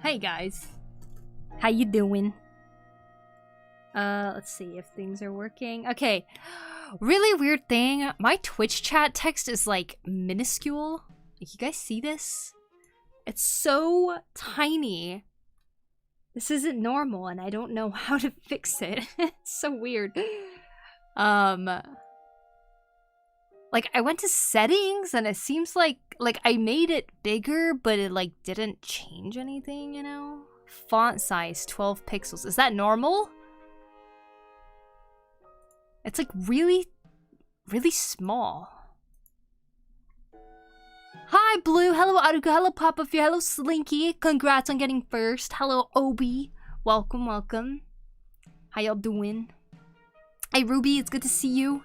Hey guys, how you doing? Let's see if things are working. Okay, really weird thing. My Twitch chat text is like minuscule. You guys see this? It's so tiny. This isn't normal and I don't know how to fix it. It's so weird. Like I went to settings and it seems like I made it bigger, but it like didn't change anything, you know? Font size 12 pixels. Is that normal? It's like really small. Hi Blue, hello Aruka, hello Papa Fear, hello Slinky. Congrats on getting first. Hello Obi. Welcome, welcome. How y'all doing? Hey Ruby, it's good to see you.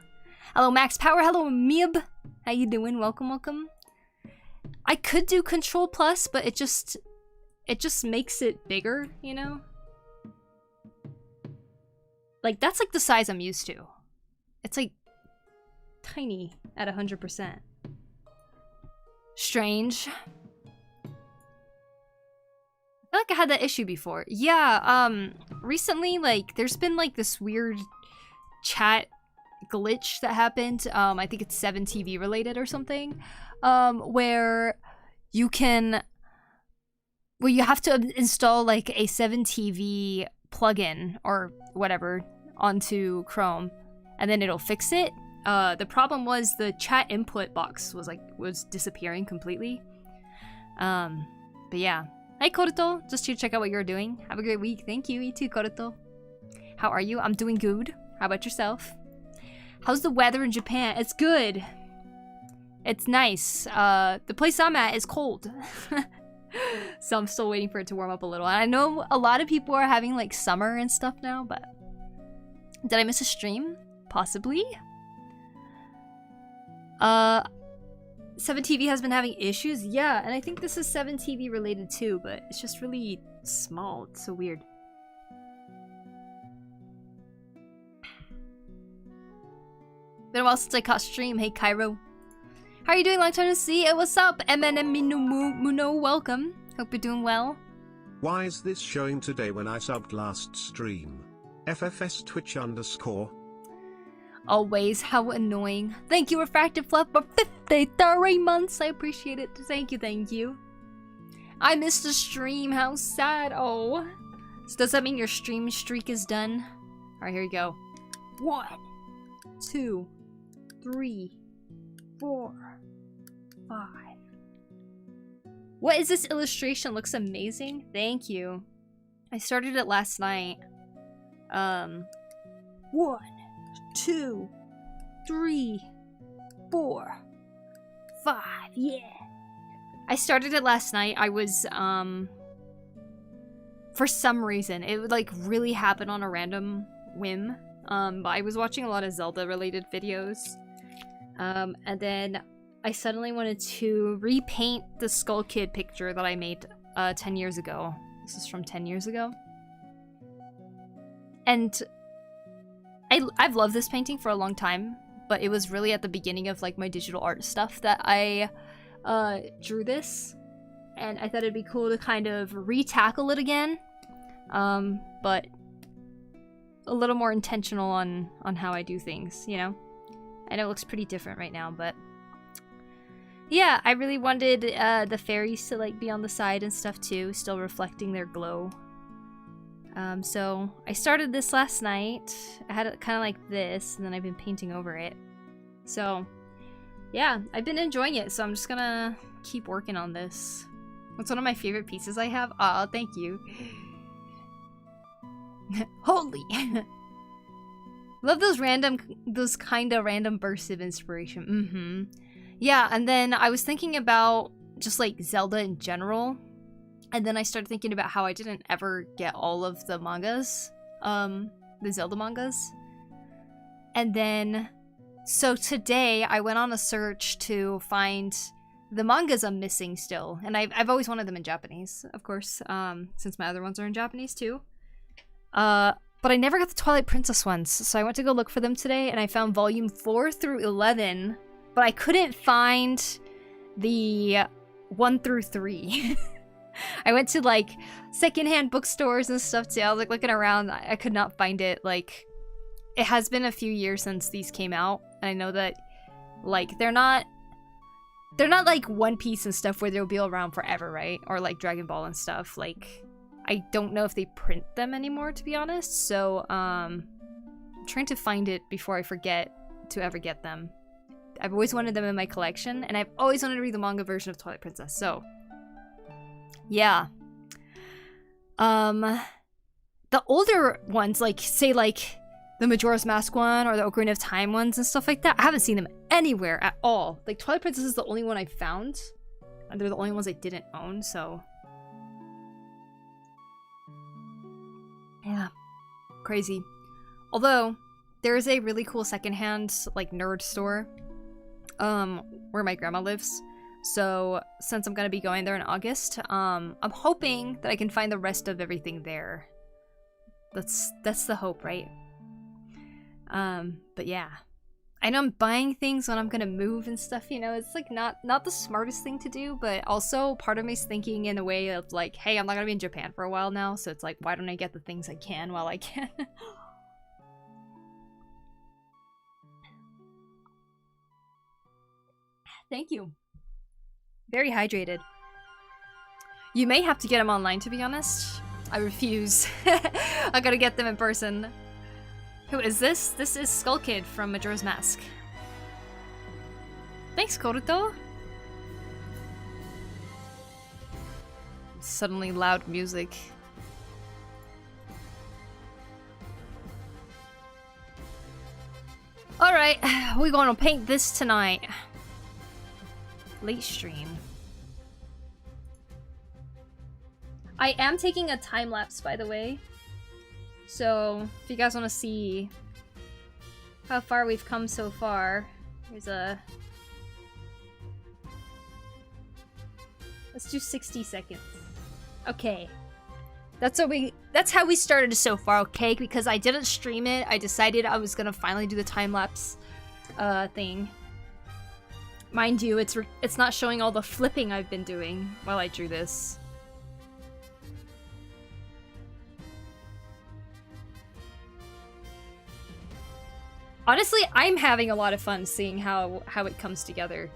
Hello Max Power, hello Mib. How you doing? Welcome, welcome. I could do Control Plus, but it just makes it bigger, you know? Like that's like the size I'm used to. It's like tiny at 100%. Strange. I feel like I had that issue before. Yeah, recently like there's been like this weird chat glitch that happened. I think it's 7TV related or something. Where you have to install like a 7TV plugin or whatever onto Chrome and then it'll fix it. The problem was the chat input box was disappearing completely. But yeah. Hi Koruto, just here to check out what you're doing. Have a great week. Thank you, you too, Koruto. How are you? I'm doing good. How about yourself? How's the weather in Japan? It's good. It's nice. The place I'm at is cold. So I'm still waiting for it to warm up a little. And I know a lot of people are having like summer and stuff now, but did I miss a stream? Possibly. 7TV has been having issues? Yeah, and I think this is 7TV related too, but it's just really small. It's so weird. Been a while since I caught stream. Hey Cairo. How are you doing? Long time to see. Hey, what's up? MNM Muno, welcome. Hope you're doing well. Why is this showing today when I subbed last stream? FFS Twitch _. Always, how annoying. Thank you, Refractive Fluff, for 53 months. I appreciate it. Thank you, thank you. I missed the stream. How sad. Oh. So does that mean your stream streak is done? Alright, here we go. 1, 2, 3, 4, 5. What is this illustration? Looks amazing. Thank you. I started it last night. 1, 2, 3, 4, 5. Yeah. I started it last night. I was for some reason it would like really happen on a random whim. But I was watching a lot of Zelda related videos. And then I suddenly wanted to repaint the Skull Kid picture that I made 10 years ago. This is from 10 years ago. And I've loved this painting for a long time, but it was really at the beginning of like my digital art stuff that I drew this. And I thought it'd be cool to kind of re-tackle it again. But a little more intentional on how I do things, you know? I know it looks pretty different right now, but yeah, I really wanted the fairies to like be on the side and stuff too, still reflecting their glow. So I started this last night. I had it kind of like this, and then I've been painting over it. So yeah, I've been enjoying it, so I'm just gonna keep working on this. It's one of my favorite pieces I have. Aw, thank you. Holy. Love those kind of random bursts of inspiration. Yeah, and then I was thinking about just like Zelda in general. And then I started thinking about how I didn't ever get all of the mangas, the Zelda mangas. And then, so today I went on a search to find the mangas I'm missing still. And I've always wanted them in Japanese, of course, since my other ones are in Japanese too. But I never got the Twilight Princess ones, so I went to go look for them today, and I found volume 4 through 11, but I couldn't find the 1 through 3. I went to like secondhand bookstores and stuff too. I was like looking around. I could not find it. Like, it has been a few years since these came out. And I know that like they're not like One Piece and stuff where they'll be around forever, right? Or like Dragon Ball and stuff. Like, I don't know if they print them anymore, to be honest. So I'm trying to find it before I forget to ever get them. I've always wanted them in my collection, and I've always wanted to read the manga version of Twilight Princess, so yeah. The older ones, like, say, like, the Majora's Mask one or the Ocarina of Time ones and stuff like that, I haven't seen them anywhere at all. Like, Twilight Princess is the only one I found, and they're the only ones I didn't own, so yeah, crazy. Although, there is a really cool secondhand, like, nerd store where my grandma lives. So since I'm gonna be going there in August, I'm hoping that I can find the rest of everything there. That's the hope, right? But yeah, I know I'm buying things when I'm gonna move and stuff, you know. It's like not the smartest thing to do, but also part of me's thinking in a way of like, hey, I'm not gonna be in Japan for a while now, so it's like, why don't I get the things I can while I can? Thank you. Very hydrated. You may have to get them online, to be honest. I refuse. I gotta get them in person. Who is this? This is Skull Kid from Majora's Mask. Thanks, Koruto. Suddenly loud music. Alright, we're gonna paint this tonight. Late stream. I am taking a time lapse, by the way. So, if you guys want to see how far we've come so far, here's a... Let's do 60 seconds. Okay. That's how we started so far, okay? Because I didn't stream it. I decided I was gonna finally do the time lapse thing. Mind you, it's not showing all the flipping I've been doing while I drew this. Honestly, I'm having a lot of fun seeing how it comes together.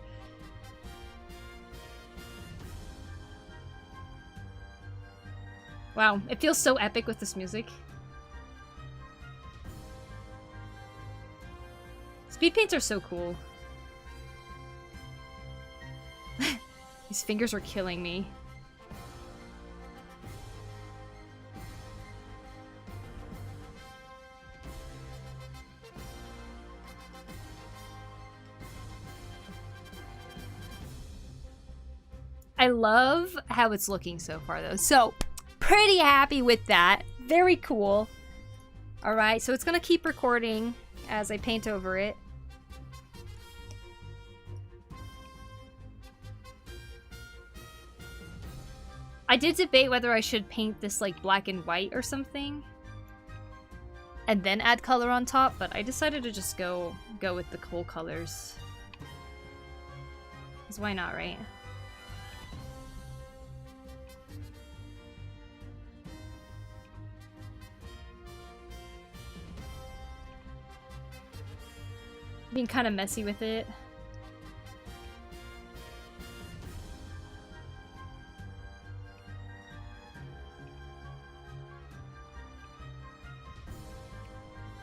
Wow, it feels so epic with this music. Speed paints are so cool. These fingers are killing me. I love how it's looking so far, though. So, pretty happy with that. Very cool. Alright, so it's gonna keep recording as I paint over it. I did debate whether I should paint this like black and white or something and then add color on top, but I decided to just go with the cool colors. 'Cause why not, right? Being kind of messy with it.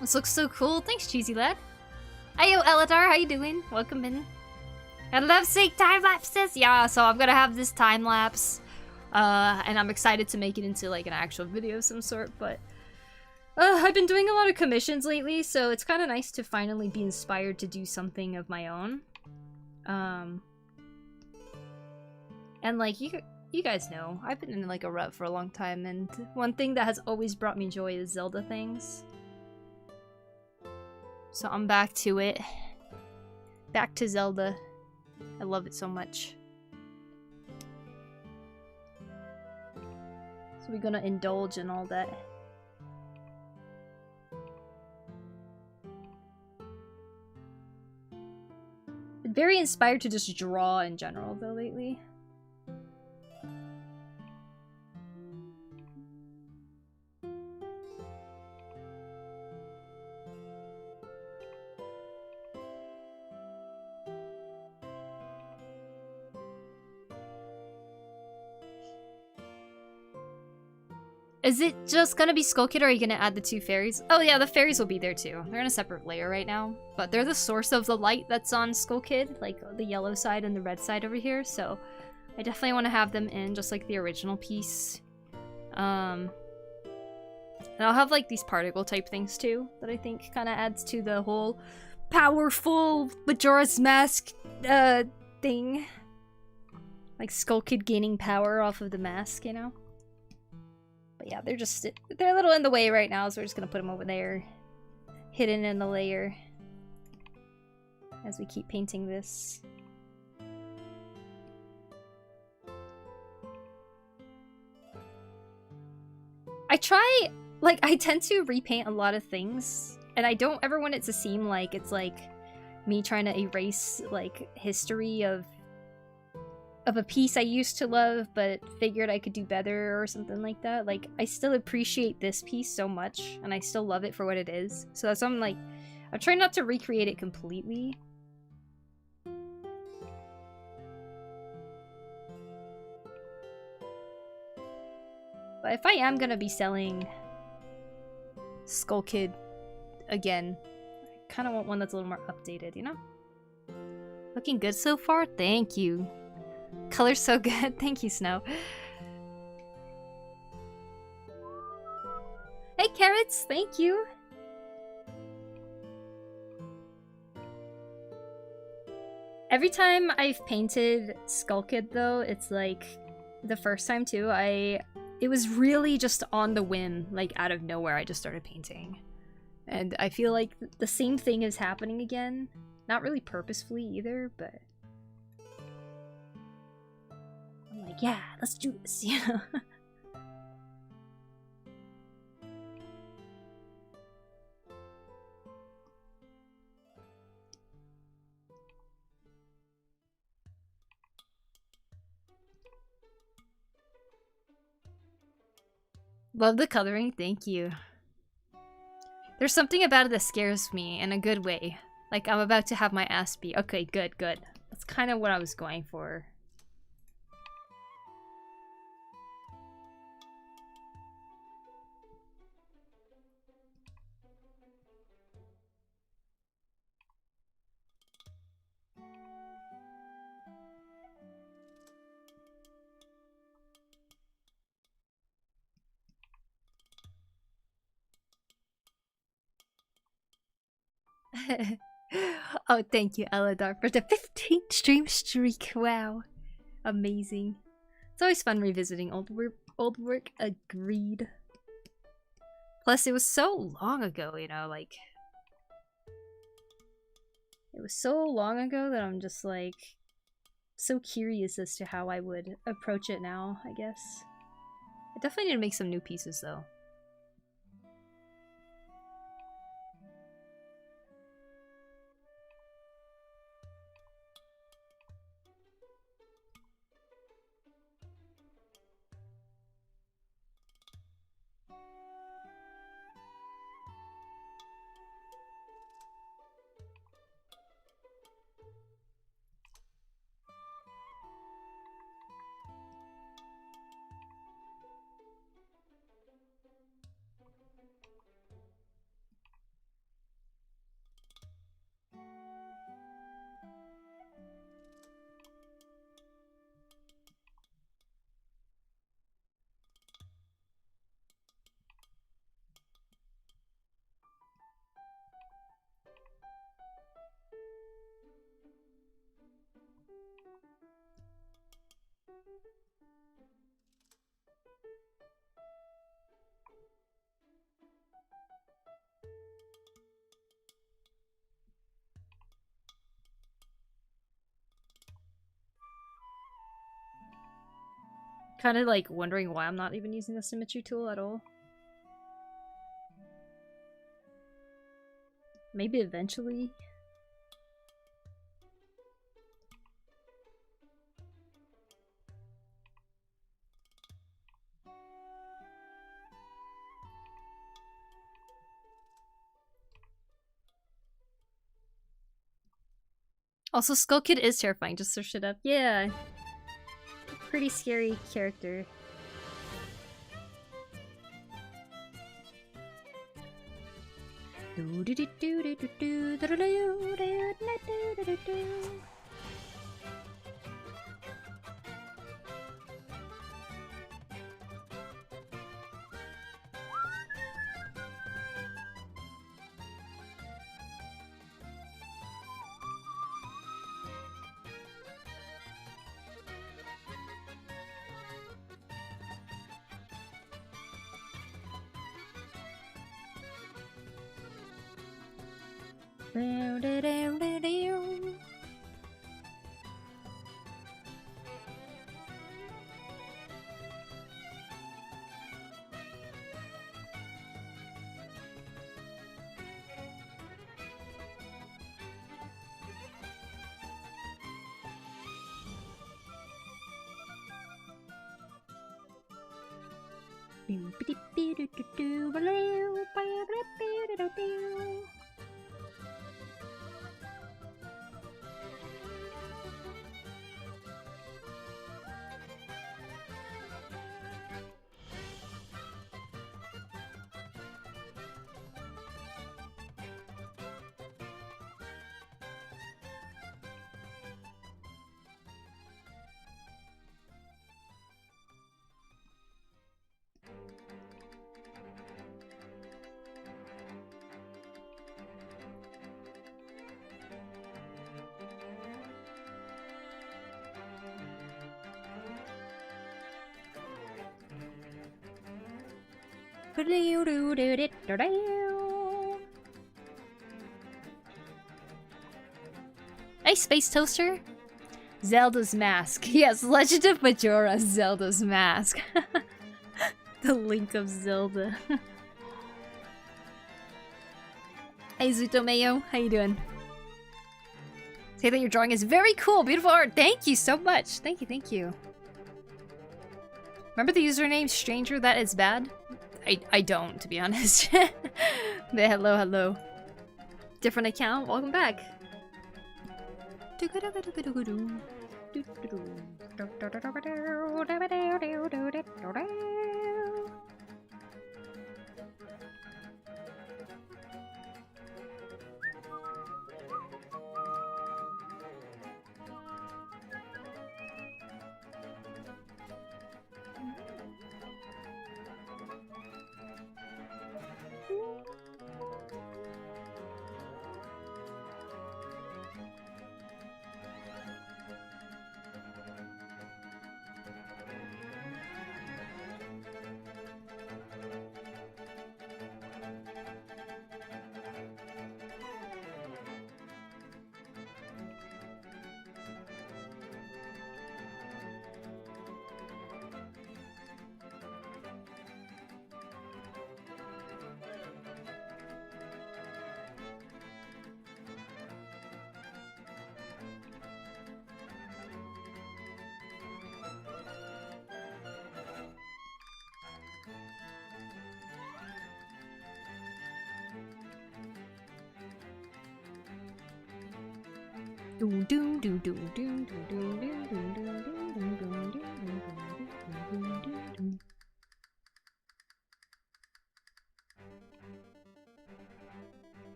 This looks so cool. Thanks, Cheesy Lad. Ayo, Eladar, how you doing? Welcome in. I love seeing time lapses. Yeah, so I'm gonna have this time lapse, and I'm excited to make it into like an actual video of some sort. But I've been doing a lot of commissions lately, so it's kind of nice to finally be inspired to do something of my own. And like you guys know, I've been in like a rut for a long time, and one thing that has always brought me joy is Zelda things. So I'm back to it. Back to Zelda. I love it so much. So we're gonna indulge in all that. Been very inspired to just draw in general though lately. Is it just gonna be Skull Kid, or are you gonna add the 2 fairies? Oh yeah, the fairies will be there too. They're in a separate layer right now, but they're the source of the light that's on Skull Kid, like the yellow side and the red side over here, so I definitely want to have them in just like the original piece. And I'll have like these particle type things too, that I think kind of adds to the whole powerful Majora's Mask thing. Like Skull Kid gaining power off of the mask, you know? But yeah, they're a little in the way right now, so we're just gonna put them over there. Hidden in the layer. As we keep painting this. I tend to repaint a lot of things, and I don't ever want it to seem like it's like me trying to erase like history of a piece I used to love but figured I could do better or something like that. Like, I still appreciate this piece so much, and I still love it for what it is. So that's why I'm trying not to recreate it completely. But if I am gonna be selling Skull Kid again, I kind of want one that's a little more updated, you know? Looking good so far? Thank you. Color's so good. Thank you, Snow. Hey, Carrots! Thank you! Every time I've painted Skull Kid, though, it's like the first time too, it was really just on the whim, like out of nowhere I just started painting. And I feel like the same thing is happening again. Not really purposefully either, but I'm like, yeah, let's do this, you know? Love the coloring, thank you. There's something about it that scares me in a good way. Like I'm about to have my ass beat. Okay, good, good. That's kind of what I was going for. Oh, thank you, Eladar, for the 15th stream streak. Wow. Amazing. It's always fun revisiting old work. Agreed. Plus, it was so long ago, you know, like... It was so long ago that I'm just, like, so curious as to how I would approach it now, I guess. I definitely need to make some new pieces, though. Kind of like wondering why I'm not even using the symmetry tool at all. Maybe eventually. Also, Skull Kid is terrifying, just search it up. Yeah. Pretty scary character. Hey, Space Toaster. Zelda's Mask. Yes, Legend of Majora, Zelda's Mask. The Link of Zelda. Hey, Zutomeyo. How you doing? Say that your drawing is very cool. Beautiful art. Thank you so much. Thank you, thank you. Remember the username Stranger That Is Bad? I don't, to be honest. But hello, hello. Different account? Welcome back.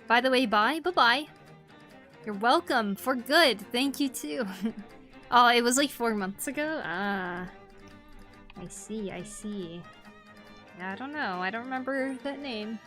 By the way, bye. Bye-bye. You're welcome. For good. Thank you, too. Oh, it was like 4 months ago? Ah. I see, I see. Yeah, I don't know. I don't remember that name.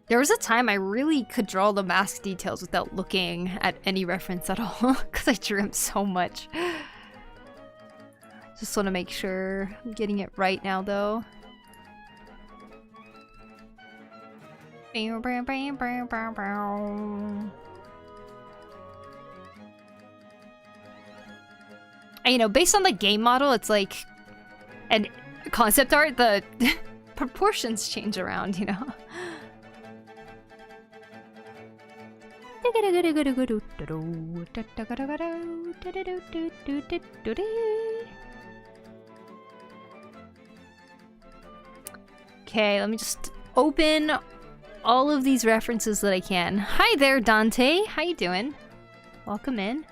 There was a time I really could draw the mask details without looking at any reference at all, because I drew him so much. Just want to make sure I'm getting it right now, though. And, you know, based on the game model, it's like, and concept art, the proportions change around, you know? Okay, let me just open all of these references that I can. Hi there, Dante. How you doing? Welcome in.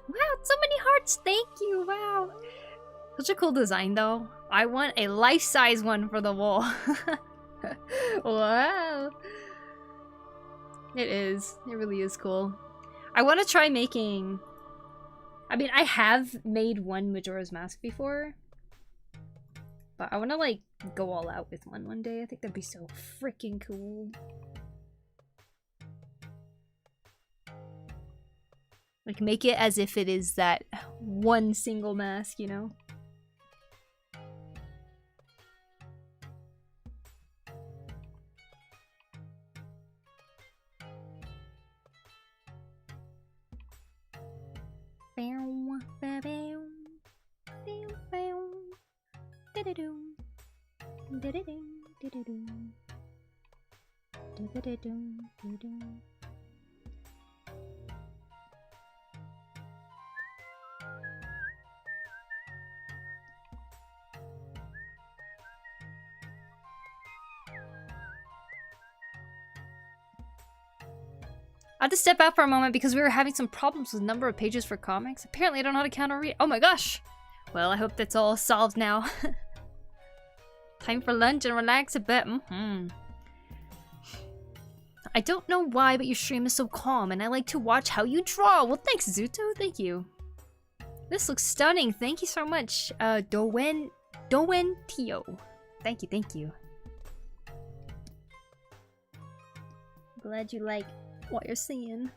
Wow, so many hearts! Thank you, wow! Such a cool design, though. I want a life-size one for the wall. Wow! It is. It really is cool. I want to try making... I mean, I have made one Majora's Mask before. But I want to, like, go all out with one day. I think that'd be so freaking cool. Like, make it as if it is that one single mask, you know? I had to step out for a moment because we were having some problems with the number of pages for comics. Apparently I don't know how to count or read. Oh my gosh! Well, I hope that's all solved now. Time for lunch and relax a bit. I don't know why, but your stream is so calm, and I like to watch how you draw. Well, thanks, Zuto. Thank you. This looks stunning. Thank you so much, Doen Tio. Thank you, thank you. Glad you like what you're seeing.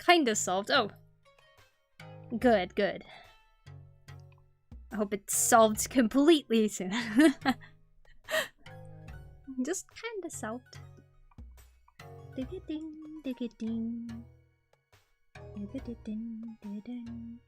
Kinda solved. Oh. Good, good. I hope it's solved completely soon. Just kinda solved. Dig-a-ding, dig-a-ding. Dig-a-ding, dig-a-ding.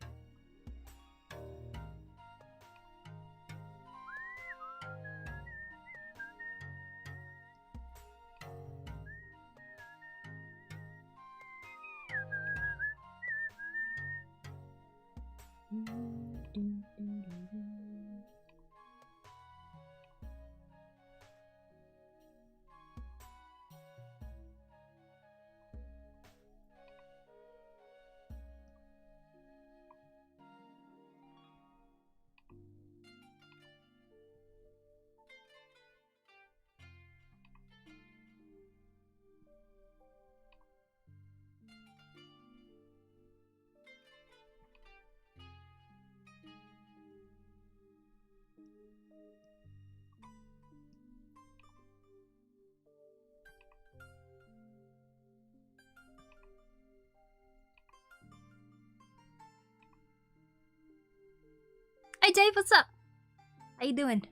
Hey Dave, what's up? How you doing?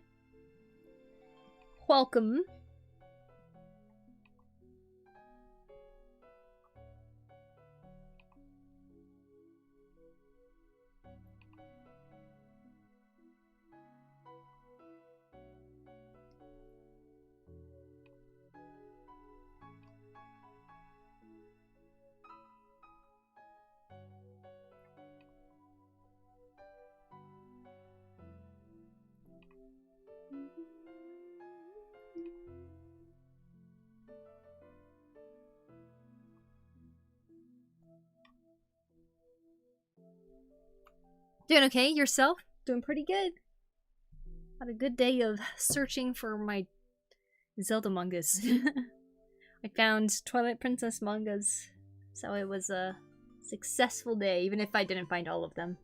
Welcome. Doing okay? Yourself? Doing pretty good. Had a good day of searching for my Zelda mangas. I found Twilight Princess mangas, so it was a successful day, even if I didn't find all of them.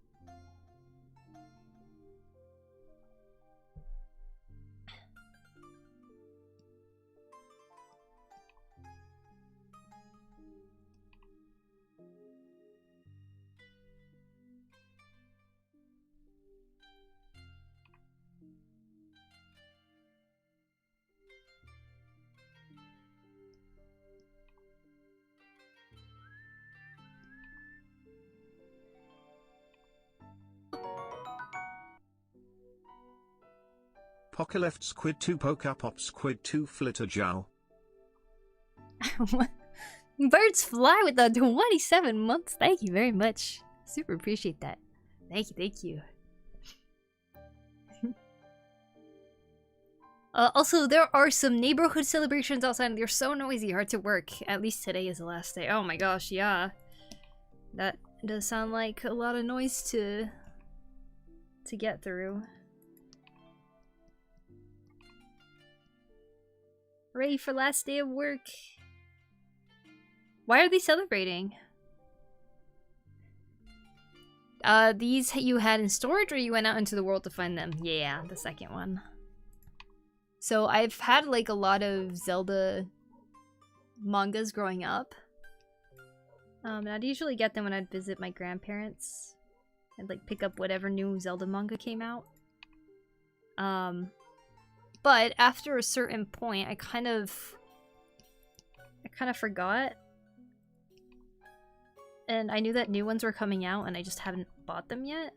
Poku left squid 2 poke pop squid 2 flitter jow. Birds fly with the 27 months. Thank you very much. Super appreciate that. Thank you, thank you. Also, there are some neighborhood celebrations outside and they're so noisy, hard to work. At least today is the last day. Oh my gosh, yeah. That does sound like a lot of noise to get through. Ready for last day of work. Why are they celebrating? These you had in storage or you went out into the world to find them? Yeah, the second one. So I've had like a lot of Zelda mangas growing up. And I'd usually get them when I'd visit my grandparents. I'd like pick up whatever new Zelda manga came out. But after a certain point, I kind of forgot. And I knew that new ones were coming out and I just haven't bought them yet.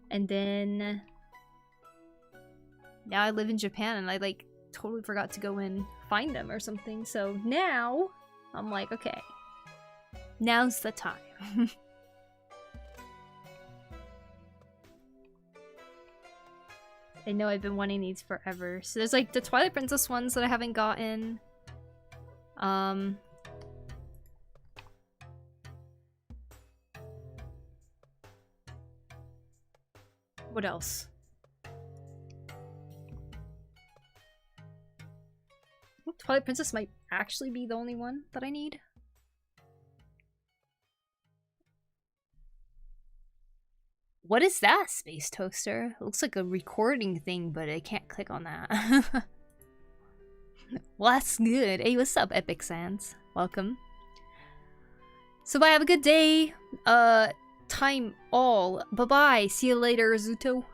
And then now I live in Japan and I like totally forgot to go and find them or something. So now I'm like, okay, now's the time. I know I've been wanting these forever. So there's like the Twilight Princess ones that I haven't gotten. What else? Twilight Princess might actually be the only one that I need. What is that, Space Toaster? It looks like a recording thing, but I can't click on that. Well, that's good. Hey, what's up, Epic Sans? Welcome. So bye, have a good day. Time all. Bye-bye. See you later, Zuto.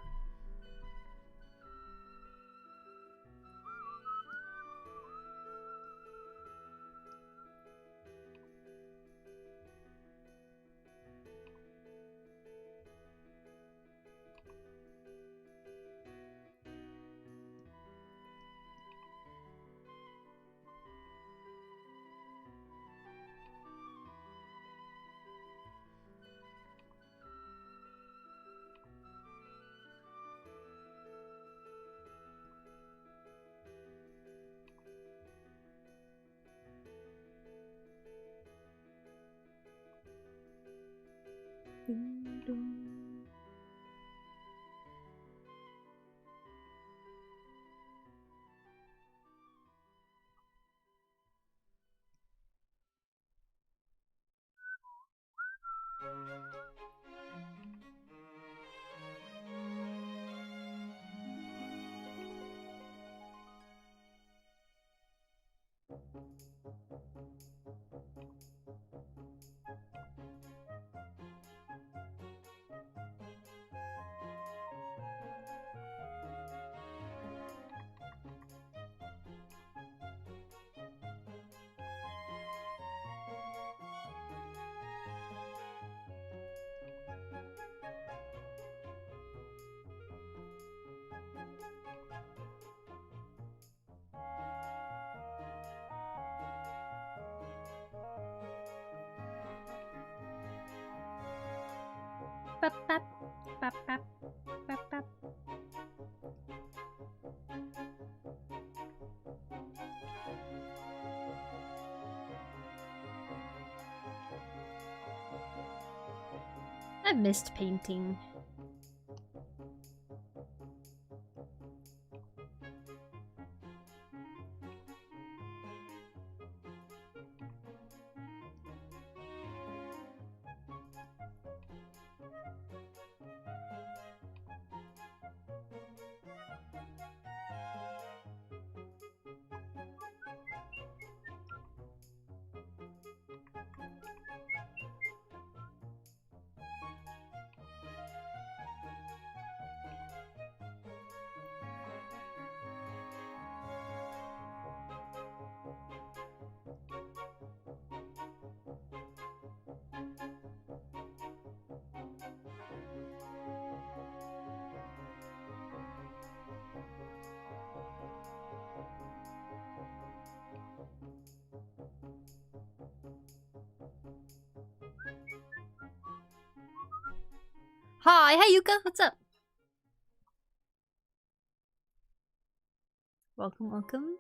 Bap, bap, bap, bap, bap, bap. I missed painting. Hi, hey Yuka, what's up? Welcome, welcome.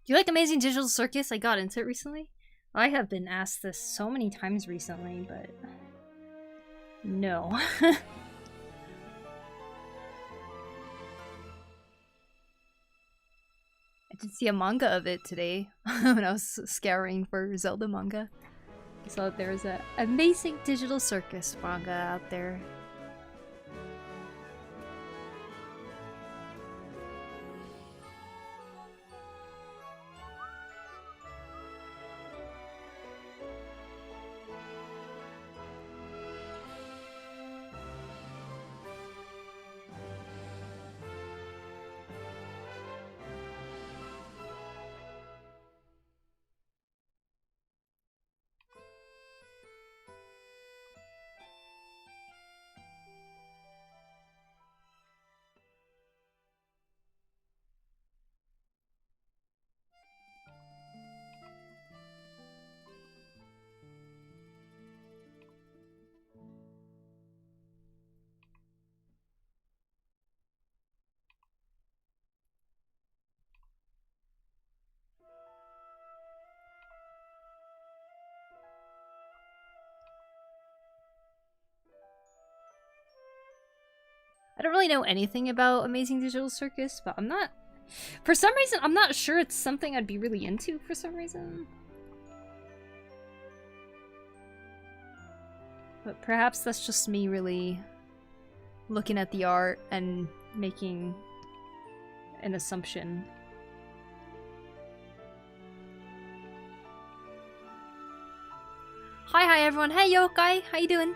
Do you like Amazing Digital Circus? I got into it recently. I have been asked this so many times recently, but no. I did see a manga of it today when I was scouring for Zelda manga. I saw there was an Amazing Digital Circus manga out there. I don't really know anything about Amazing Digital Circus, but I'm not... For some reason, I'm not sure it's something I'd be really into for some reason. But perhaps that's just me really looking at the art and making an assumption. Hi everyone. Hey Yokai, how you doing?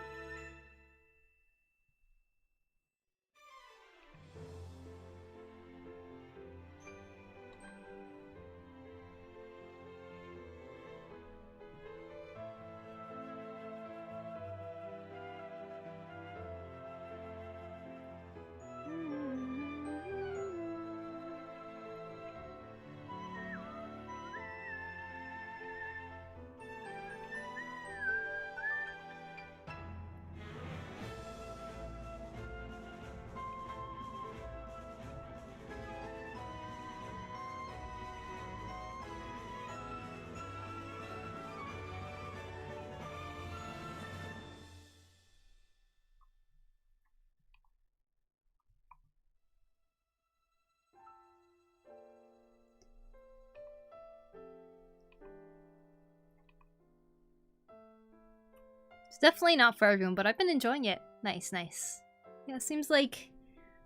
definitely not for everyone, but I've been enjoying it. Nice, nice. Yeah, it seems like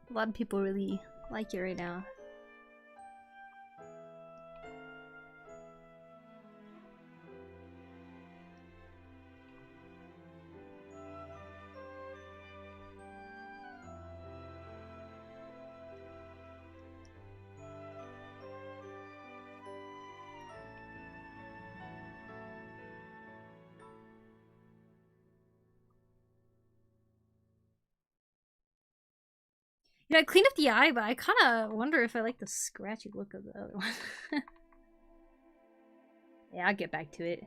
a lot of people really like it right now. You know, I cleaned up the eye, but I kind of wonder if I like the scratchy look of the other one. Yeah, I'll get back to it.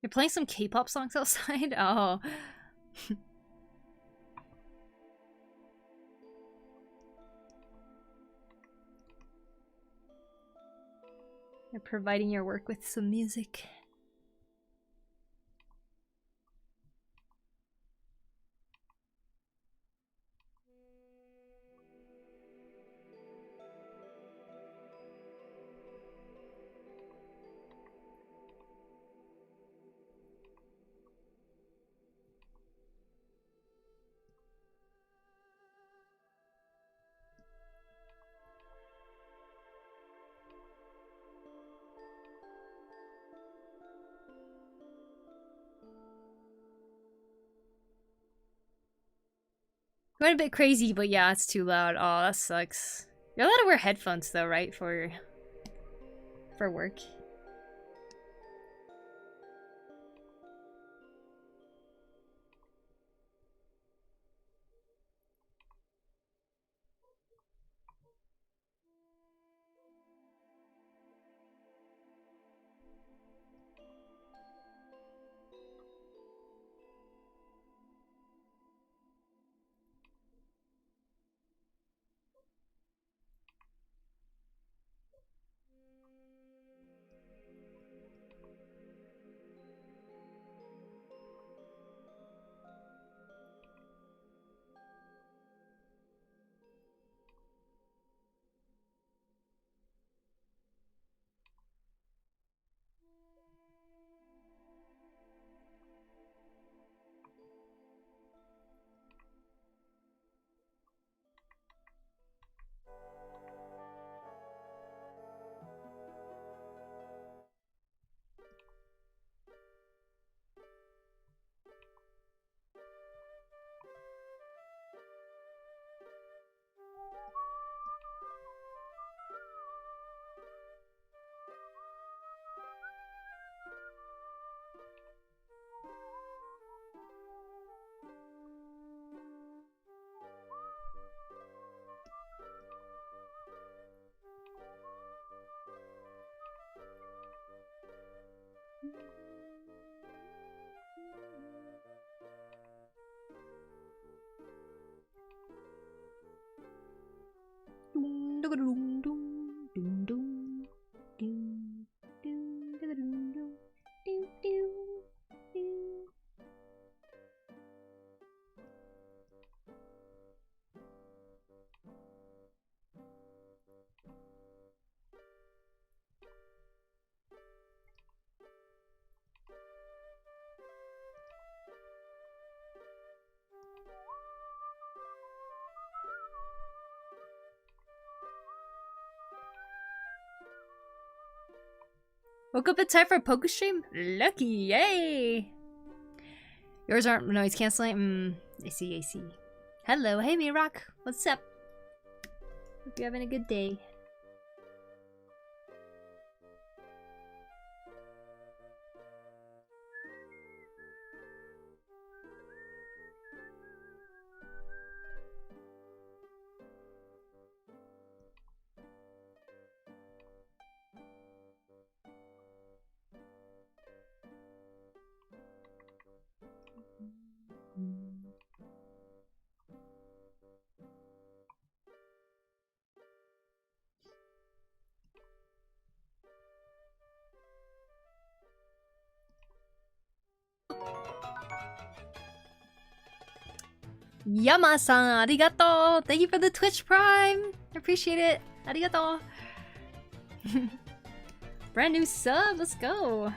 You're playing some K-pop songs outside? Oh. You're providing your work with some music. Went a bit crazy, but yeah, it's too loud. Oh, that sucks. You're allowed to wear headphones though, right? For work. Dum, dum, dum, dum, dum, dum, dum. Woke up in time for a Poku stream? Lucky, yay! Yours aren't noise canceling? I see, I see. Hello, hey me rock, what's up? Hope you're having a good day. Yama-san, arigato! Thank you for the Twitch Prime! I appreciate it! Arigato! Brand new sub, let's go!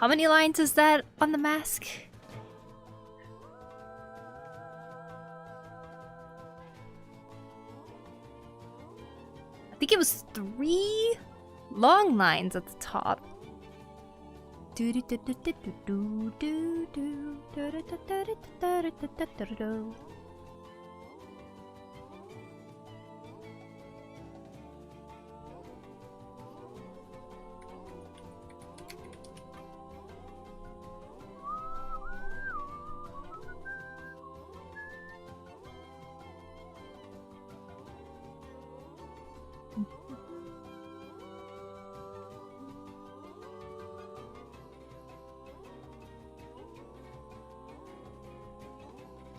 How many lines is that on the mask? I think it was 3 long lines at the top.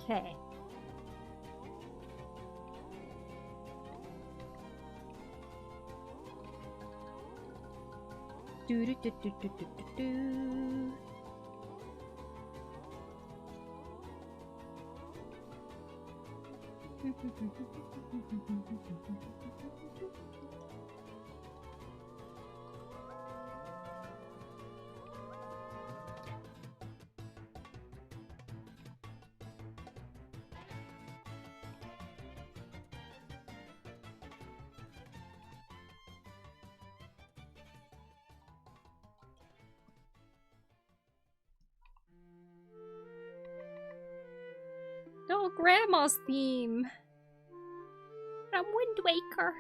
Okay. Oh, Grandma's theme from Wind Waker.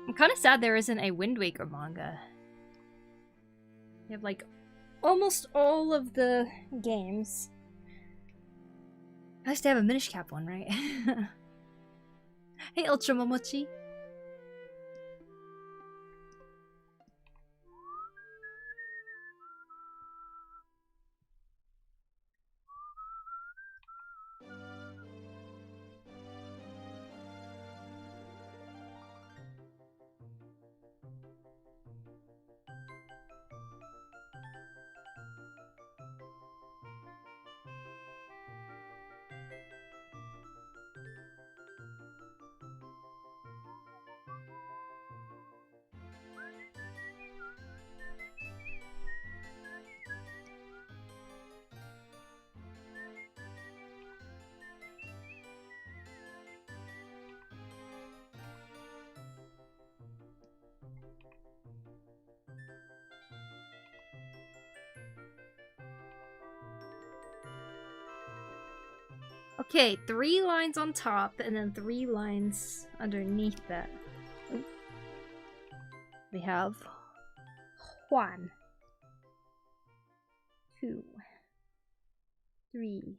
I'm kind of sad there isn't a Wind Waker manga. You have like almost all of the games. At least they have a Minish Cap one, right? Hey, Ultra Momochi. Okay, 3 lines on top and then 3 lines underneath that. Ooh. We have 1, 2, 3.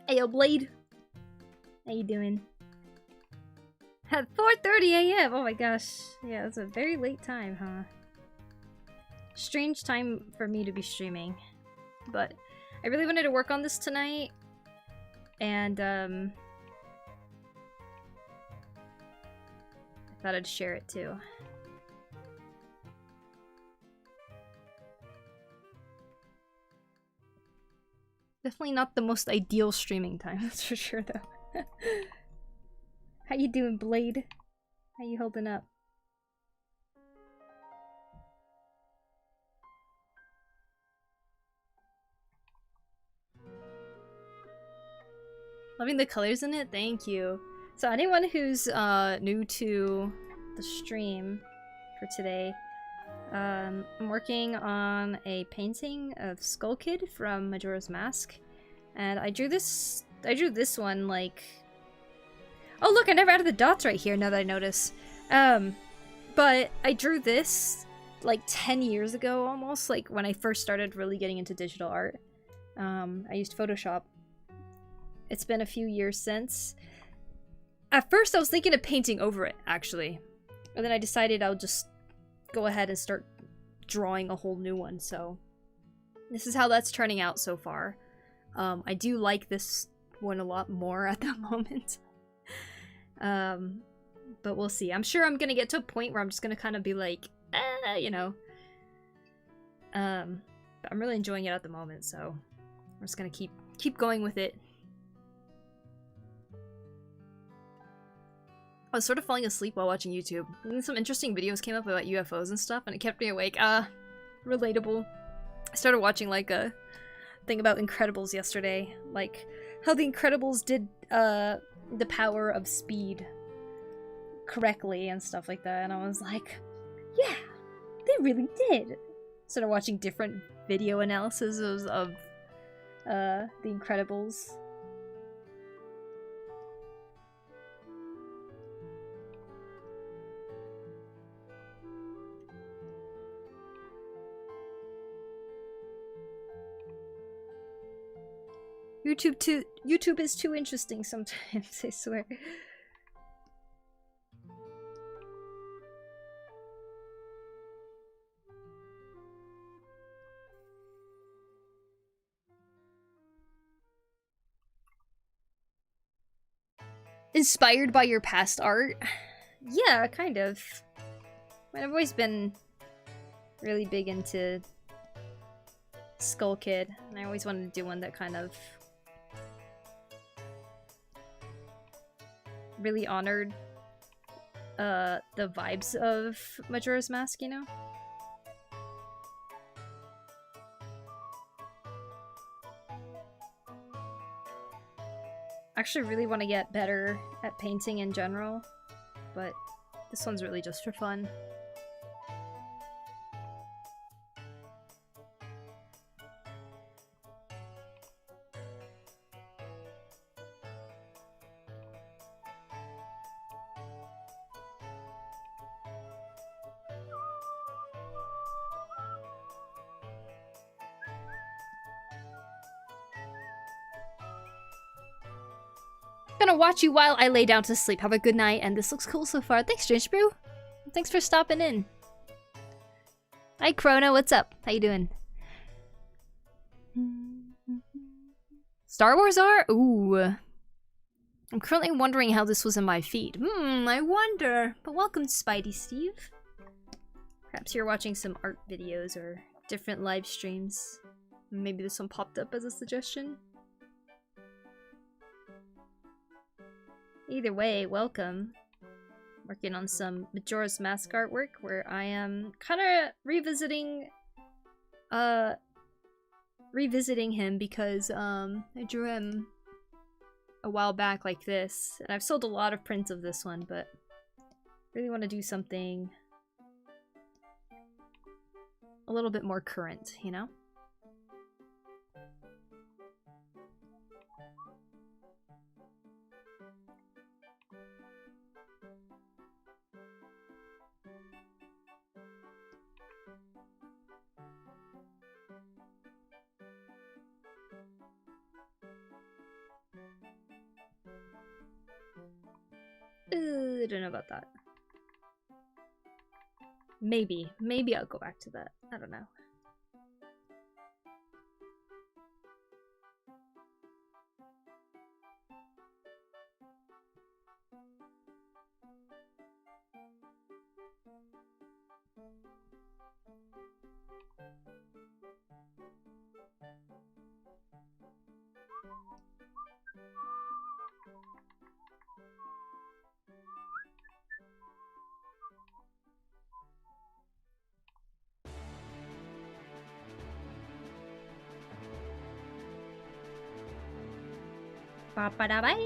Ayo, Blade. How you doing? At 4:30 a.m. Oh my gosh. Yeah, it's a very late time, huh? Strange time for me to be streaming. But I really wanted to work on this tonight. And, I thought I'd share it too. Definitely not the most ideal streaming time, that's for sure though. How you doing, Blade? How you holding up? Loving the colors in it? Thank you. So anyone who's new to the stream for today, I'm working on a painting of Skull Kid from Majora's Mask. And I drew this one like... Oh look, I never added the dots right here now that I notice. But I drew this like 10 years ago almost, like when I first started really getting into digital art. I used Photoshop. It's been a few years since. At first I was thinking of painting over it, actually. And then I decided I'll just go ahead and start drawing a whole new one, so... This is how that's turning out so far. I do like this one a lot more at the moment. But we'll see. I'm sure I'm gonna get to a point where I'm just gonna kind of be like, you know. But I'm really enjoying it at the moment, so... I'm just gonna keep going with it. I was sort of falling asleep while watching YouTube. And then some interesting videos came up about UFOs and stuff, and it kept me awake. Relatable. I started watching, like, a thing about Incredibles yesterday. Like, how The Incredibles did the power of speed correctly and stuff like that, and I was like, yeah, they really did. Started watching different video analyses of The Incredibles. YouTube is too interesting sometimes, I swear. Inspired by your past art? Yeah, kind of. I mean, I've always been really big into Skull Kid, and I always wanted to do one that kind of really honored the vibes of Majora's Mask, you know? I actually really want to get better at painting in general, but this one's really just for fun. Gonna watch you while I lay down to sleep. Have a good night, and this looks cool so far. Thanks, Strange Brew. Thanks for stopping in. Hi, Chrono. What's up? How you doing? Star Wars art? Ooh. I'm currently wondering how this was in my feed. I wonder. But welcome, Spidey Steve. Perhaps you're watching some art videos or different live streams. Maybe this one popped up as a suggestion. Either way, welcome. Working on some Majora's Mask artwork where I am kind of revisiting him because I drew him a while back like this, and I've sold a lot of prints of this one, but really want to do something a little bit more current, you know? I don't know about that. Maybe I'll go back to that. I don't know. Ba-ba-da-bye.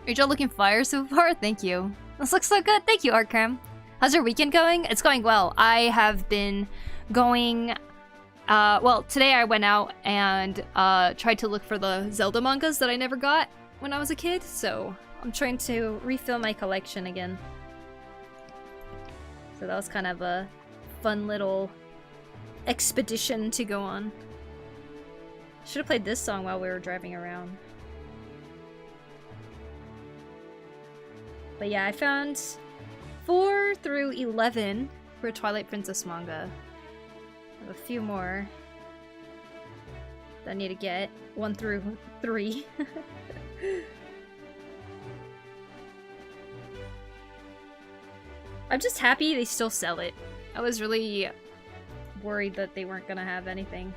Are y'all looking fire so far? Thank you. This looks so good. Thank you, Artcram. How's your weekend going? It's going well. I have been going... well, today I went out and tried to look for the Zelda mangas that I never got when I was a kid, so I'm trying to refill my collection again. So that was kind of a fun little expedition to go on. Should have played this song while we were driving around. But yeah, I found 4 through 11 for Twilight Princess manga. I have a few more that I need to get. 1 through 3. I'm just happy they still sell it. I was really worried that they weren't gonna have anything.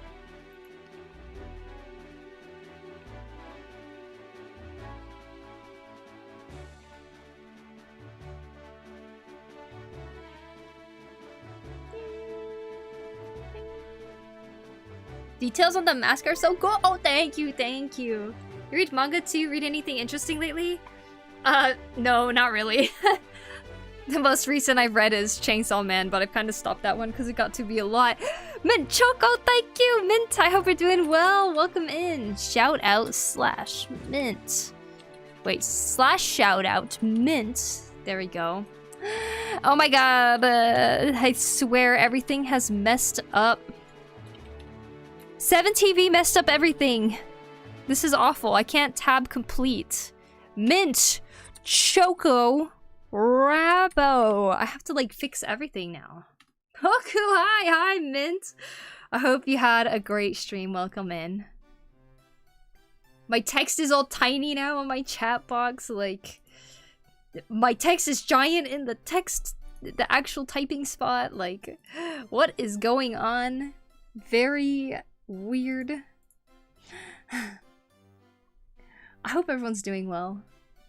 Details on the mask are so cool. Oh, thank you, thank you. You read manga too? Read anything interesting lately? No, not really. The most recent I've read is Chainsaw Man, but I've kind of stopped that one because it got to be a lot. Mint Choco, thank you! Mint, I hope you're doing well. Welcome in. Shout out slash mint. Wait, slash shout out mint. There we go. Oh my god. I swear everything has messed up. 7TV messed up everything. This is awful. I can't tab complete. Mint Choco Rabo. I have to like fix everything now. Poku, hi, Mint. I hope you had a great stream. Welcome in. My text is all tiny now on my chat box. Like, my text is giant in the text, the actual typing spot. Like, what is going on? Very weird. I hope everyone's doing well.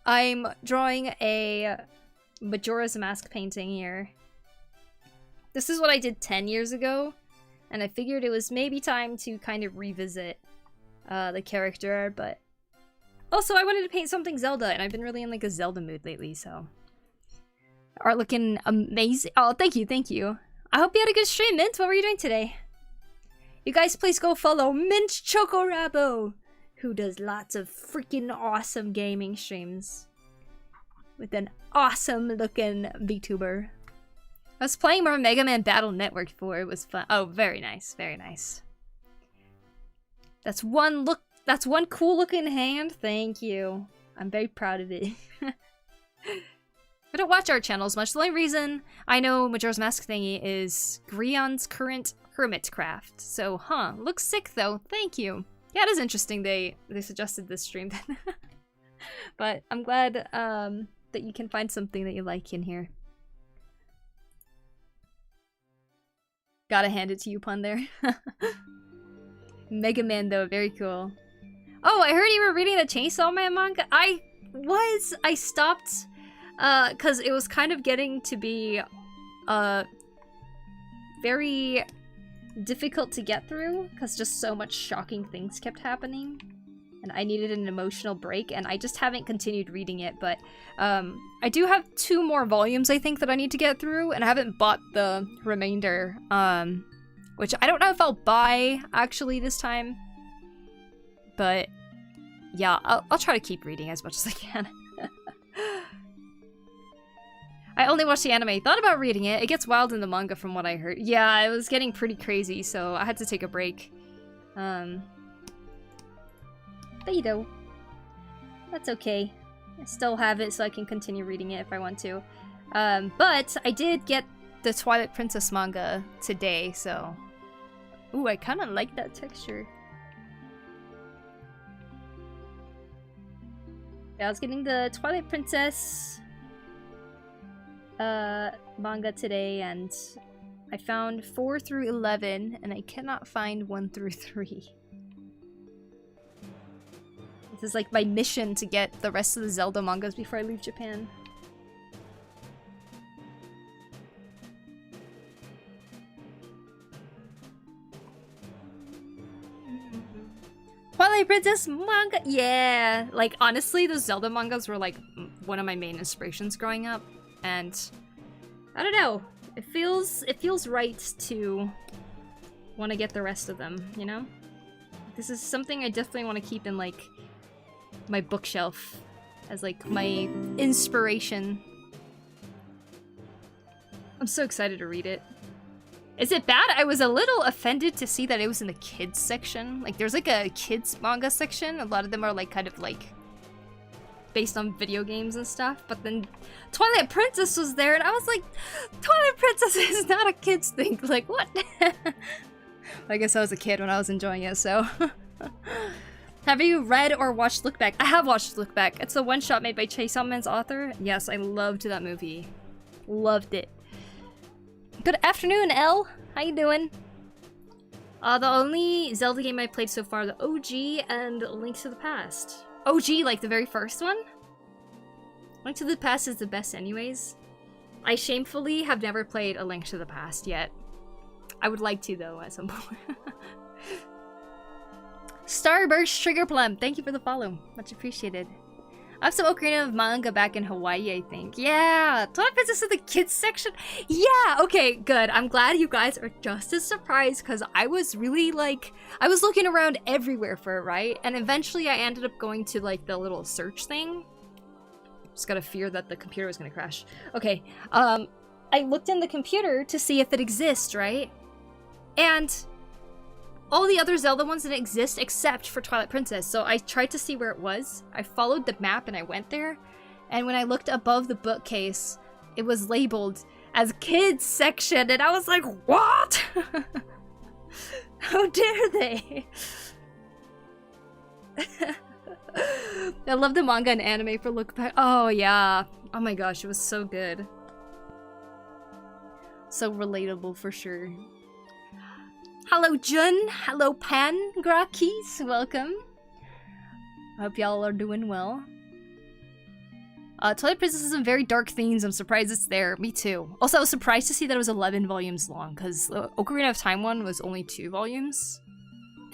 I'm drawing a Majora's Mask painting here. This is what I did 10 years ago, and I figured it was maybe time to kind of revisit the character, but also I wanted to paint something Zelda, and I've been really in like a Zelda mood lately, so. Art looking amazing. Oh, thank you, thank you. I hope you had a good stream, Mint. What were you doing today? You guys please go follow Mint Choco Rabo, who does lots of freaking awesome gaming streams with an awesome looking VTuber. I was playing more Mega Man Battle Network 4. It was fun. Oh, very nice, very nice. That's one cool looking hand. Thank you. I'm very proud of it. I don't watch art channels much. The only reason I know Majora's Mask thingy is Grion's current hermit craft. So, looks sick though. Thank you. Yeah, it is interesting they suggested this stream then. But I'm glad that you can find something that you like in here. Gotta hand it to you, pun there. Mega Man though, very cool. Oh, I heard you were reading the Chainsaw Man manga? I stopped cause it was kind of getting to be very difficult to get through because just so much shocking things kept happening and I needed an emotional break, and I just haven't continued reading it, but I do have 2 more volumes I think that I need to get through, and I haven't bought the remainder, which I don't know if I'll buy actually this time, but yeah, I'll try to keep reading as much as I can. I only watched the anime. Thought about reading it. It gets wild in the manga from what I heard. Yeah, it was getting pretty crazy, so I had to take a break. But you know, that's okay. I still have it, so I can continue reading it if I want to. But I did get the Twilight Princess manga today, so... Ooh, I kind of like that texture. Yeah, I was getting the Twilight Princess manga today, and I found 4 through 11, and I cannot find 1 through 3. This is like my mission to get the rest of the Zelda mangas before I leave Japan. Twilight Princess manga! Yeah! Like, honestly, the Zelda mangas were like one of my main inspirations growing up. And I don't know, it feels right to want to get the rest of them, you know? This is something I definitely want to keep in like my bookshelf as like my inspiration. I'm so excited to read it. Is it bad? I was a little offended to see that it was in the kids section. Like there's like a kids manga section. A lot of them are like kind of like based on video games and stuff, but then Twilight Princess was there, and I was like, Twilight Princess is not a kid's thing. Like, what? I guess I was a kid when I was enjoying it, so. Have you read or watched Look Back? I have watched Look Back. It's a one-shot made by Chase Ullman's author. Yes, I loved that movie. Loved it. Good afternoon, Elle. How you doing? The only Zelda game I played so far, the OG and Link to the Past. OG, like the very first one? Link to the Past is the best anyways. I shamefully have never played a Link to the Past yet. I would like to, though, at some point. Starburst Trigger Plum, thank you for the follow. Much appreciated. I have some Ocarina of manga back in Hawaii, I think. Yeah, Twilight Princess in the kids section. Yeah, okay, good. I'm glad you guys are just as surprised because I was really like, I was looking around everywhere for it, right? And eventually I ended up going to like the little search thing. Just gotta fear that the computer was gonna crash. Okay, I looked in the computer to see if it exists, right? And all the other Zelda ones didn't exist except for Twilight Princess, so I tried to see where it was. I followed the map and I went there, and when I looked above the bookcase, it was labeled as kids section, and I was like, what? How dare they? I love the manga and anime for Look Back. Oh yeah. Oh my gosh, it was so good. So relatable for sure. Hello Jun, hello Pan Grakis, welcome. I hope y'all are doing well. Twilight Princess has some very dark themes, I'm surprised it's there. Me too. Also, I was surprised to see that it was 11 volumes long, because the Ocarina of Time one was only 2 volumes.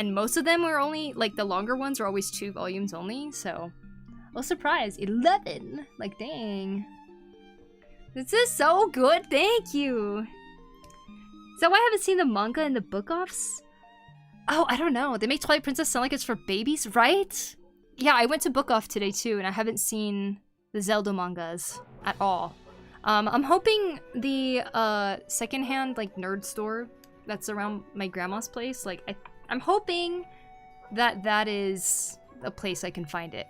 And most of them were only, like the longer ones were always 2 volumes only, so... I was surprised. 11! Like, dang. This is so good, thank you! Is that why I haven't seen the manga and the book-offs? Oh, I don't know. They make Twilight Princess sound like it's for babies, right? Yeah, I went to book-off today too, and I haven't seen the Zelda mangas at all. I'm hoping the secondhand like nerd store that's around my grandma's place, like I'm hoping that that is a place I can find it.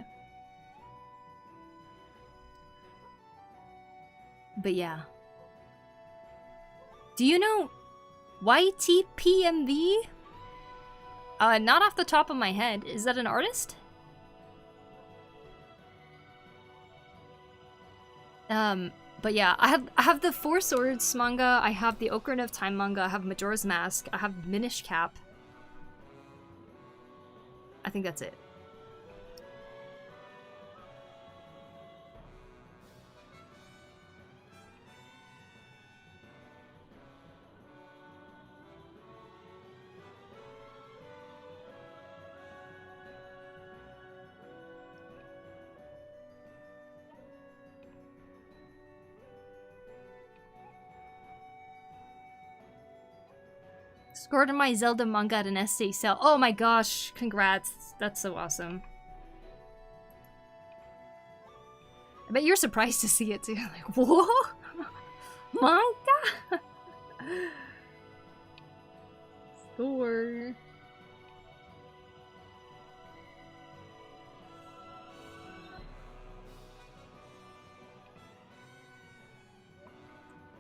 But yeah. Do you know YTPMV? Not off the top of my head. Is that an artist? But yeah, I have the Four Swords manga, I have the Ocarina of Time manga, I have Majora's Mask, I have Minish Cap. I think that's it. Scored my Zelda manga at an estate sale. Oh my gosh, congrats. That's so awesome. I bet you're surprised to see it too. Like, whoa! My god! Score.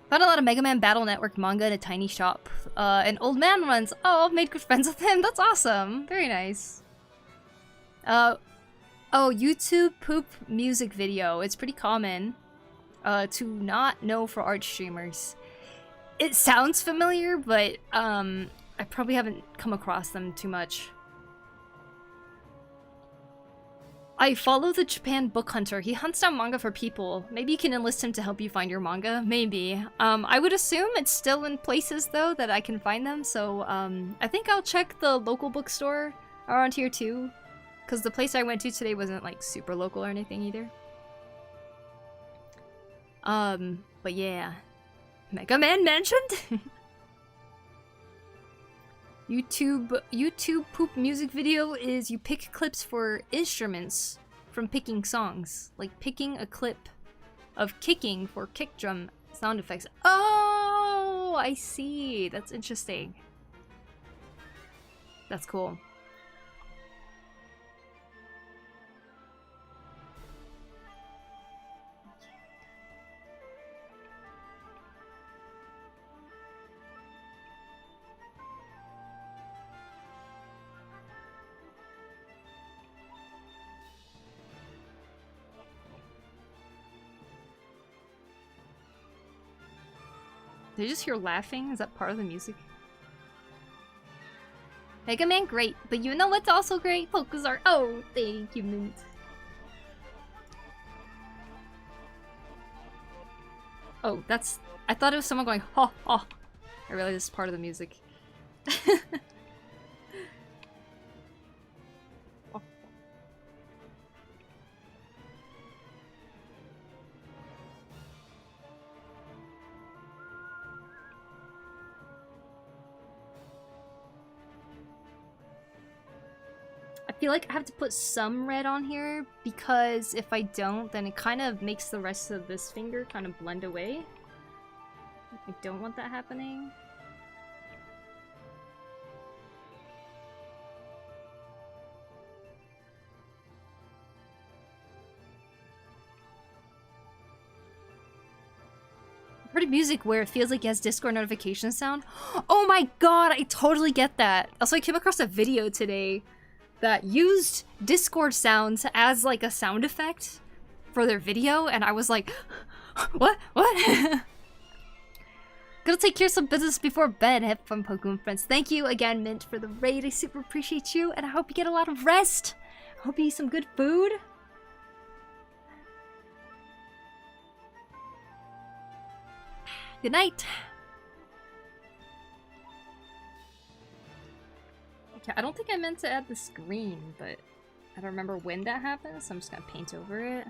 Found a lot of Mega Man Battle Network manga in a tiny shop. An old man runs. Oh, I've made good friends with him. That's awesome. Very nice. Oh, YouTube poop music video. It's pretty common to not know for art streamers. It sounds familiar, but I probably haven't come across them too much. I follow the Japan book hunter. He hunts down manga for people. Maybe you can enlist him to help you find your manga. Maybe. I would assume it's still in places, though, that I can find them. So, I think I'll check the local bookstore around here, too. Because the place I went to today wasn't, like, super local or anything, either. But yeah. Mega Man mentioned? YouTube poop music video is you pick clips for instruments from picking songs. Like picking a clip of kicking for kick drum sound effects. Oh, I see. That's interesting. That's cool. Did I just hear laughing? Is that part of the music? Mega Man, great. But you know what's also great? Poku's art. Oh, thank you, Mint. Oh, that's... I thought it was someone going, ha, ha. I realized it's part of the music. I feel like I have to put some red on here because if I don't, then it kind of makes the rest of this finger kind of blend away. I don't want that happening. I've heard of music where it feels like it has Discord notification sound. Oh my god, I totally get that. Also, I came across a video today that used Discord sounds as like a sound effect for their video, and I was like, what? What? Gotta take care of some business before bed. Have fun, Poku and friends. Thank you again, Mint, for the raid. I super appreciate you, and I hope you get a lot of rest. I hope you eat some good food. Good night. Okay, I don't think I meant to add the screen, but I don't remember when that happened, so I'm just gonna paint over it.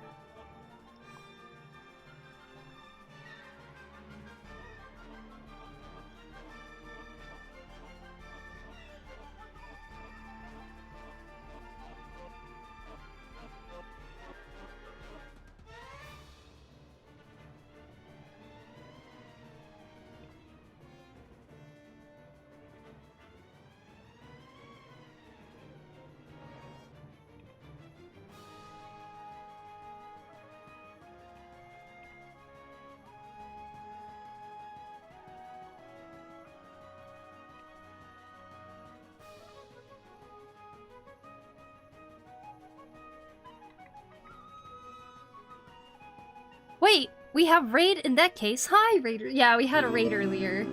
Wait, we have raid in that case. Hi, raider. Yeah, we had a raid earlier.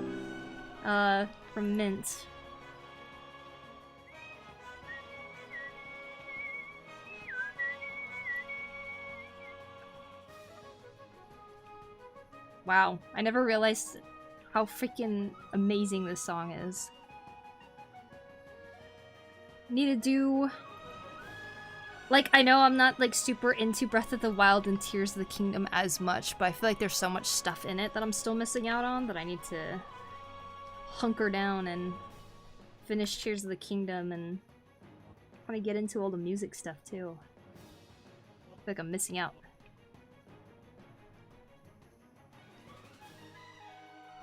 From Mint. Wow, I never realized how freaking amazing this song is. Need to do... Like, I know I'm not, like, super into Breath of the Wild and Tears of the Kingdom as much, but I feel like there's so much stuff in it that I'm still missing out on that I need to hunker down and finish Tears of the Kingdom and kind of get into all the music stuff, too. I feel like I'm missing out.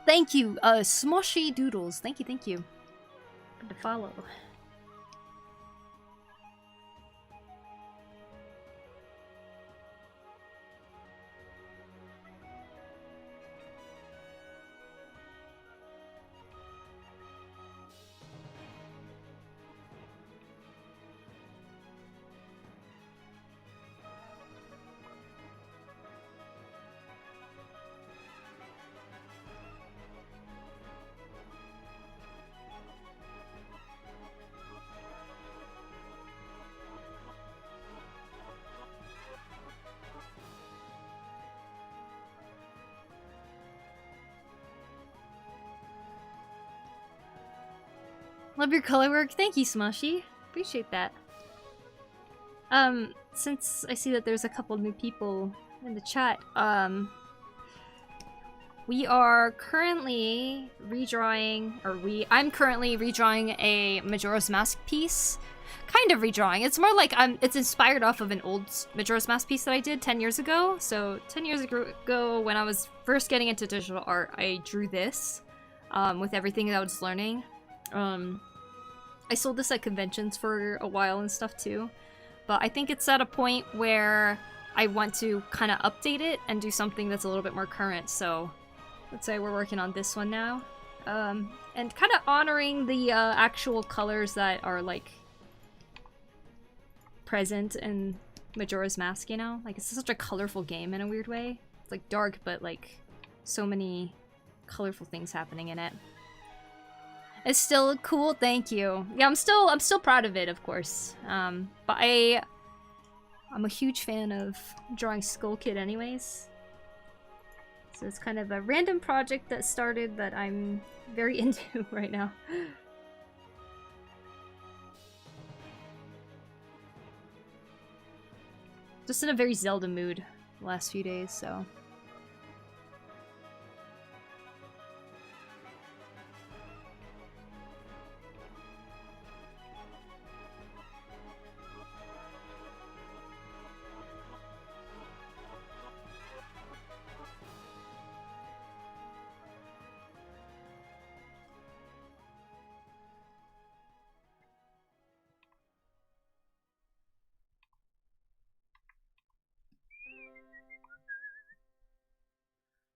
Thank you, Smoshy Doodles. Thank you, thank you. Good to follow. Love your color work. Thank you, Smushy. Appreciate that. Since I see that there's a couple new people in the chat, we are currently redrawing, I'm currently redrawing a Majora's Mask piece. Kind of redrawing. It's more like it's inspired off of an old Majora's Mask piece that I did 10 years ago. So 10 years ago, when I was first getting into digital art, I drew this with everything that I was learning. I sold this at conventions for a while and stuff too, but I think it's at a point where I want to kind of update it and do something that's a little bit more current, so let's say we're working on this one now. And kind of honoring the actual colors that are like present in Majora's Mask, you know? Like, it's such a colorful game in a weird way. It's like dark, but like so many colorful things happening in it. It's still cool, thank you. Yeah, I'm still proud of it, of course. But I'm a huge fan of drawing Skull Kid anyways. So it's kind of a random project that started that I'm very into right now. Just in a very Zelda mood the last few days, so.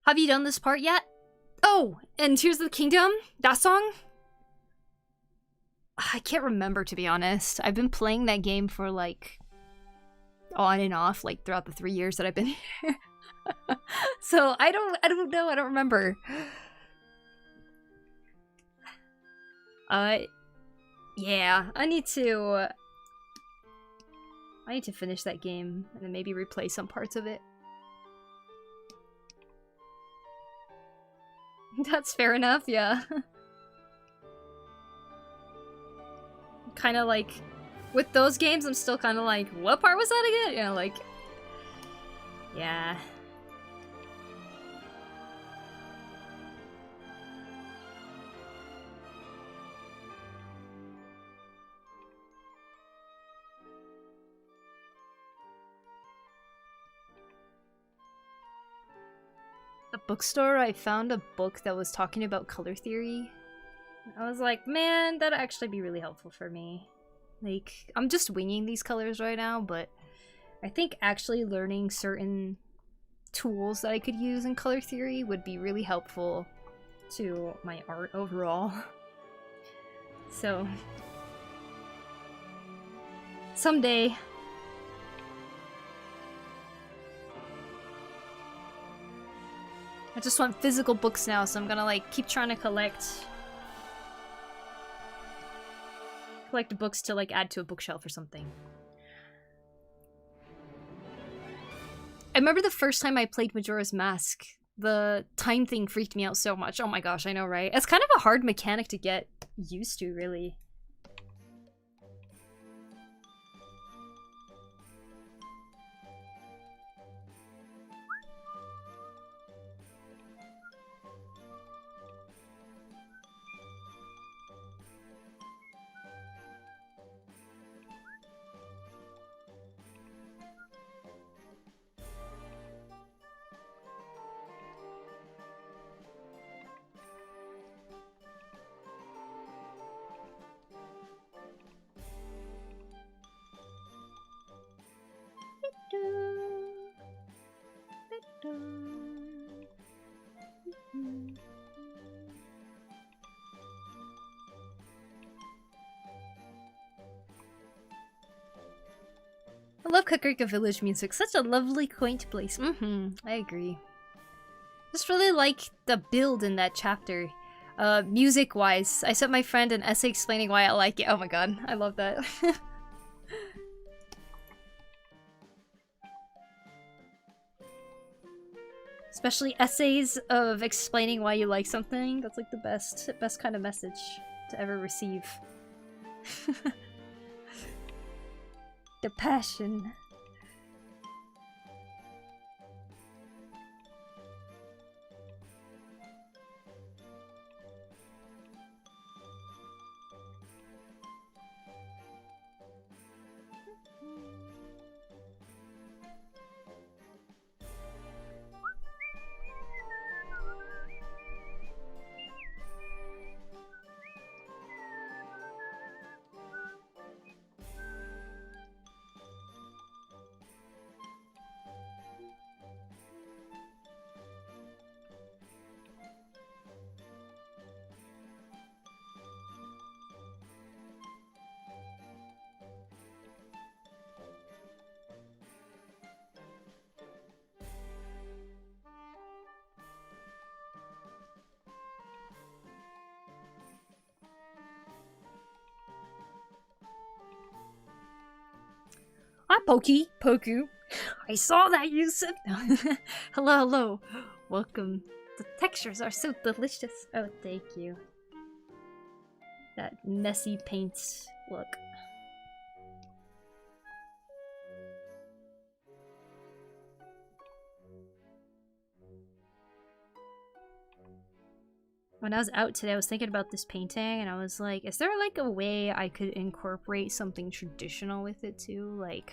Have you done this part yet? Oh, and Tears of the Kingdom? That song? I can't remember, to be honest. I've been playing that game for, like, on and off, like, throughout the 3 years that I've been here. So, I don't know, I don't remember. Yeah, I need to finish that game, and then maybe replay some parts of it. That's fair enough, yeah. Kind of like, with those games, I'm still kind of like, what part was that again? You know, like, yeah. The bookstore, I found a book that was talking about color theory. I was like, man, that'd actually be really helpful for me. Like, I'm just winging these colors right now, but I think actually learning certain tools that I could use in color theory would be really helpful to my art overall. So, someday. I just want physical books now, so I'm gonna like keep trying to collect books to like add to a bookshelf or something. I remember the first time I played Majora's Mask, the time thing freaked me out so much. Oh my gosh, I know, right? It's kind of a hard mechanic to get used to, really. I love Kakariko Village music. Such a lovely, quaint place. I agree. Just really like the build in that chapter. Music-wise, I sent my friend an essay explaining why I like it. Oh my god, I love that. Especially essays of explaining why you like something. That's like the best kind of message to ever receive. The passion. Poku. I saw that you said. Hello, hello. Welcome. The textures are so delicious. Oh, thank you. That messy paint look. When I was out today, I was thinking about this painting, and I was like, is there like a way I could incorporate something traditional with it too? Like,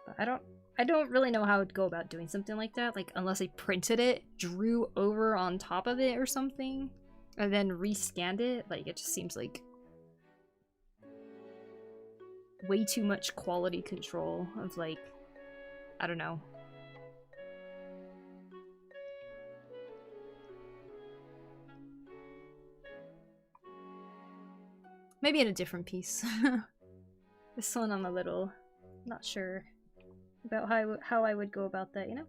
but I don't really know how I'd go about doing something like that. Like, unless I printed it, drew over on top of it or something, and then rescanned it. Like, it just seems like way too much quality control of, like, I don't know. Maybe in a different piece. This one I'm a little not sure about how I would go about that, you know?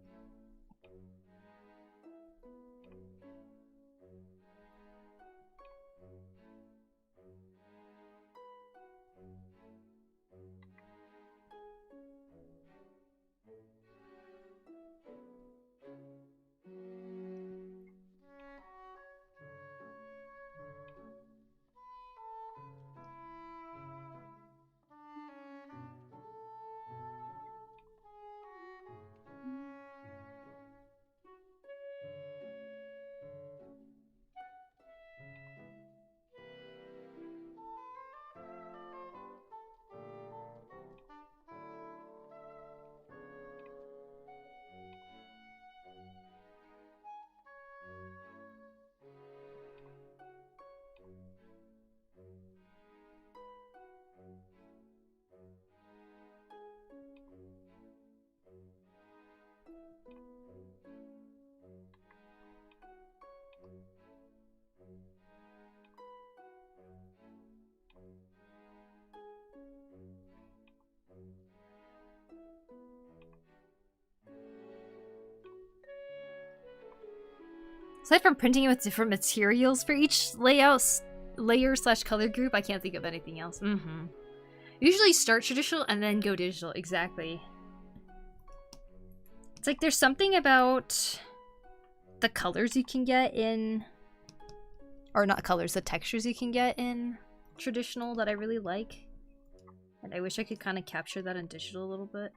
Aside from printing it with different materials for each layer slash color group, I can't think of anything else. Usually start traditional and then go digital, exactly. It's like there's something about the colors you can get in, or not colors, the textures you can get in traditional that I really like. And I wish I could kind of capture that in digital a little bit.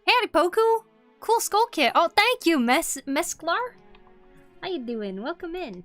Howdy, Poku! Cool skull kit. Oh, thank you, Mesclar. How you doing? Welcome in.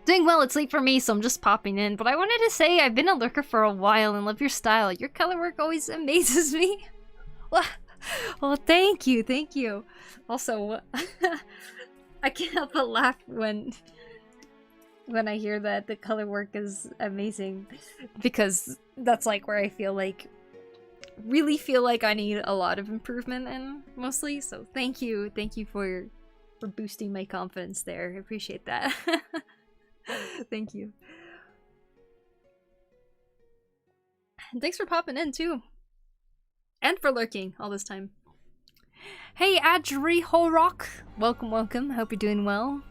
Doing well, it's late for me, so I'm just popping in. But I wanted to say I've been a lurker for a while and love your style. Your color work always amazes me. Well, thank you, thank you. Also, I can't help but laugh when I hear that the color work is amazing, because that's like where I really feel like I need a lot of improvement in, mostly. So thank you for boosting my confidence there. I appreciate that. Thank you. And thanks for popping in too. And for lurking all this time. Hey, Adri Horok. Welcome, welcome. Hope you're doing well.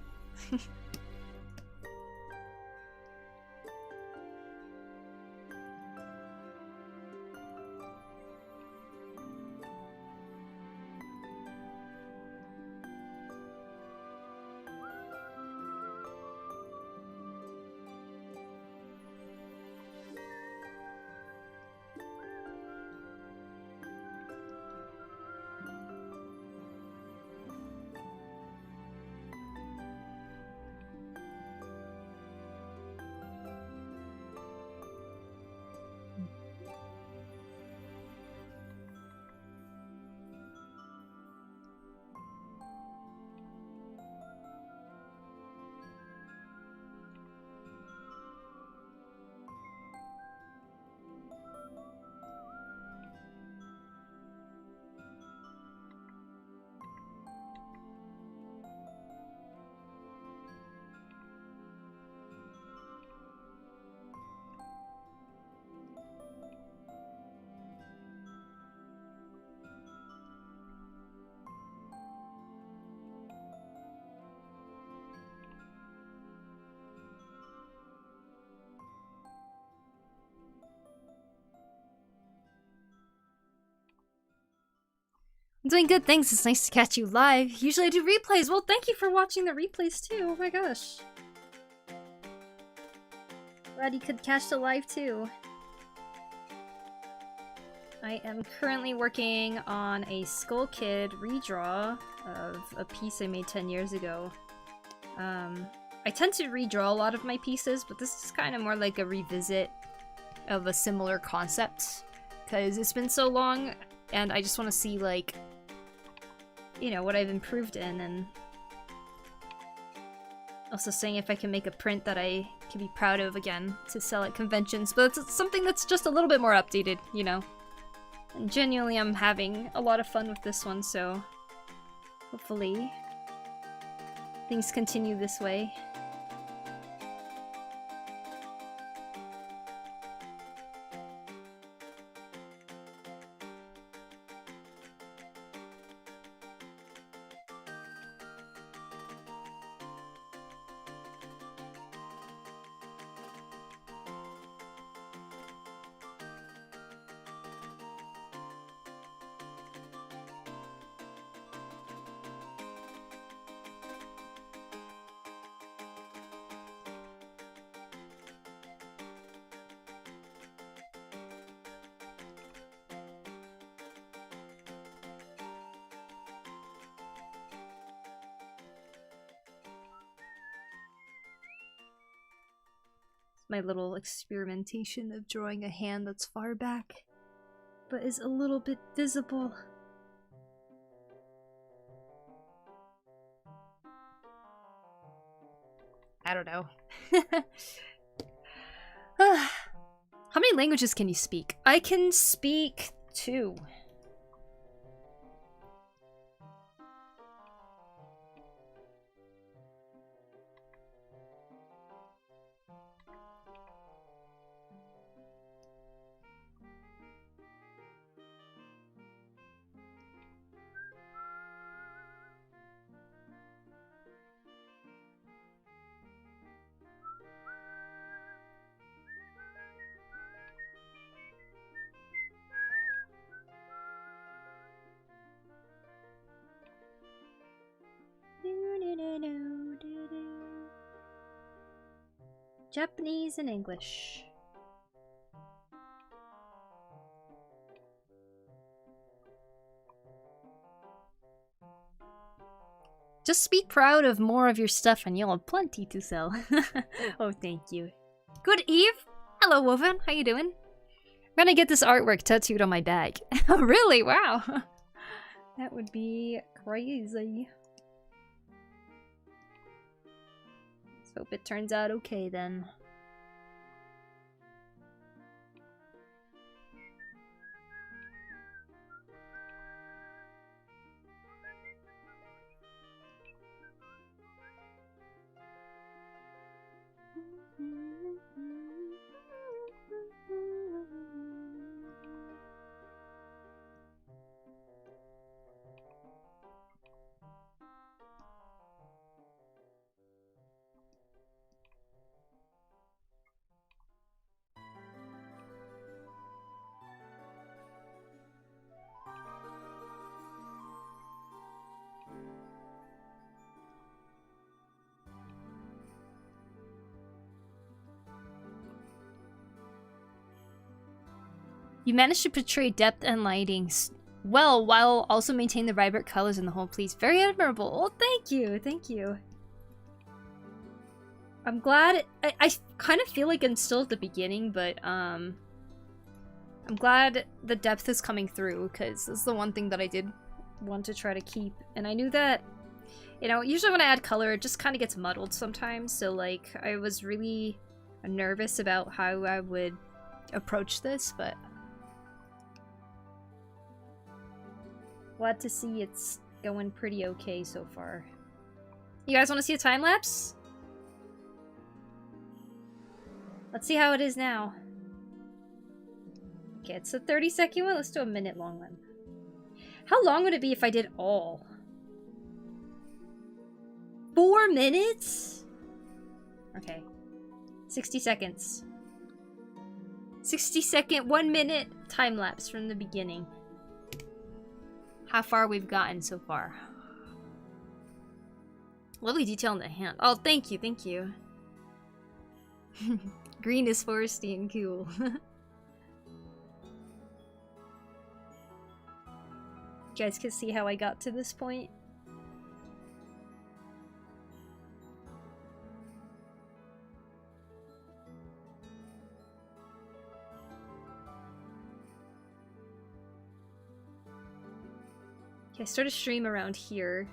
I'm doing good, thanks. It's nice to catch you live. Usually I do replays. Well, thank you for watching the replays too. Oh my gosh. Glad you could catch the live too. I am currently working on a Skull Kid redraw of a piece I made 10 years ago. I tend to redraw a lot of my pieces, but this is kind of more like a revisit of a similar concept, because it's been so long and I just want to see, like, you know, what I've improved in, and also seeing if I can make a print that I can be proud of again to sell at conventions, but it's something that's just a little bit more updated, you know. And genuinely I'm having a lot of fun with this one, so hopefully things continue this way. My little experimentation of drawing a hand that's far back, but is a little bit visible. I don't know. How many languages can you speak? I can speak 2. Japanese and English. Just be proud of more of your stuff and you'll have plenty to sell. Oh, thank you. Good Eve! Hello, Woven. How you doing? I'm gonna get this artwork tattooed on my bag. Really? Wow. That would be crazy. Let's hope it turns out okay then. You managed to portray depth and lighting well while also maintaining the vibrant colors in the whole piece. Very admirable. Oh, thank you. Thank you. I'm glad. I kind of feel like I'm still at the beginning, but I'm glad the depth is coming through because this is the one thing that I did want to try to keep. And I knew that, you know, usually when I add color, it just kind of gets muddled sometimes. So, like, I was really nervous about how I would approach this, but glad to see it's going pretty okay so far. You guys want to see a time lapse? Let's see how it is now. Okay, it's a 30-second one. Let's do a minute long one. How long would it be if I did all? 4 minutes? Okay. 60 seconds. 60-second, 1 minute time lapse from the beginning. How far we've gotten so far. Lovely detail in the hand. Oh, thank you, thank you. Green is foresty and cool. You guys can see how I got to this point. Okay, I started stream around here.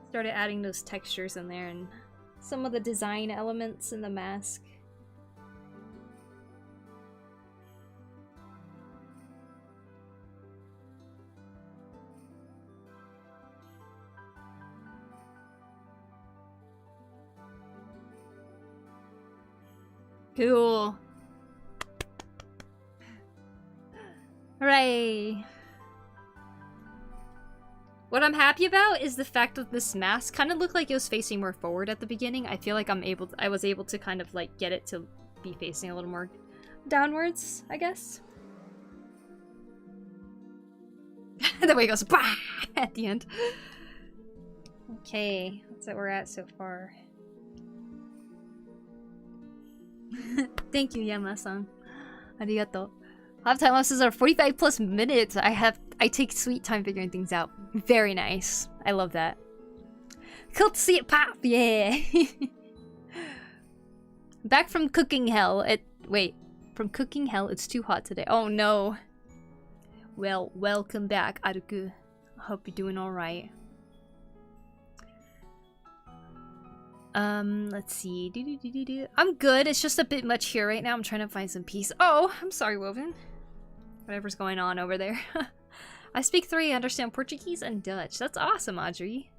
Started adding those textures in there and some of the design elements in the mask. Cool. Hooray! What I'm happy about is the fact that this mask kind of looked like it was facing more forward at the beginning. I feel like I was able to kind of like get it to be facing a little more downwards, I guess. The way it goes bah! At the end. Okay, that's what we're at so far. Thank you, Yama-san. Arigato. Live time lapses are 45 plus minutes. I take sweet time figuring things out. Very nice. I love that. Cool to see it pop, yeah. Back from cooking hell. From cooking hell, it's too hot today. Oh no. Well, welcome back, Aruku. I hope you're doing alright. Let's see. I'm good. It's just a bit much here right now. I'm trying to find some peace. Oh, I'm sorry, Woven. Whatever's going on over there. I speak 3, understand Portuguese and Dutch. That's awesome, Audrey.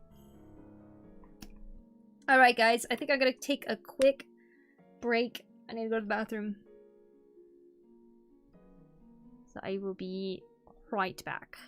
Alright, guys. I think I'm gonna take a quick break. I need to go to the bathroom. So I will be right back.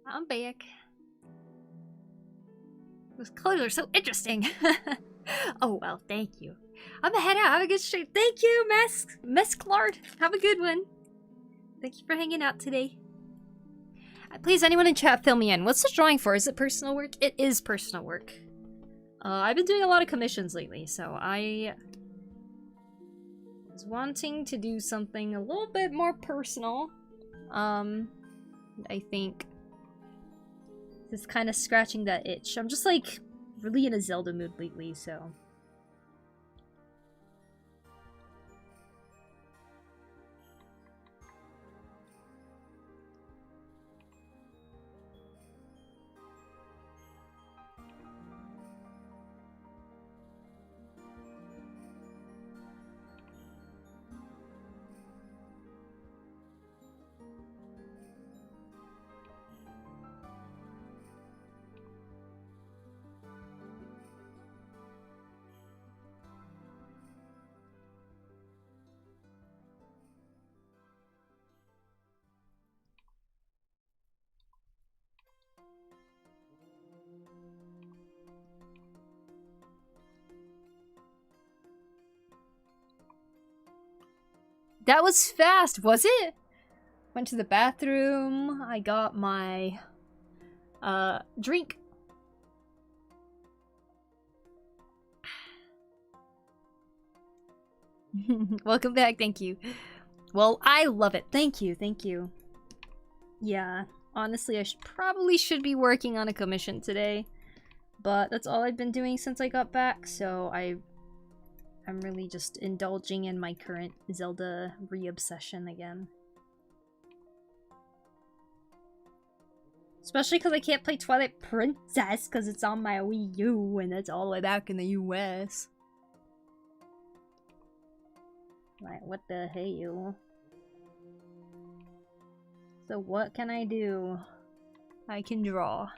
I'm back. Those colors are so interesting. Oh well, thank you. I'm gonna head out. Have a good stream. Thank you, Mesclard. Have a good one. Thank you for hanging out today. Please, anyone in chat, fill me in. What's the drawing for? Is it personal work? It is personal work. I've been doing a lot of commissions lately, so I was wanting to do something a little bit more personal. I think this is kind of scratching that itch. I'm just like really in a Zelda mood lately, so. That was fast, was it? Went to the bathroom. I got my drink. Welcome back, thank you. Well, I love it. Thank you, thank you. Yeah, honestly, I probably should be working on a commission today, but that's all I've been doing since I got back, so I'm really just indulging in my current Zelda re-obsession again. Especially because I can't play Twilight Princess because it's on my Wii U and it's all the way back in the US. Like, what the hell? So what can I do? I can draw.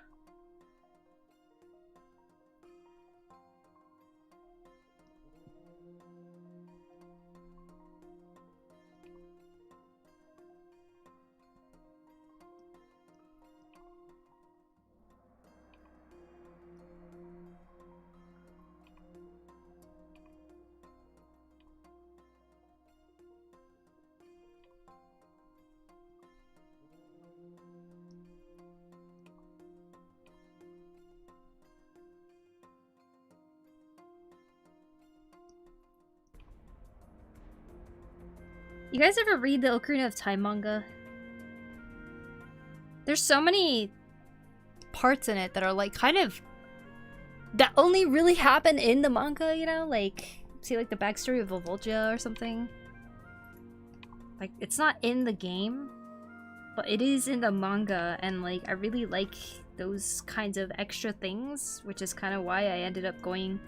You guys ever read the Ocarina of Time manga? There's so many parts in it that are like kind of that only really happen in the manga, you know? Like, see like the backstory of Volvolgia or something. Like, it's not in the game, but it is in the manga, and like I really like those kinds of extra things, which is kind of why I ended up going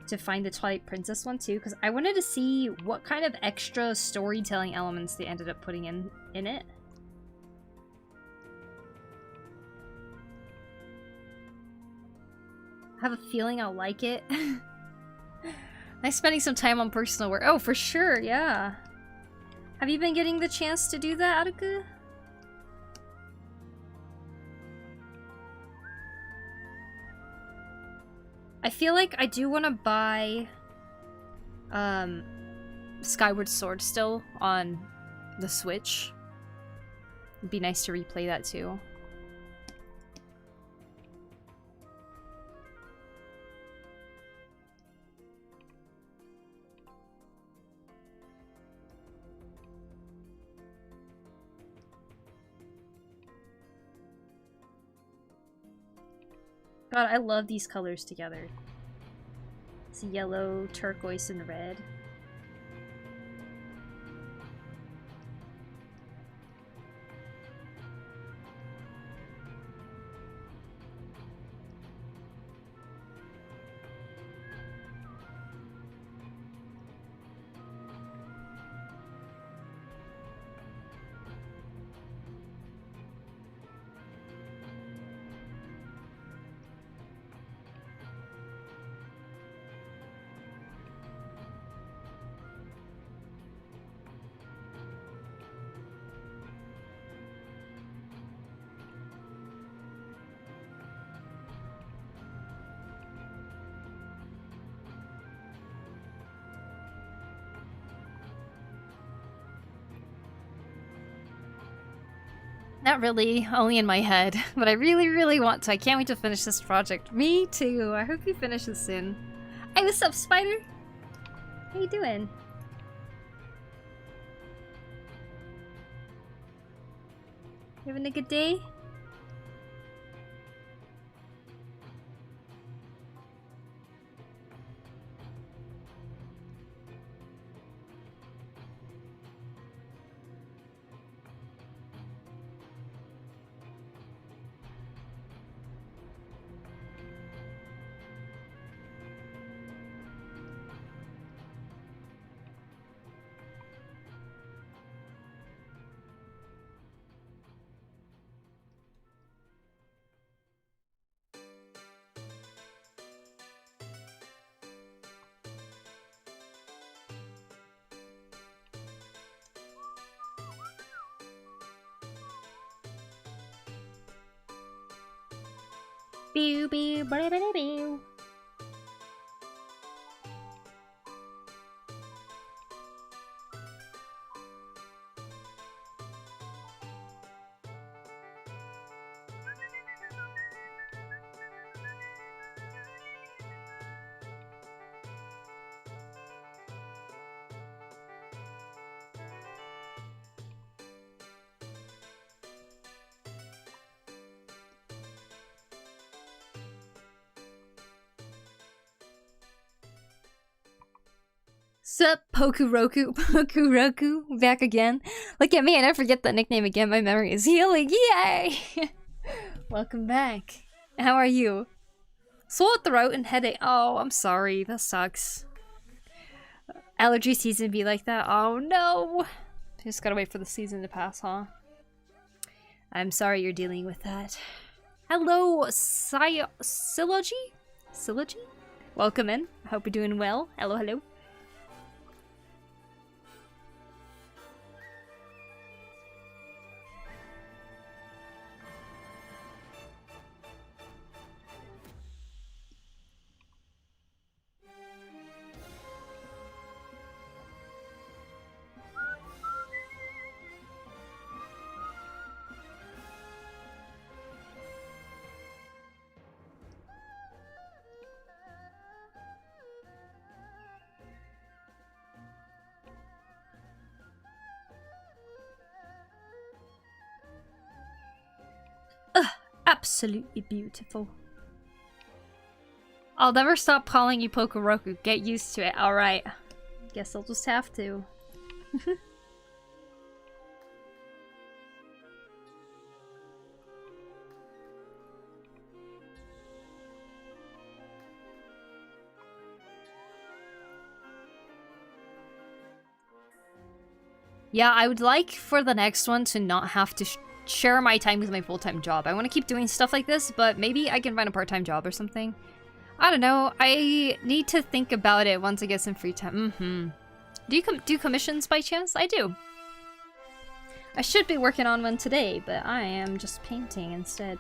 to find the Twilight Princess one too, because I wanted to see what kind of extra storytelling elements they ended up putting in it. I have a feeling I'll like it. Nice spending some time on personal work. Oh, for sure, yeah. Have you been getting the chance to do that, Aruka? I feel like I do want to buy Skyward Sword still on the Switch. It'd be nice to replay that too. God, I love these colors together. It's yellow, turquoise, and red. Not really, only in my head. But I really, really want to. I can't wait to finish this project. Me too. I hope you finish it soon. Hey, what's up, Spider? How you doing? You having a good day? Pew pew blah, blah, blah, pew. Sup, Pokuroku, Pokuroku, back again. Look at me, I never forget that nickname again. My memory is healing. Yay! Welcome back. How are you? Sore throat and headache. Oh, I'm sorry. That sucks. Allergy season be like that. Oh no. Just gotta wait for the season to pass, huh? I'm sorry you're dealing with that. Hello, Syllogy? Syllogy? Welcome in. I hope you're doing well. Hello, hello. Absolutely beautiful. I'll never stop calling you Pokuroku. Get used to it. Alright. Guess I'll just have to. Yeah, I would like for the next one to not have to share my time with my full-time job. I want to keep doing stuff like this, but maybe I can find a part-time job or something. I don't know. I need to think about it once I get some free time. Do you do commissions by chance? I do. I should be working on one today, but I am just painting instead.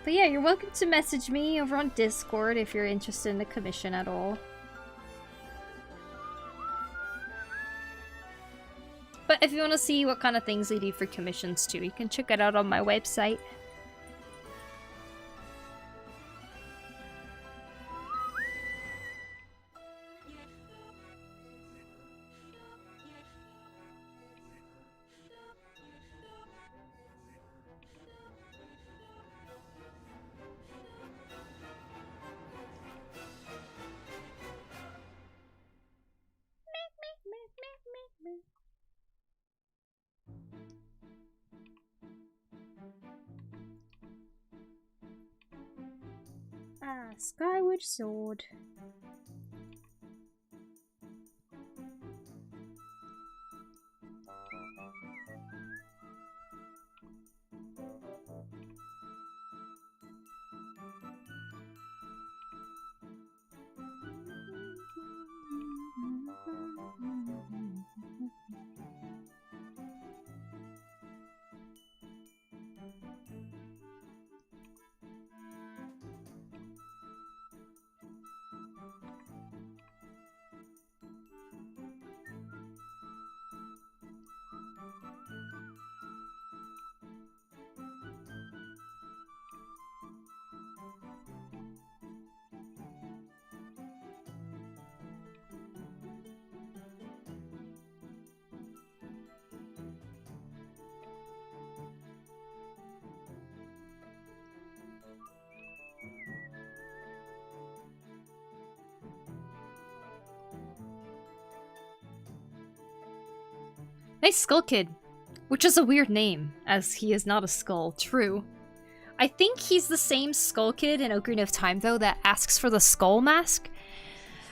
But yeah, you're welcome to message me over on Discord if you're interested in a commission at all. But if you want to see what kind of things I do for commissions too, you can check it out on my website. Skyward Sword. Nice Skull Kid. Which is a weird name, as he is not a skull. True. I think he's the same Skull Kid in Ocarina of Time, though, that asks for the skull mask.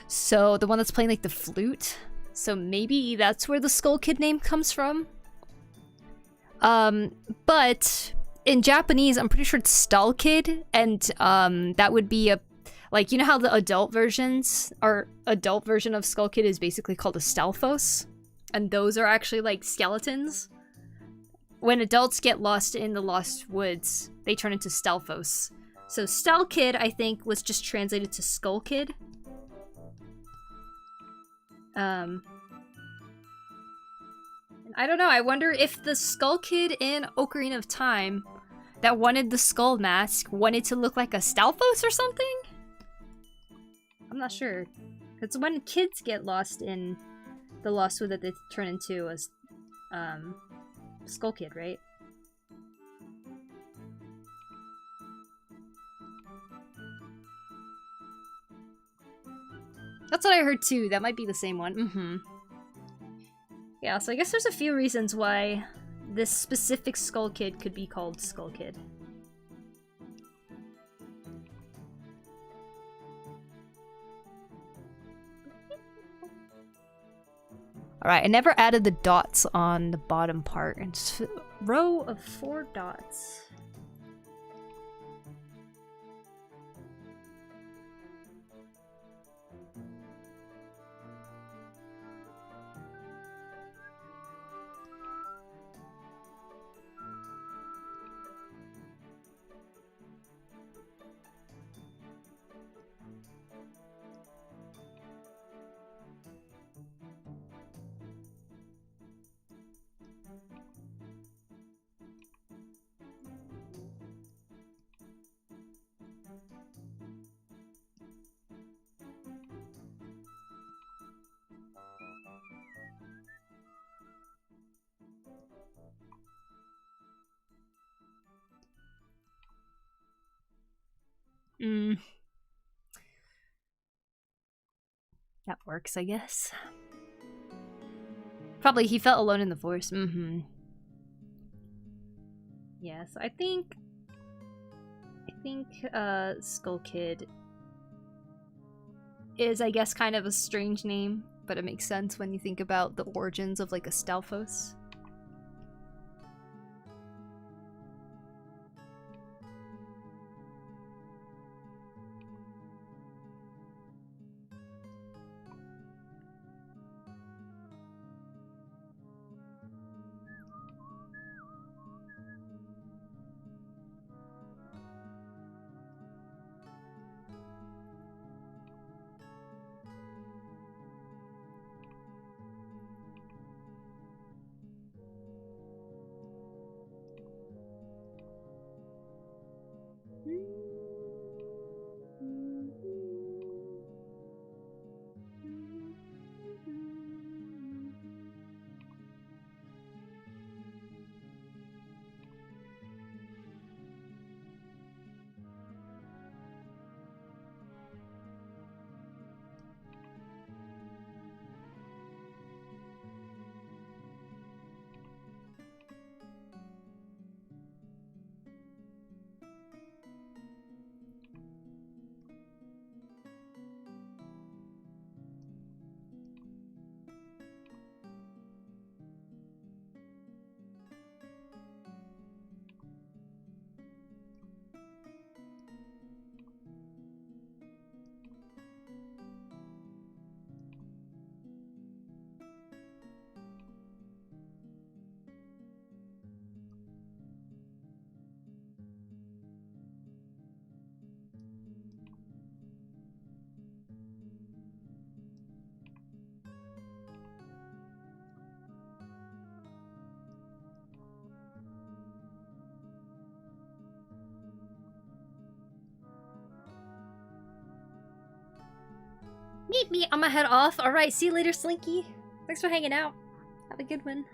So, the one that's playing, like, the flute. So maybe that's where the Skull Kid name comes from. But in Japanese, I'm pretty sure it's Stall Kid, and that would be a... Like, you know how the adult version of Skull Kid is basically called a Stalfos? And those are actually, like, skeletons? When adults get lost in the Lost Woods, they turn into Stalfos. So Stall Kid, I think, was just translated to Skull Kid. And I don't know, I wonder if the Skull Kid in Ocarina of Time that wanted the skull mask wanted to look like a Stalfos or something? I'm not sure. It's when kids get lost in the Lost Wood that they turn into a Skull Kid, right? That's what I heard too. That might be the same one. Yeah, so I guess there's a few reasons why this specific Skull Kid could be called Skull Kid. Alright, I never added the dots on the bottom part. It's a row of 4 dots. That works, I guess. Probably he felt alone in the forest. Yeah, so I think Skull Kid is, I guess, kind of a strange name, but it makes sense when you think about the origins of, like, a Stalfos. Meet me, I'm gonna head off. Alright, see you later, Slinky. Thanks for hanging out. Have a good one.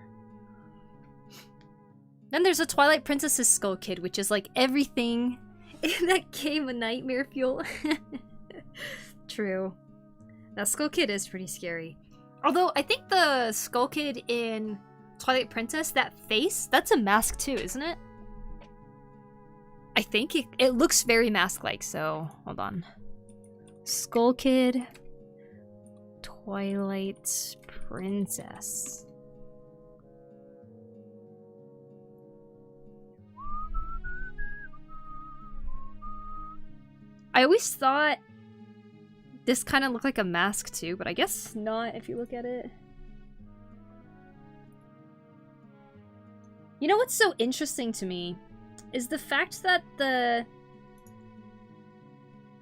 Then there's a Twilight Princess's Skull Kid, which is like everything in that game of Nightmare Fuel. True. That Skull Kid is pretty scary. Although, I think the Skull Kid in Twilight Princess, that face, that's a mask too, isn't it? I think it looks very mask-like, so hold on. Skull Kid, Twilight Princess. I always thought this kind of looked like a mask too, but I guess not if you look at it. You know what's so interesting to me is the fact that the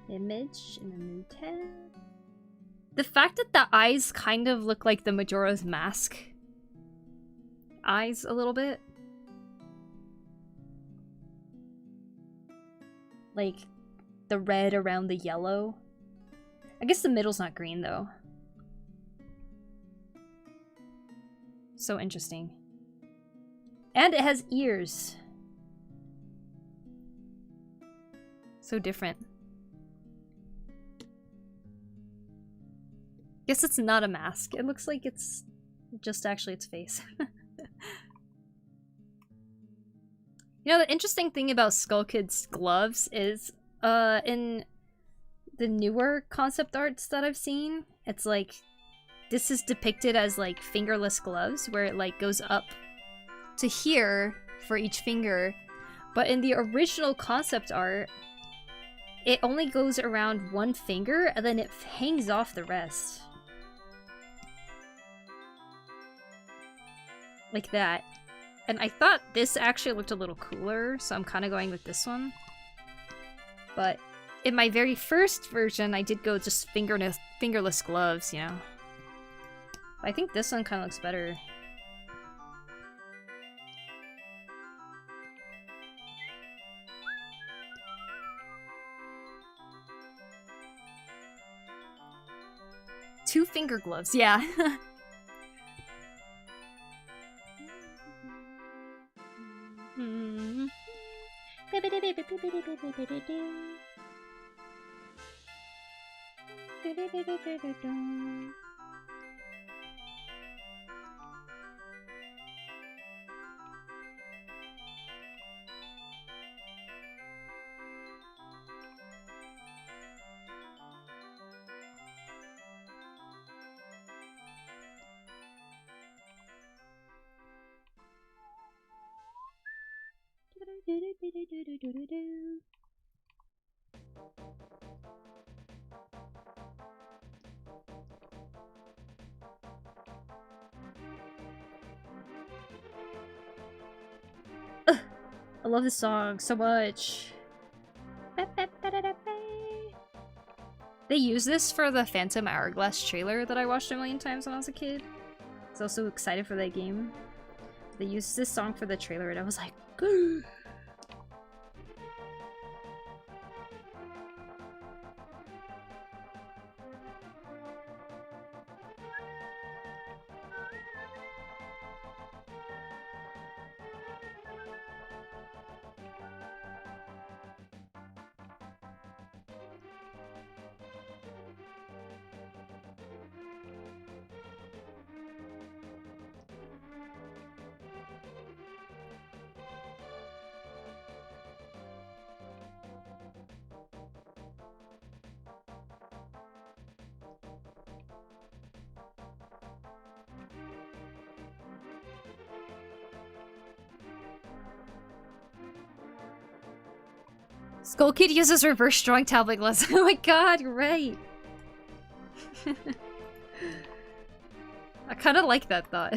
image in the new tab, the fact that the eyes kind of look like the Majora's Mask eyes a little bit. Like the red around the yellow. I guess the middle's not green though. So interesting. And it has ears. So different. Guess it's not a mask. It looks like it's just actually its face. You know, the interesting thing about Skull Kid's gloves is, in the newer concept arts that I've seen, it's like, this is depicted as like fingerless gloves, where it like goes up to here for each finger. But in the original concept art, it only goes around one finger and then it hangs off the rest. Like that. And I thought this actually looked a little cooler, so I'm kind of going with this one. But in my very first version, I did go just fingerless gloves, you know. But I think this one kind of looks better. Two finger gloves, yeah. I love this song so much. They use this for the Phantom Hourglass trailer that I watched a million times when I was a kid. I was also excited for that game. They used this song for the trailer and I was like, Gah! Skull Kid uses reverse drawing tablet glass. Oh my god, you're right. I kind of like that thought.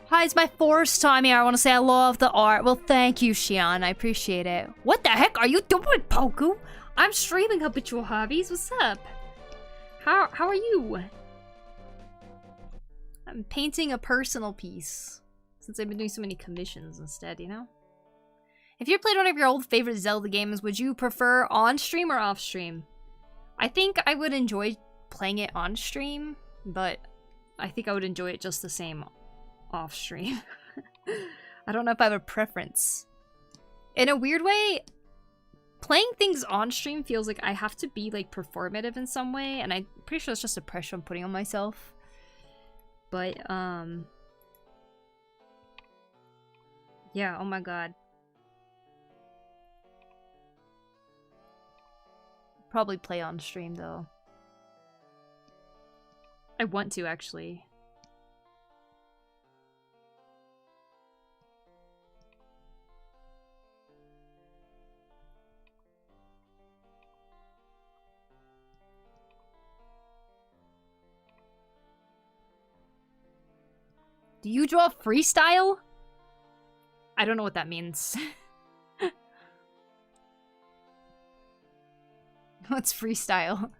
Hi, it's my first time here. I want to say I love the art. Well, thank you, Xian. I appreciate it. What the heck are you doing, Poku? I'm streaming Habitual Hobbies. What's up? How are you? I'm painting a personal piece. Since I've been doing so many commissions instead, you know? If you played one of your old favorite Zelda games, would you prefer on stream or off stream? I think I would enjoy playing it on stream, but I think I would enjoy it just the same off stream. I don't know if I have a preference. In a weird way, playing things on stream feels like I have to be like performative in some way, and I'm pretty sure it's just a pressure I'm putting on myself. But yeah, oh my god. Probably play on stream though. I want to actually. Do you draw freestyle? I don't know what that means. What's freestyle?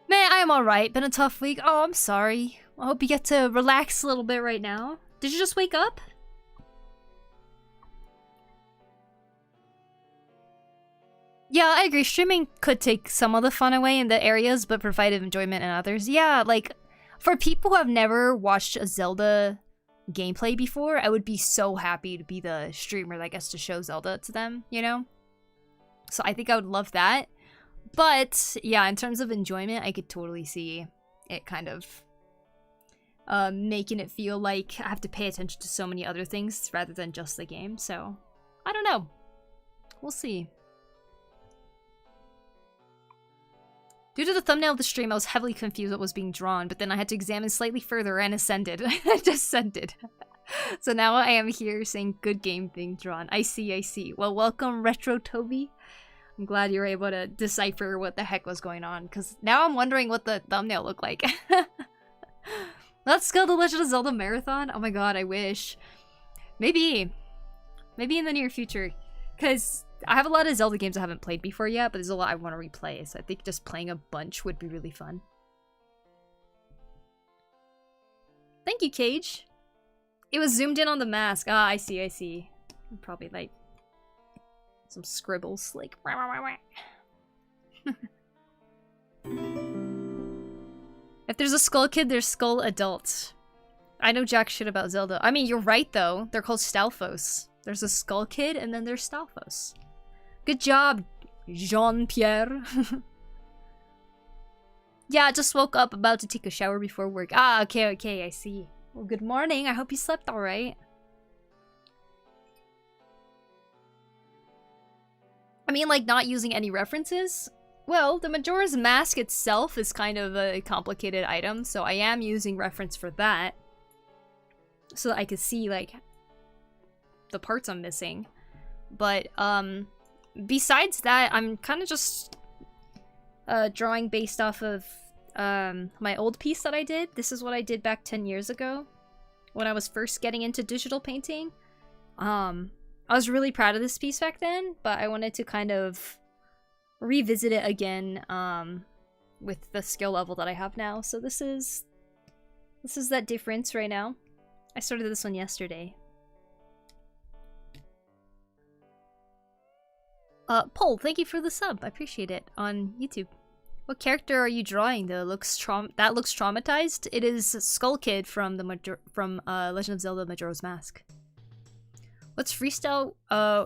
Man, I'm alright. Been a tough week. Oh, I'm sorry. I hope you get to relax a little bit right now. Did you just wake up? Yeah, I agree. Streaming could take some of the fun away in the areas, but provide enjoyment in others. Yeah, like, for people who have never watched a Zelda gameplay before, I would be so happy to be the streamer that gets to show Zelda to them, you know? So I think I would love that. But, yeah, in terms of enjoyment, I could totally see it kind of making it feel like I have to pay attention to so many other things rather than just the game. So, I don't know. We'll see. Due to the thumbnail of the stream, I was heavily confused what was being drawn, but then I had to examine slightly further and ascended. I descended. So now I am here saying good game being drawn. I see, I see. Well, welcome, Retro Toby. I'm glad you were able to decipher what the heck was going on, because now I'm wondering what the thumbnail looked like. Let's go to Legend of Zelda Marathon. Oh my god, I wish. Maybe. Maybe in the near future. Because I have a lot of Zelda games I haven't played before yet, but there's a lot I want to replay, so I think just playing a bunch would be really fun. Thank you, Cage. It was zoomed in on the mask. Ah, I see, I see. Probably like some scribbles, like. If there's a Skull Kid, there's Skull Adult. I know jack shit about Zelda. I mean, you're right though. They're called Stalfos. There's a Skull Kid, and then there's Stalfos. Good job, Jean-Pierre. Yeah, I just woke up, about to take a shower before work. Ah, okay, okay, I see. Well, good morning. I hope you slept alright. I mean, like, not using any references? Well, the Majora's Mask itself is kind of a complicated item, so I am using reference for that. So that I could see, like, the parts I'm missing. But, besides that, I'm kind of just drawing based off of my old piece that I did. This is what I did back 10 years ago when I was first getting into digital painting. I was really proud of this piece back then, but I wanted to kind of revisit it again with the skill level that I have now. So this is that difference right now. I started this one yesterday. Paul, thank you for the sub. I appreciate it on YouTube. What character are you drawing that looks traumatized? It is Skull Kid from Legend of Zelda: Majora's Mask. What's freestyle?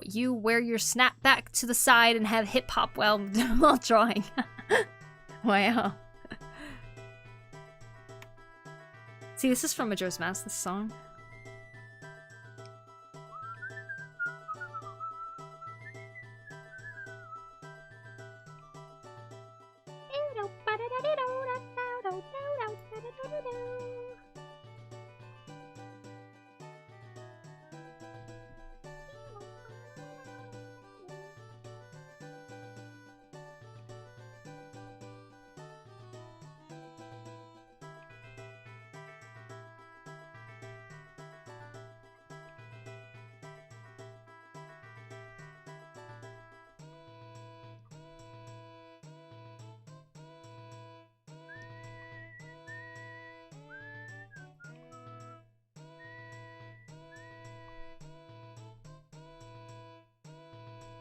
You wear your snapback to the side and have hip hop while drawing. Wow. See, this is from Majora's Mask. This song.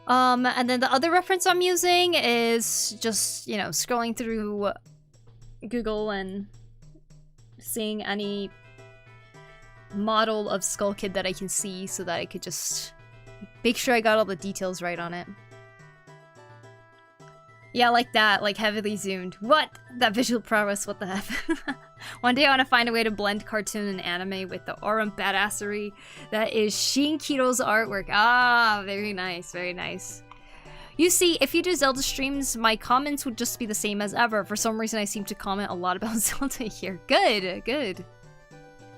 And then the other reference I'm using is just, you know, scrolling through Google and seeing any model of Skull Kid that I can see so that I could just make sure I got all the details right on it. Yeah, like that, like heavily zoomed. What? That visual prowess, what the heck? One day I want to find a way to blend cartoon and anime with the Aurum badassery that is Shin Kiro's artwork. Ah, very nice, very nice. You see, if you do Zelda streams, my comments would just be the same as ever. For some reason, I seem to comment a lot about Zelda here. Good, good.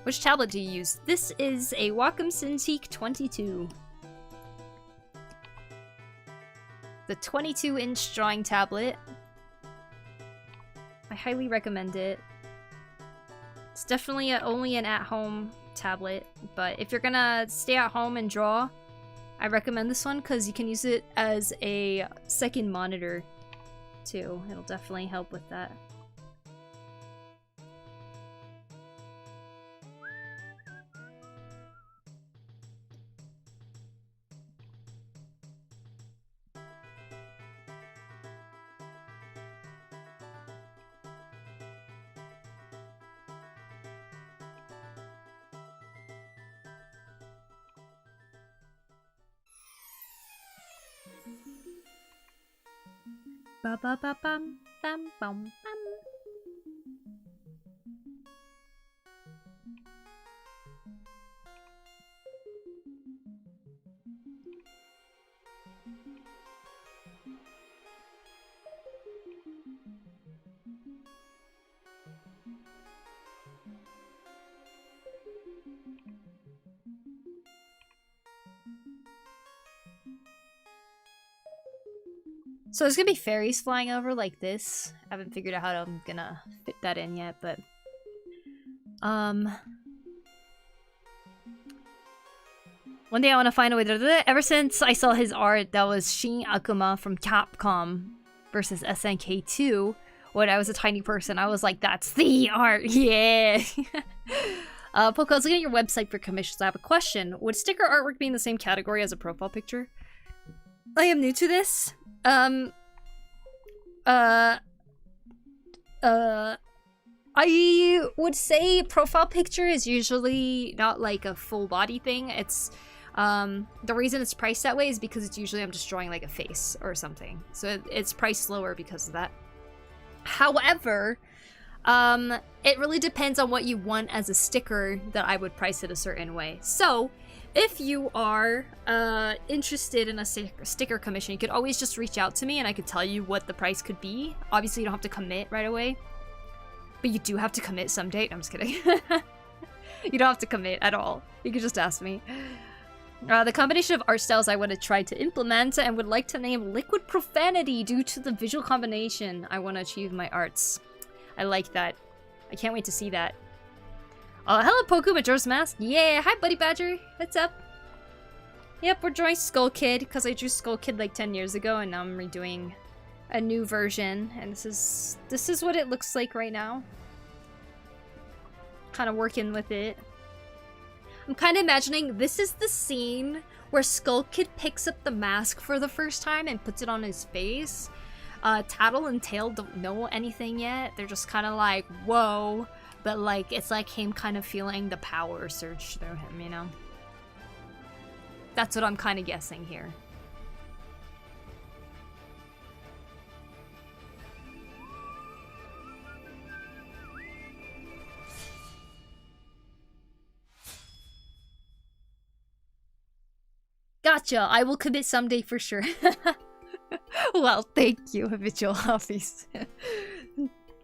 Which tablet do you use? This is a Wacom Cintiq 22. The 22-inch drawing tablet. I highly recommend it. It's definitely only an at-home tablet, but if you're gonna stay at home and draw, I recommend this one because you can use it as a second monitor too. It'll definitely help with that. Ba ba ba bum bum bum bum. So there's gonna be fairies flying over like this. I haven't figured out how I'm gonna fit that in yet, but one day I want to find a way to do it. Ever since I saw his art that was Shin Akuma from Capcom versus SNK2 when I was a tiny person, I was like, that's the art, yeah! Poku, I was looking at your website for commissions. I have a question. Would sticker artwork be in the same category as a profile picture? I am new to this. I would say profile picture is usually not like a full body thing. It's, the reason it's priced that way is because it's usually I'm just drawing like a face or something. So it's priced lower because of that. However, it really depends on what you want as a sticker that I would price it a certain way. So, if you are interested in a sticker commission, you could always just reach out to me and I could tell you what the price could be. Obviously, you don't have to commit right away. But you do have to commit someday. No, I'm just kidding. You don't have to commit at all. You could just ask me. The combination of art styles I want to try to implement and would like to name Liquid Profanity due to the visual combination I want to achieve in my arts. I like that. I can't wait to see that. Hello Poku, Majora's Mask. Yeah, hi Buddy Badger. What's up? Yep, we're drawing Skull Kid because I drew Skull Kid like 10 years ago and now I'm redoing a new version. And this is what it looks like right now. Kind of working with it. I'm kind of imagining this is the scene where Skull Kid picks up the mask for the first time and puts it on his face. Tattle and Tail don't know anything yet. They're just kind of like, whoa. But like, it's like him kind of feeling the power surge through him, you know? That's what I'm kind of guessing here. Gotcha, I will commit someday for sure. Well, thank you, Habitual Hobbies.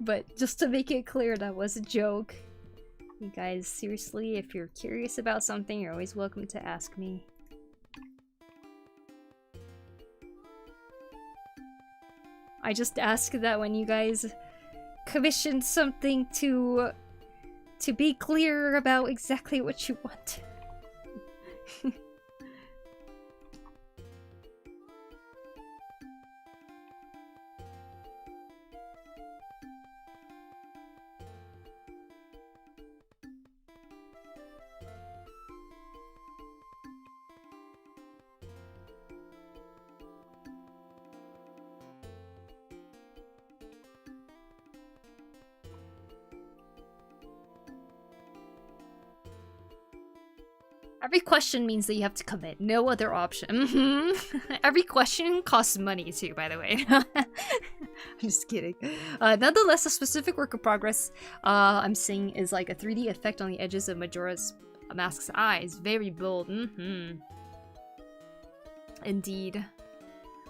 But just to make it clear, that was a joke. You guys, seriously, if you're curious about something, you're always welcome to ask me. I just ask that when you guys commission something to be clear about exactly what you want. Every question means that you have to commit. No other option. Every question costs money too, by the way. I'm just kidding. Nonetheless, a specific work of progress I'm seeing is like a 3D effect on the edges of Majora's Mask's eyes. Very bold. Indeed.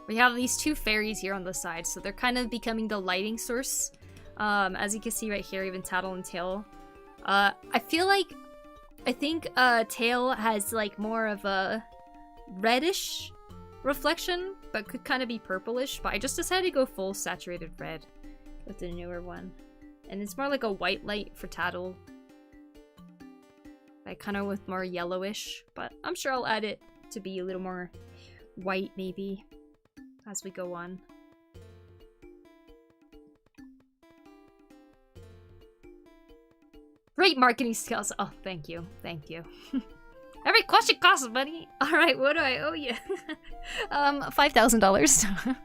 We have these two fairies here on the side, so they're kind of becoming the lighting source. As you can see right here, even Tattle and Tail. I think Tail has like more of a reddish reflection, but could kind of be purplish. But I just decided to go full saturated red with the newer one. And it's more like a white light for Tattle. Like kind of with more yellowish, but I'm sure I'll add it to be a little more white maybe as we go on. Great marketing skills. Oh, thank you. Thank you. Every question costs money. Alright, what do I owe you? $5,000.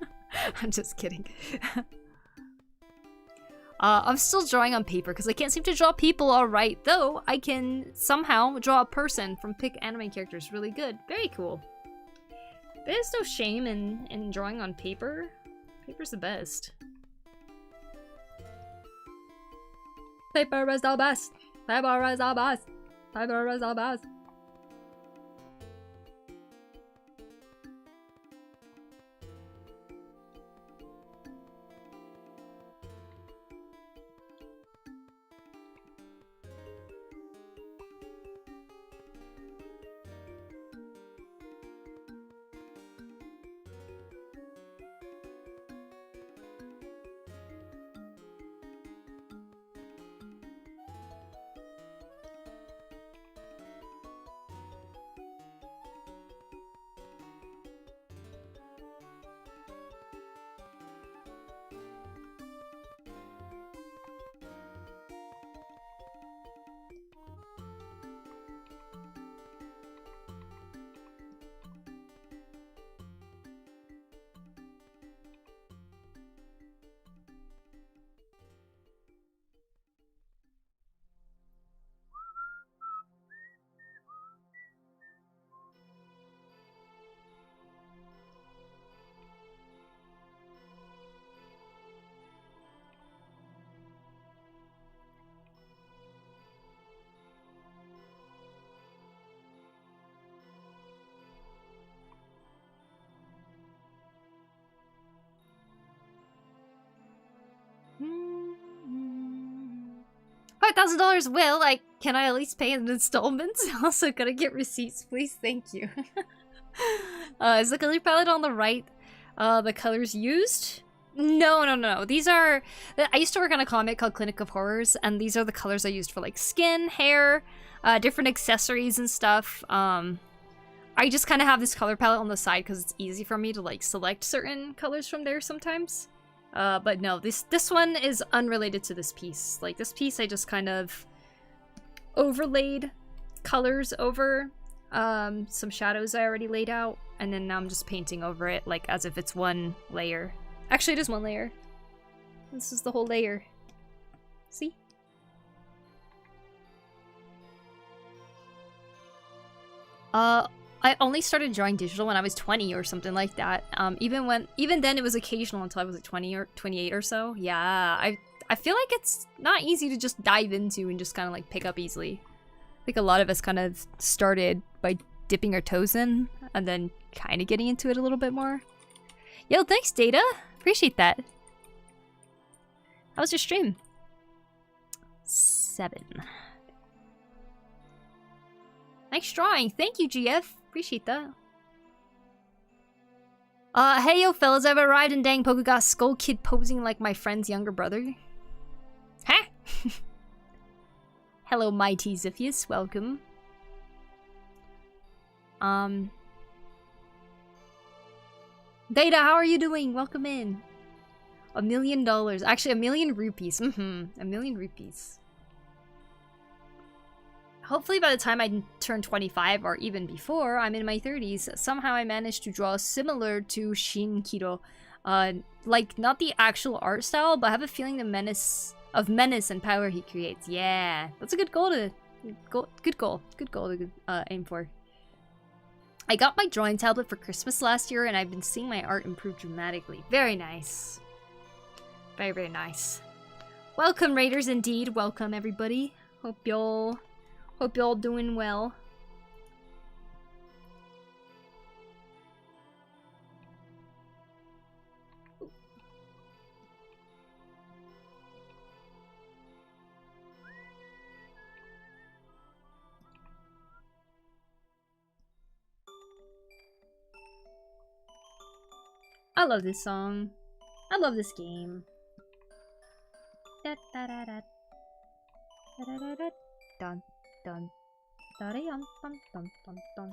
I'm just kidding. I'm still drawing on paper because I can't seem to draw people alright, though I can somehow draw a person from pick anime characters really good. Very cool. There's no shame in drawing on paper. Paper's the best. Paper is the best. Paper is the best. Paper is the best. $5,000 will, can I at least pay in installments? Also, gotta get receipts, please, thank you. Is the color palette on the right the colors used? No. These are... I used to work on a comic called Clinic of Horrors, and these are the colors I used for, like, skin, hair, different accessories and stuff. I just kind of have this color palette on the side because it's easy for me to, like, select certain colors from there sometimes. But no, this one is unrelated to this piece. Like, this piece I just kind of overlaid colors over some shadows I already laid out, and then now I'm just painting over it, like, as if it's one layer. Actually, it is one layer. This is the whole layer. See? I only started drawing digital when I was 20 or something like that. Even then it was occasional until I was like 20 or 28 or so. Yeah, I feel like it's not easy to just dive into and just kind of like pick up easily. I think a lot of us kind of started by dipping our toes in and then kind of getting into it a little bit more. Yo, thanks, Data. Appreciate that. How was your stream? 7. Nice drawing. Thank you, GF. Appreciate that. Hey yo fellas, I've arrived and dang Poku got Skull Kid posing like my friend's younger brother. Huh? Hello mighty Ziphius, welcome. Data, how are you doing? Welcome in. $1 million. Actually, 1,000,000 rupees. 1,000,000 rupees. Hopefully by the time I turn 25, or even before, I'm in my 30s, somehow I managed to draw similar to Shin Kiro. Like, not the actual art style, but I have a feeling the menace and power he creates. Yeah, that's a good goal to... Good goal to aim for. I got my drawing tablet for Christmas last year, and I've been seeing my art improve dramatically. Very nice. Very, very nice. Welcome, Raiders, indeed. Welcome, everybody. Hope y'all doing well. I love this song. I love this game. Da da da da da da da da dun dun da da dum dum dum dum dum.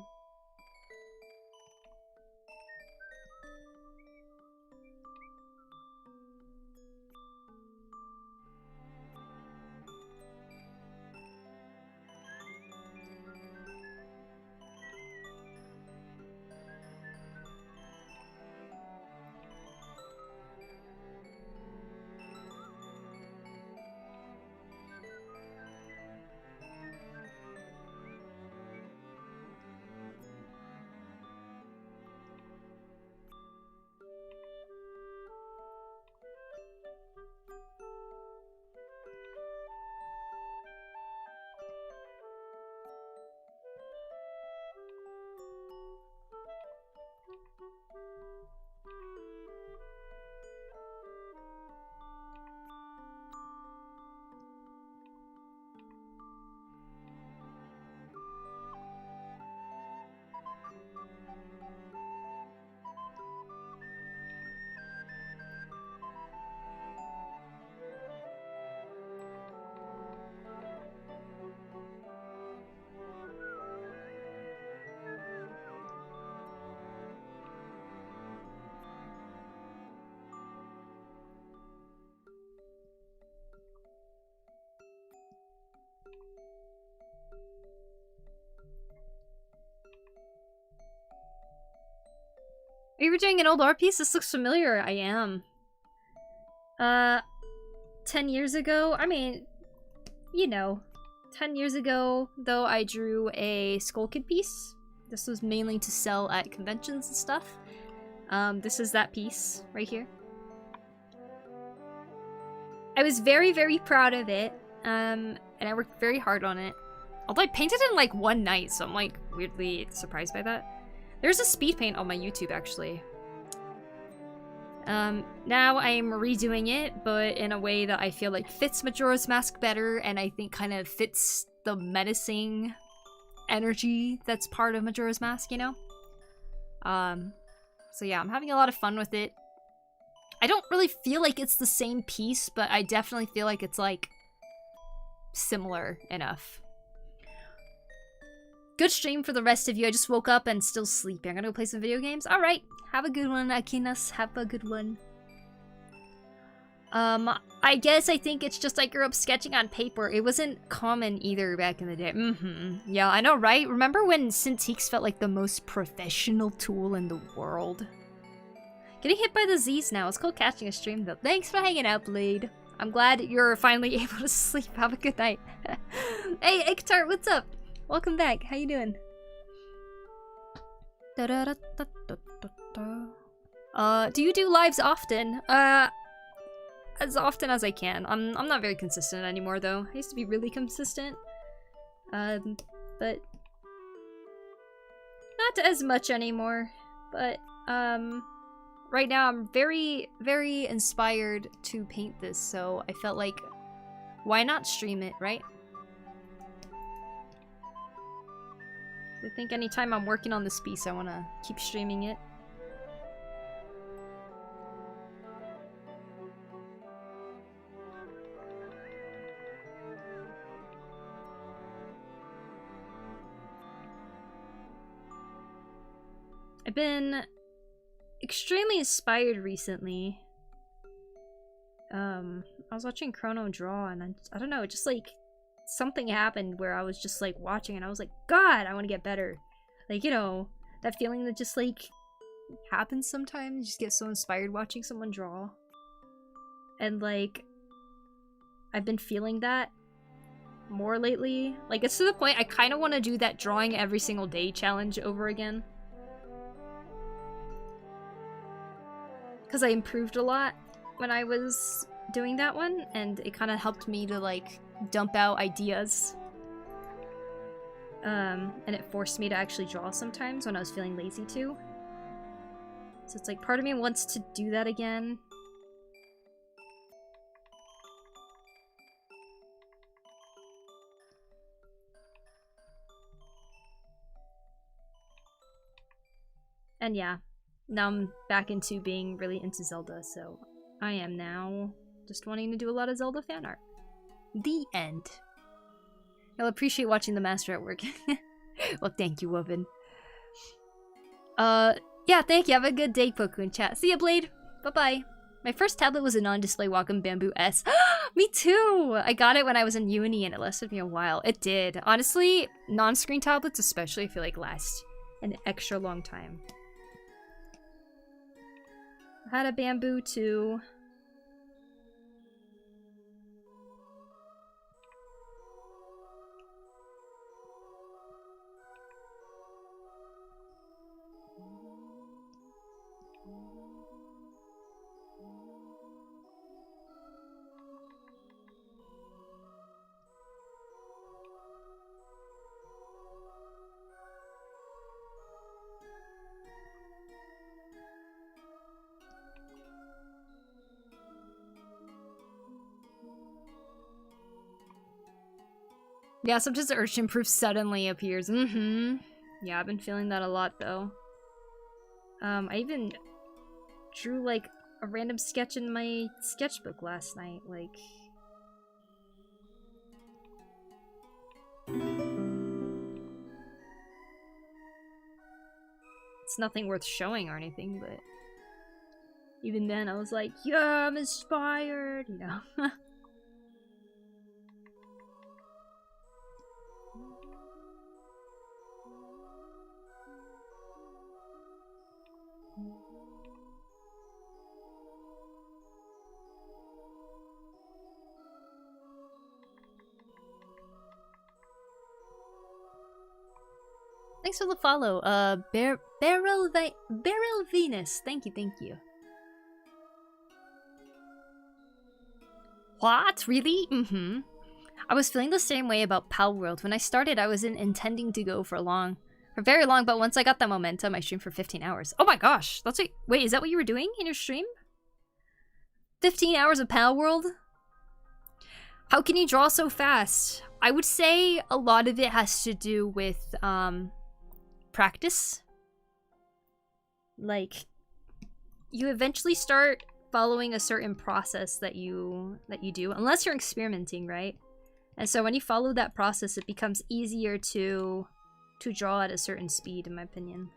Are you doing an old art piece? This looks familiar. I am. 10 years ago? I mean, you know. 10 years ago, though, I drew a Skull Kid piece. This was mainly to sell at conventions and stuff. This is that piece right here. I was very, very proud of it. And I worked very hard on it. Although I painted it in like one night, so I'm like weirdly surprised by that. There's a speed paint on my YouTube, actually. Now I'm redoing it, but in a way that I feel like fits Majora's Mask better, and I think kind of fits the menacing energy that's part of Majora's Mask, you know? So yeah, I'm having a lot of fun with it. I don't really feel like it's the same piece, but I definitely feel like it's, like, similar enough. Good stream for the rest of you. I just woke up and still sleepy. I'm gonna go play some video games. Alright. Have a good one, Akinas. Have a good one. I guess I think it's just I grew up sketching on paper. It wasn't common either back in the day. Yeah, I know, right? Remember when Cintiqs felt like the most professional tool in the world? Getting hit by the Z's now. It's called catching a stream, though. Thanks for hanging out, Blade. I'm glad you're finally able to sleep. Have a good night. Hey, Ektar, what's up? Welcome back. How you doing? Do you do lives often? As often as I can. I'm not very consistent anymore, though. I used to be really consistent. But not as much anymore. But right now I'm very, very inspired to paint this, so I felt like why not stream it, right? I think anytime I'm working on this piece, I want to keep streaming it. I've been extremely inspired recently. I was watching Chrono draw, and I don't know, just like something happened where I was just like watching and I was like, God, I want to get better. Like, you know, that feeling that just like happens sometimes. You just get so inspired watching someone draw. And like, I've been feeling that more lately. Like, it's to the point I kind of want to do that drawing every single day challenge over again. because I improved a lot when I was doing that one, and it kind of helped me to like dump out ideas. And it forced me to actually draw sometimes when I was feeling lazy too. So it's like part of me wants to do that again. And yeah, now I'm back into being really into Zelda, so I am now just wanting to do a lot of Zelda fan art. The end. I'll appreciate watching the master at work. Well, thank you, Woven. Yeah, thank you. Have a good day, Poku in chat. See ya, Blade. Bye-bye. My first tablet was a non-display Wacom Bamboo S. Me too! I got it when I was in uni and it lasted me a while. It did. Honestly, non-screen tablets especially I feel like last an extra long time. I had a Bamboo too. Yeah, sometimes the urge to improve suddenly appears. Yeah, I've been feeling that a lot, though. I even drew, like, a random sketch in my sketchbook last night, like... It's nothing worth showing or anything, but... Even then, I was like, yeah, I'm inspired, you know? Thanks for the follow, Beryl Venus. Thank you, thank you. What? Really? I was feeling the same way about Pal World. When I started, I wasn't intending to go for very long, but once I got that momentum, I streamed for 15 hours. Oh my gosh, that's like, wait, is that what you were doing in your stream? 15 hours of Pal World? How can you draw so fast? I would say a lot of it has to do with, practice. Like, you eventually start following a certain process that you do, unless you're experimenting, right? And so when you follow that process, it becomes easier to draw at a certain speed, in my opinion.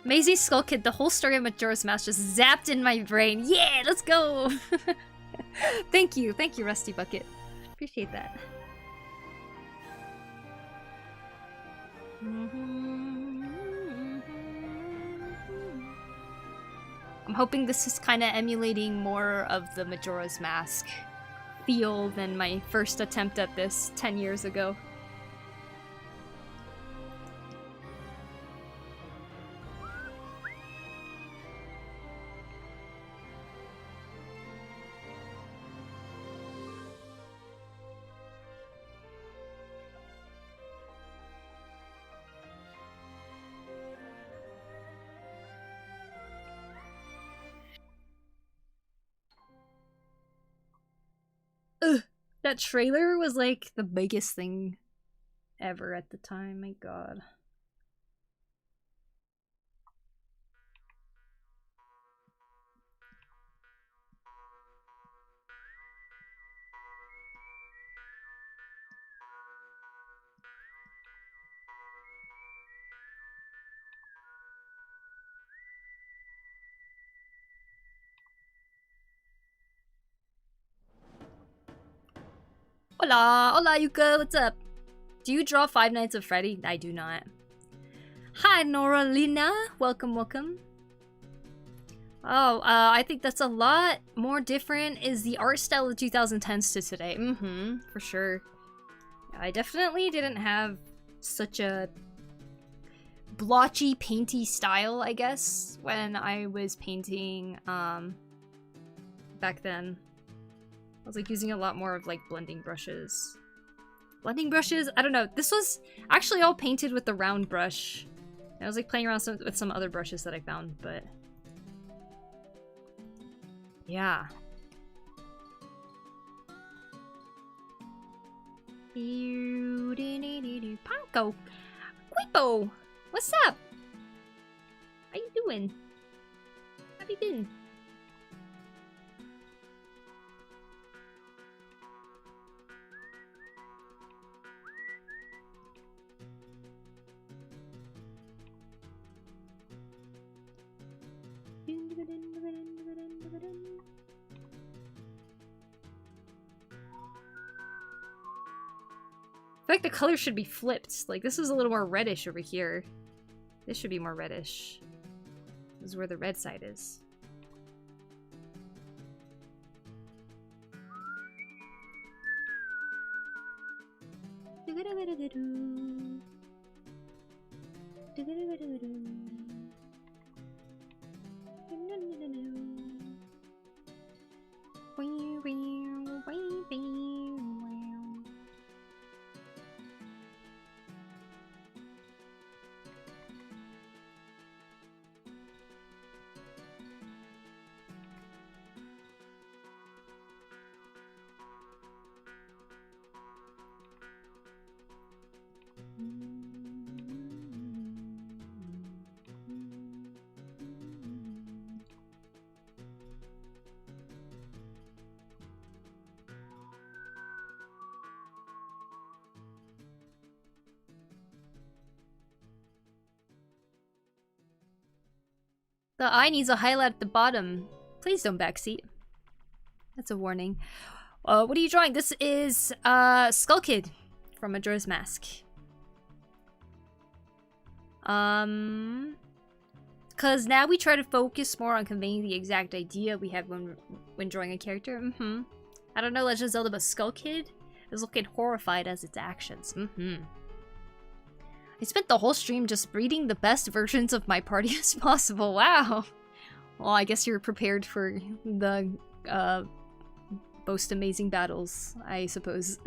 Amazing Skull Kid, the whole story of Majora's Mask just zapped in my brain. Yeah, let's go! Thank you, Rusty Bucket. Appreciate that. I'm hoping this is kind of emulating more of the Majora's Mask feel than my first attempt at this 10 years ago. That trailer was like the biggest thing ever at the time, my god. Hola, hola Yuka, what's up? Do you draw Five Nights at Freddy? I do not. Hi Nora Lina, welcome, welcome. Oh, I think that's a lot more different is the art style of 2010s to today. For sure. I definitely didn't have such a blotchy, painty style, I guess, when I was painting, back then. I was like using a lot more of like blending brushes. Blending brushes? I don't know. This was actually all painted with the round brush. I was like playing around with some other brushes that I found, but yeah. Panko! Quipo! What's up? How you doing? How you been? I feel like the color should be flipped. Like, this is a little more reddish over here. This should be more reddish. This is where the red side is. The eye needs a highlight at the bottom. Please don't backseat. That's a warning. What are you drawing? This is Skull Kid from Majora's Mask. Cause now we try to focus more on conveying the exact idea we have when drawing a character. I don't know Legend of Zelda, but Skull Kid is looking horrified as its actions. I spent the whole stream just breeding the best versions of my party as possible. Wow. Well, I guess you're prepared for the most amazing battles, I suppose.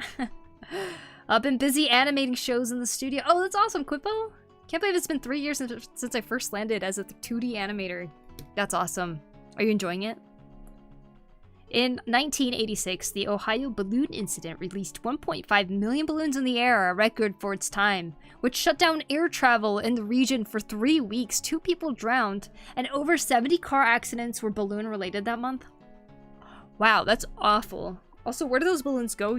I've been busy animating shows in the studio. Oh, that's awesome, Quippo. Can't believe it's been 3 years since I first landed as a 2D animator. That's awesome. Are you enjoying it? In 1986, the Ohio balloon incident released 1.5 million balloons in the air, a record for its time, which shut down air travel in the region for 3 weeks. 2 people drowned, and over 70 car accidents were balloon-related that month. Wow, that's awful. Also, where do those balloons go?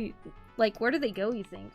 Like, where do they go, you think?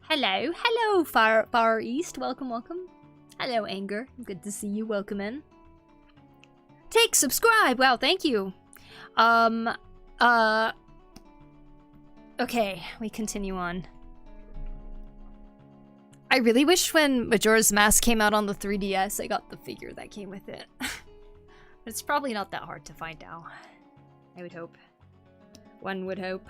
Hello, hello, Far East. Welcome, welcome. Hello, Anger. Good to see you. Welcome in. Take, subscribe. Wow, thank you. Okay, we continue on. I really wish when Majora's Mask came out on the 3DS, I got the figure that came with it. But it's probably not that hard to find now. I would hope. One would hope.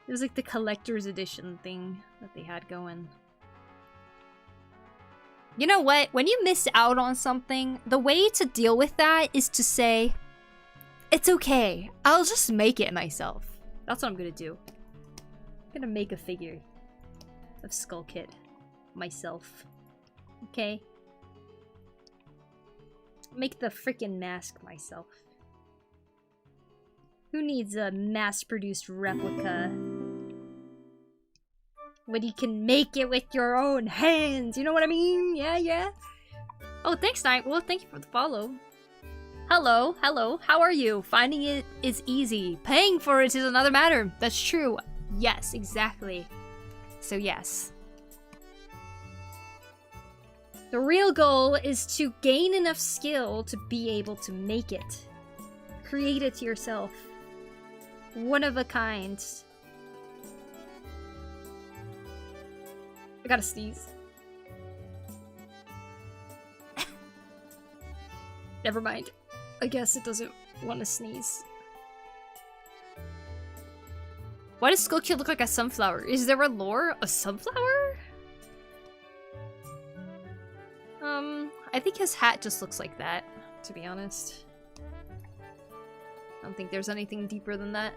It was like the collector's edition thing that they had going. You know what? When you miss out on something, the way to deal with that is to say, It's okay. I'll just make it myself. That's what I'm gonna do. I'm gonna make a figure of Skull Kid myself. Okay? Make the freaking mask myself. Who needs a mass-produced replica when you can make it with your own hands? You know what I mean? Yeah, yeah. Oh, thanks, Night. Well, thank you for the follow. Hello, hello. How are you? Finding it is easy. Paying for it is another matter. That's true. Yes, exactly. So yes. The real goal is to gain enough skill to be able to make it. Create it yourself. One of a kind. I gotta sneeze. Never mind. I guess it doesn't want to sneeze. Why does Skull Kid look like a sunflower? Is there a lore? A sunflower? I think his hat just looks like that, to be honest. I don't think there's anything deeper than that.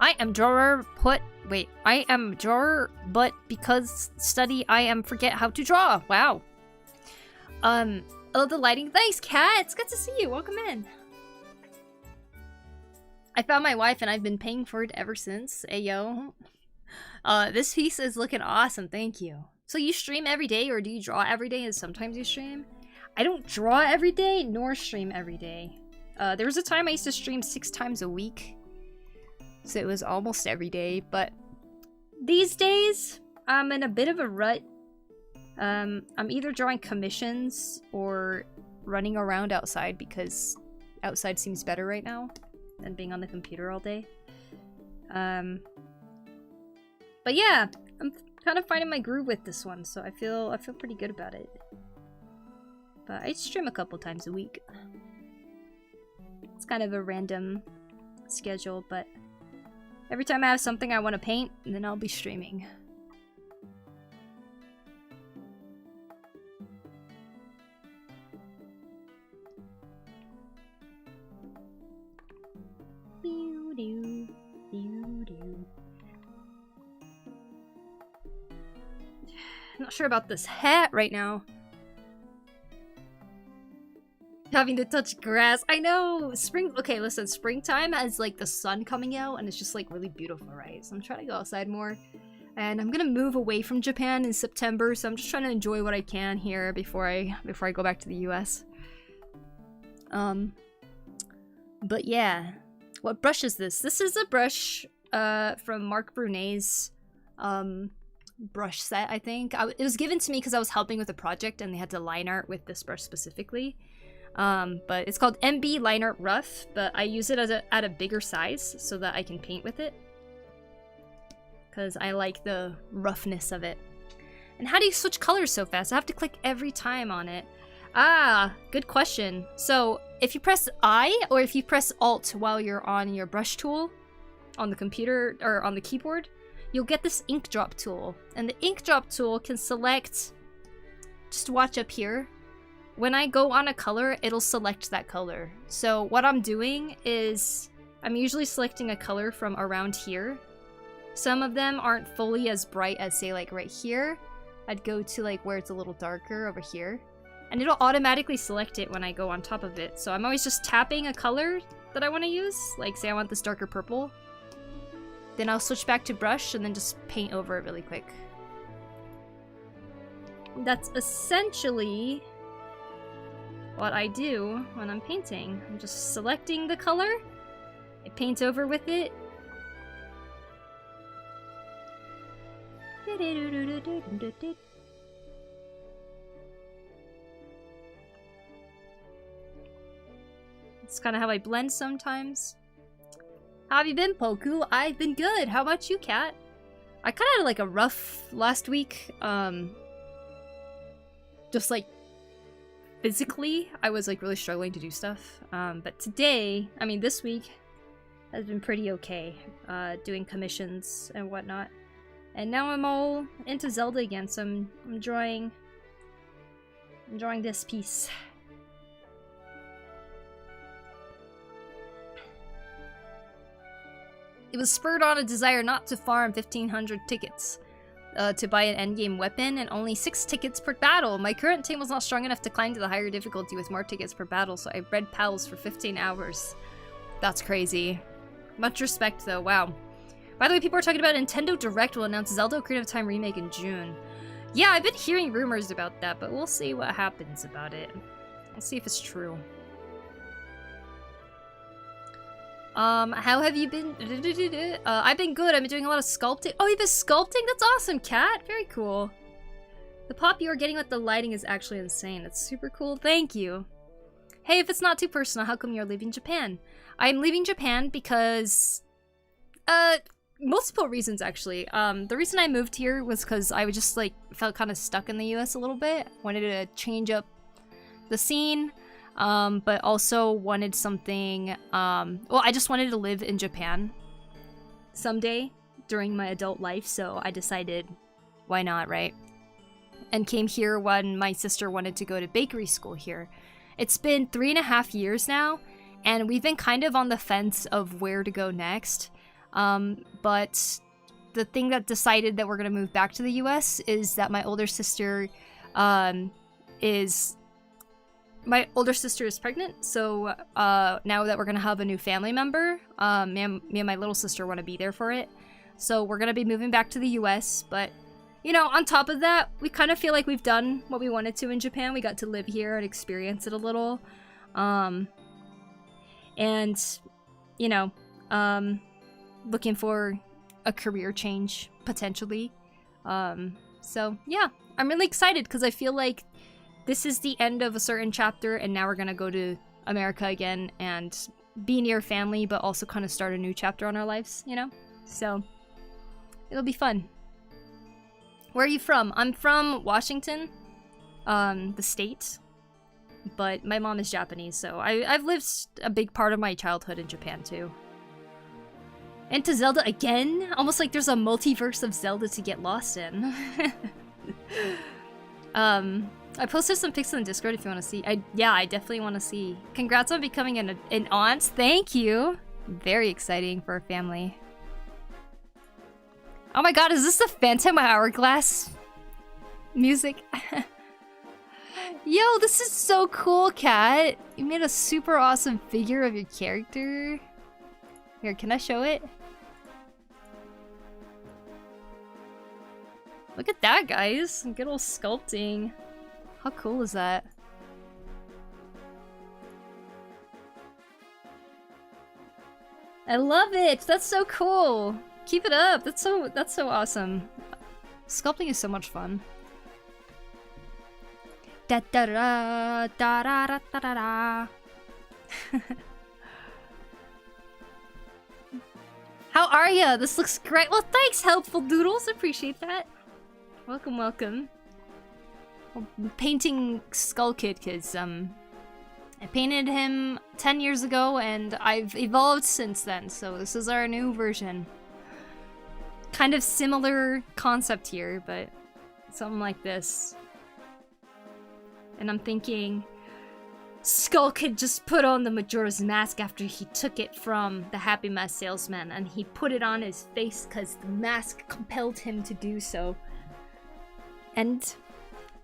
I am drawer I am drawer, but because study I am forget how to draw. Wow. Oh, the lighting. Thanks, Kat. It's good to see you. Welcome in. I found my wife and I've been paying for it ever since. Ayo. This piece is looking awesome. Thank you. So you stream every day or do you draw every day and sometimes you stream? I don't draw every day nor stream every day. There was a time I used to stream 6 times a week. So it was almost every day, but these days I'm in a bit of a rut. I'm either drawing commissions or running around outside because outside seems better right now than being on the computer all day. But yeah, I'm kind of finding my groove with this one, so I feel pretty good about it. But I stream a couple times a week. It's kind of a random schedule, but every time I have something I want to paint, then I'll be streaming. Not sure about this hat right now. Having to touch grass. I know! Spring- okay, listen, springtime has like the sun coming out and it's just like really beautiful, right? So I'm trying to go outside more. And I'm gonna move away from Japan in September, so I'm just trying to enjoy what I can here before I go back to the US. But yeah. What brush is this? This is a brush from Mark Brunet's brush set, I think. It was given to me because I was helping with a project and they had to line art with this brush specifically. But it's called MB Line Art Rough, but I use it at a bigger size so that I can paint with it. Because I like the roughness of it. And how do you switch colors so fast? I have to click every time on it. Ah, good question. So, if you press I, or if you press Alt while you're on your brush tool, on the computer, or on the keyboard, you'll get this ink drop tool. And the ink drop tool can select, just watch up here. When I go on a color, it'll select that color. So what I'm doing is, I'm usually selecting a color from around here. Some of them aren't fully as bright as, say, like right here. I'd go to like where it's a little darker over here. And it'll automatically select it when I go on top of it. So I'm always just tapping a color that I want to use. Like, say I want this darker purple. Then I'll switch back to brush and then just paint over it really quick. That's essentially what I do when I'm painting. I'm just selecting the color. I paint over with it. It's kind of how I blend sometimes. How have you been, Poku? I've been good. How about you, Kat? I kind of had like a rough last week. Just like physically, I was like really struggling to do stuff. But today, I mean this week, has been pretty okay. Doing commissions and whatnot. And now I'm all into Zelda again, so I'm enjoying this piece. It was spurred on a desire not to farm 1,500 tickets to buy an endgame weapon and only 6 tickets per battle. My current team was not strong enough to climb to the higher difficulty with more tickets per battle, so I bred pals for 15 hours. That's crazy. Much respect though, wow. By the way, people are talking about Nintendo Direct will announce Zelda Ocarina of Time remake in June. Yeah, I've been hearing rumors about that, but we'll see what happens about it. We'll see if it's true. How have you been? I've been good. I've been doing a lot of sculpting. Oh, you've been sculpting? That's awesome, Kat. Very cool. The pop you are getting with the lighting is actually insane. It's super cool. Thank you. Hey, if it's not too personal, how come you're leaving Japan? I'm leaving Japan because, multiple reasons actually. The reason I moved here was because I was just like felt kind of stuck in the US a little bit. Wanted to change up the scene. But also wanted something, well, I just wanted to live in Japan someday during my adult life, so I decided, why not, right? And came here when my sister wanted to go to bakery school here. It's been 3.5 years now, and we've been kind of on the fence of where to go next. But the thing that decided that we're gonna move back to the US is that my older sister, my older sister is pregnant, so now that we're gonna have a new family member, me and my little sister want to be there for it. So we're gonna be moving back to the US, but you know, on top of that, we kind of feel like we've done what we wanted to in Japan. We got to live here and experience it a little. And, you know, looking for a career change, potentially. So yeah, I'm really excited because I feel like this is the end of a certain chapter, and now we're gonna go to America again and be near family, but also kind of start a new chapter on our lives, you know? So, it'll be fun. Where are you from? I'm from Washington, the state, but my mom is Japanese, so I've lived a big part of my childhood in Japan, too. Into Zelda again? Almost like there's a multiverse of Zelda to get lost in. I posted some pics on Discord if you want to see. Yeah, I definitely want to see. Congrats on becoming an aunt. Thank you. Very exciting for a family. Oh my god, is this the Phantom Hourglass music? Yo, this is so cool, Kat. You made a super awesome figure of your character. Here, can I show it? Look at that, guys. Good old sculpting. How cool is that? I love it! That's so cool! Keep it up! That's so awesome. Sculpting is so much fun. Da da da da da da da da da. How are ya? This looks great. Well, thanks, Helpful Doodles. Appreciate that. Welcome, welcome. I'm painting Skull Kid because I painted him 10 years ago and I've evolved since then, so this is our new version. Kind of similar concept here, but something like this. And I'm thinking, Skull Kid just put on the Majora's Mask after he took it from the Happy Mask salesman, and he put it on his face because the mask compelled him to do so. And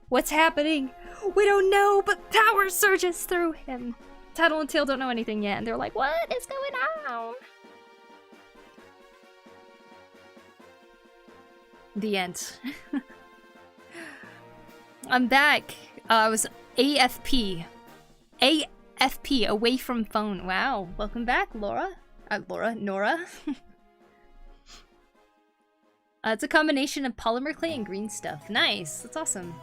what's happening? We don't know, but power surges through him. Tattle and Tail don't know anything yet, and they're like, what is going on? The end. I'm back. I was AFP. AFP, away from phone. Wow. Welcome back, Laura. Nora. It's a combination of polymer clay and green stuff. Nice. That's awesome.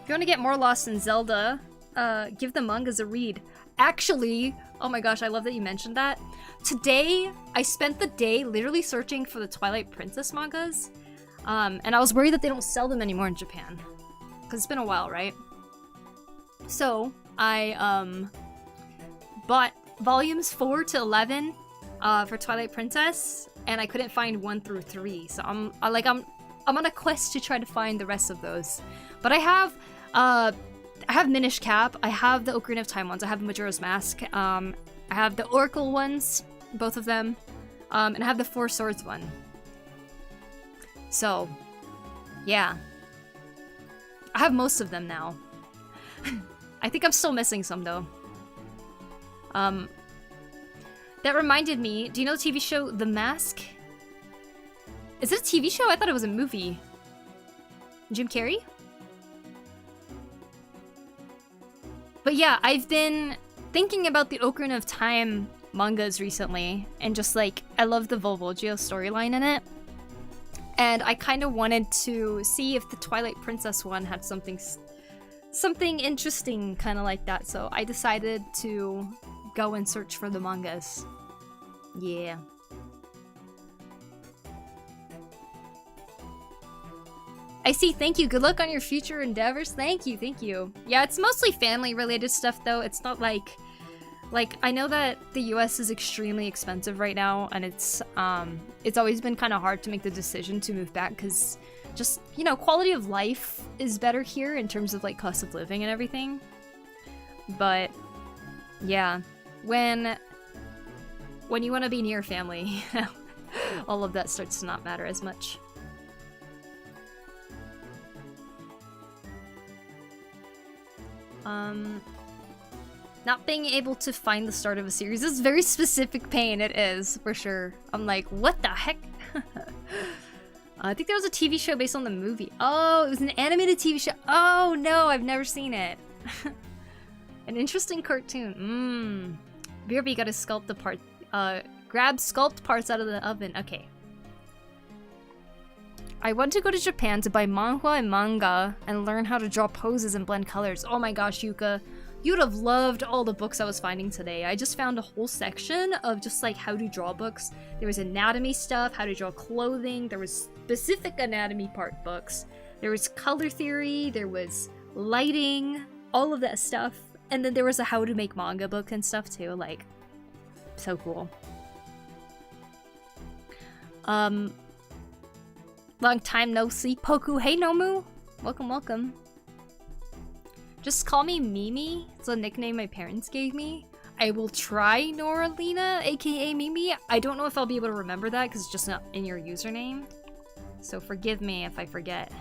If you want to get more lost in Zelda, give the mangas a read. Actually, oh my gosh, I love that you mentioned that. Today, I spent the day literally searching for the Twilight Princess mangas. And I was worried that they don't sell them anymore in Japan. Because it's been a while, right? So, I bought volumes 4 to 11 for Twilight Princess, and I couldn't find 1 through 3. So I'm on a quest to try to find the rest of those. But I have Minish Cap, I have the Ocarina of Time ones, I have the Majora's Mask, I have the Oracle ones, both of them, and I have the Four Swords one. So, yeah. I have most of them now. I think I'm still missing some, though. That reminded me, do you know the TV show The Mask? Is it a TV show? I thought it was a movie. Jim Carrey? But yeah, I've been thinking about the Ocarina of Time mangas recently, and just like, I love the Volvolgio storyline in it. And I kind of wanted to see if the Twilight Princess one had something interesting kind of like that, so I decided to go and search for the mangas. Yeah. I see, thank you. Good luck on your future endeavors. Thank you, thank you. Yeah, it's mostly family-related stuff, though. It's not like, I know that the US is extremely expensive right now, and it's always been kind of hard to make the decision to move back, because just, you know, quality of life is better here in terms of, like, cost of living and everything. But, yeah, when you want to be near family, all of that starts to not matter as much. Not being able to find the start of a series is very specific pain, it is, for sure. I'm like, what the heck? I think there was a TV show based on the movie. Oh, it was an animated TV show. Oh no, I've never seen it. An interesting cartoon. BRB gotta sculpt the part. Grab sculpt parts out of the oven. Okay. I want to go to Japan to buy manhwa and manga and learn how to draw poses and blend colors. Oh my gosh, Yuka. You'd have loved all the books I was finding today. I just found a whole section of just like how to draw books. There was anatomy stuff, how to draw clothing, there was specific anatomy part books, there was color theory, there was lighting, all of that stuff. And then there was a how to make manga book and stuff too, like, so cool. Long time no see. Poku, hey Nomu! Welcome, welcome. Just call me Mimi. It's a nickname my parents gave me. I will try Noralina, aka Mimi. I don't know if I'll be able to remember that because it's just not in your username. So forgive me if I forget.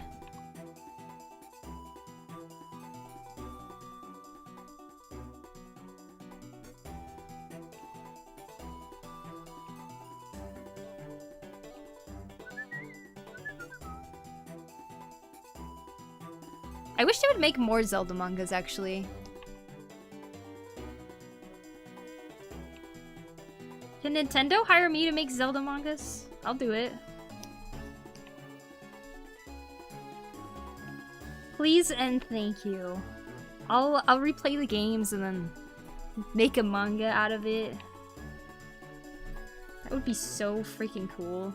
I wish they would make more Zelda mangas, actually. Can Nintendo hire me to make Zelda mangas? I'll do it. Please and thank you. I'll replay the games and then make a manga out of it. That would be so freaking cool.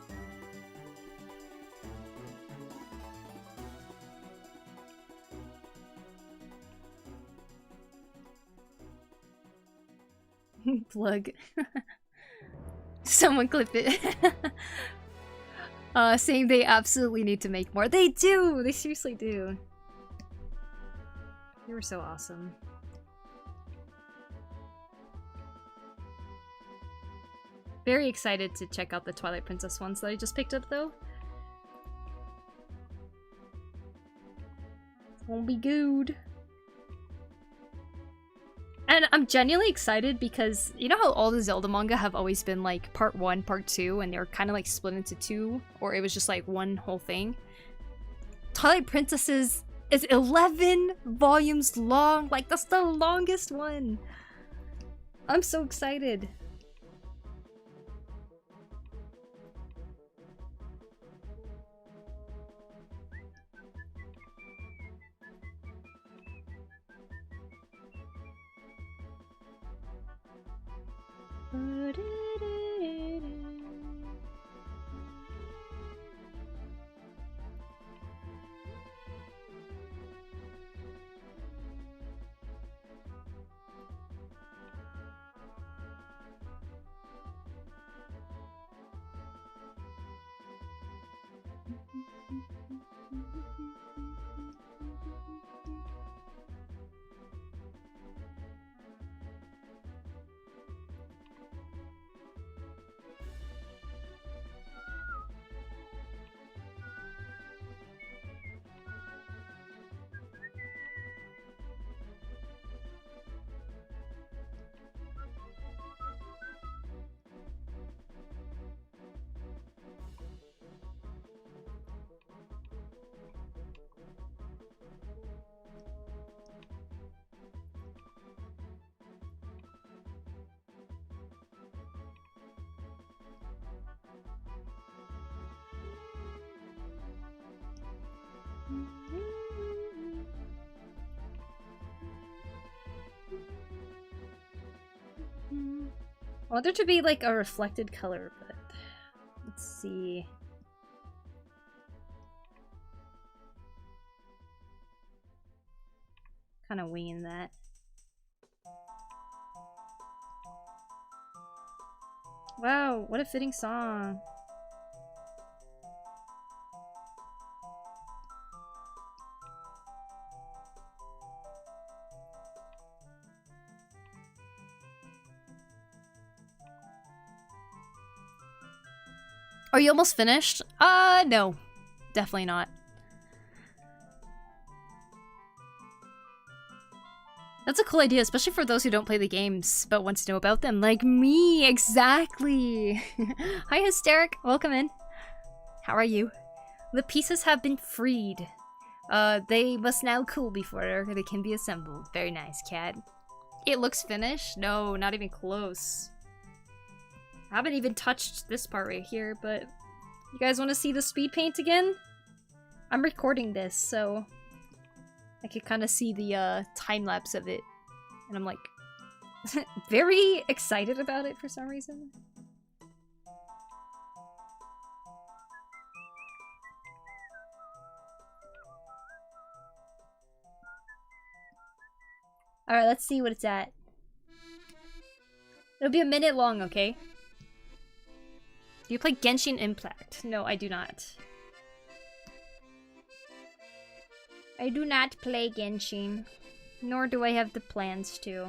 Plug. Someone clip it. Saying they absolutely need to make more. They do! They seriously do. They were so awesome. Very excited to check out the Twilight Princess ones that I just picked up though. Won't be good. And I'm genuinely excited because you know how all the Zelda manga have always been like part 1, part 2, and they're kind of like split into 2, or it was just like one whole thing? Twilight Princesses is 11 volumes long. Like, that's the longest one. I'm so excited. I want there to be like a reflected color, but let's see. Kind of winging that. Wow, what a fitting song. Are you almost finished? No. Definitely not. That's a cool idea, especially for those who don't play the games, but want to know about them, like me, exactly! Hi, Hysteric, welcome in. How are you? The pieces have been freed. They must now cool before they can be assembled. Very nice, cat. It looks finished? No, not even close. I haven't even touched this part right here, but you guys want to see the speed paint again? I'm recording this, so I could kind of see the time-lapse of it. And I'm like, very excited about it for some reason. Alright, let's see what it's at. It'll be a minute long, okay? Do you play Genshin Impact? No, I do not. I do not play Genshin. Nor do I have the plans to.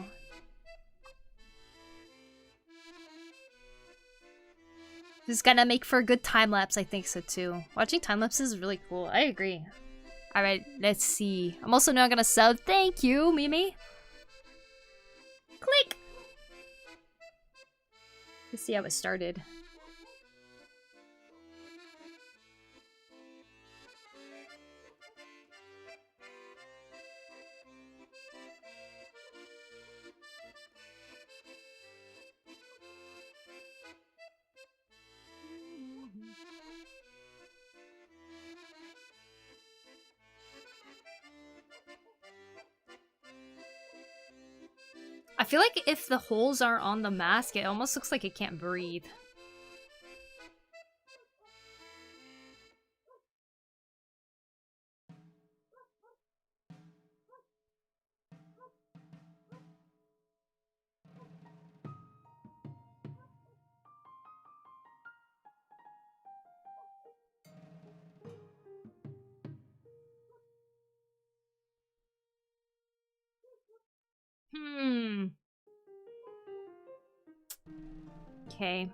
This is gonna make for a good time-lapse, I think so too. Watching time-lapses is really cool. I agree. Alright, let's see. I'm also not gonna sub. Thank you, Mimi. Click! Let's see how it started. I feel like if the holes aren't on the mask, it almost looks like it can't breathe. Okay.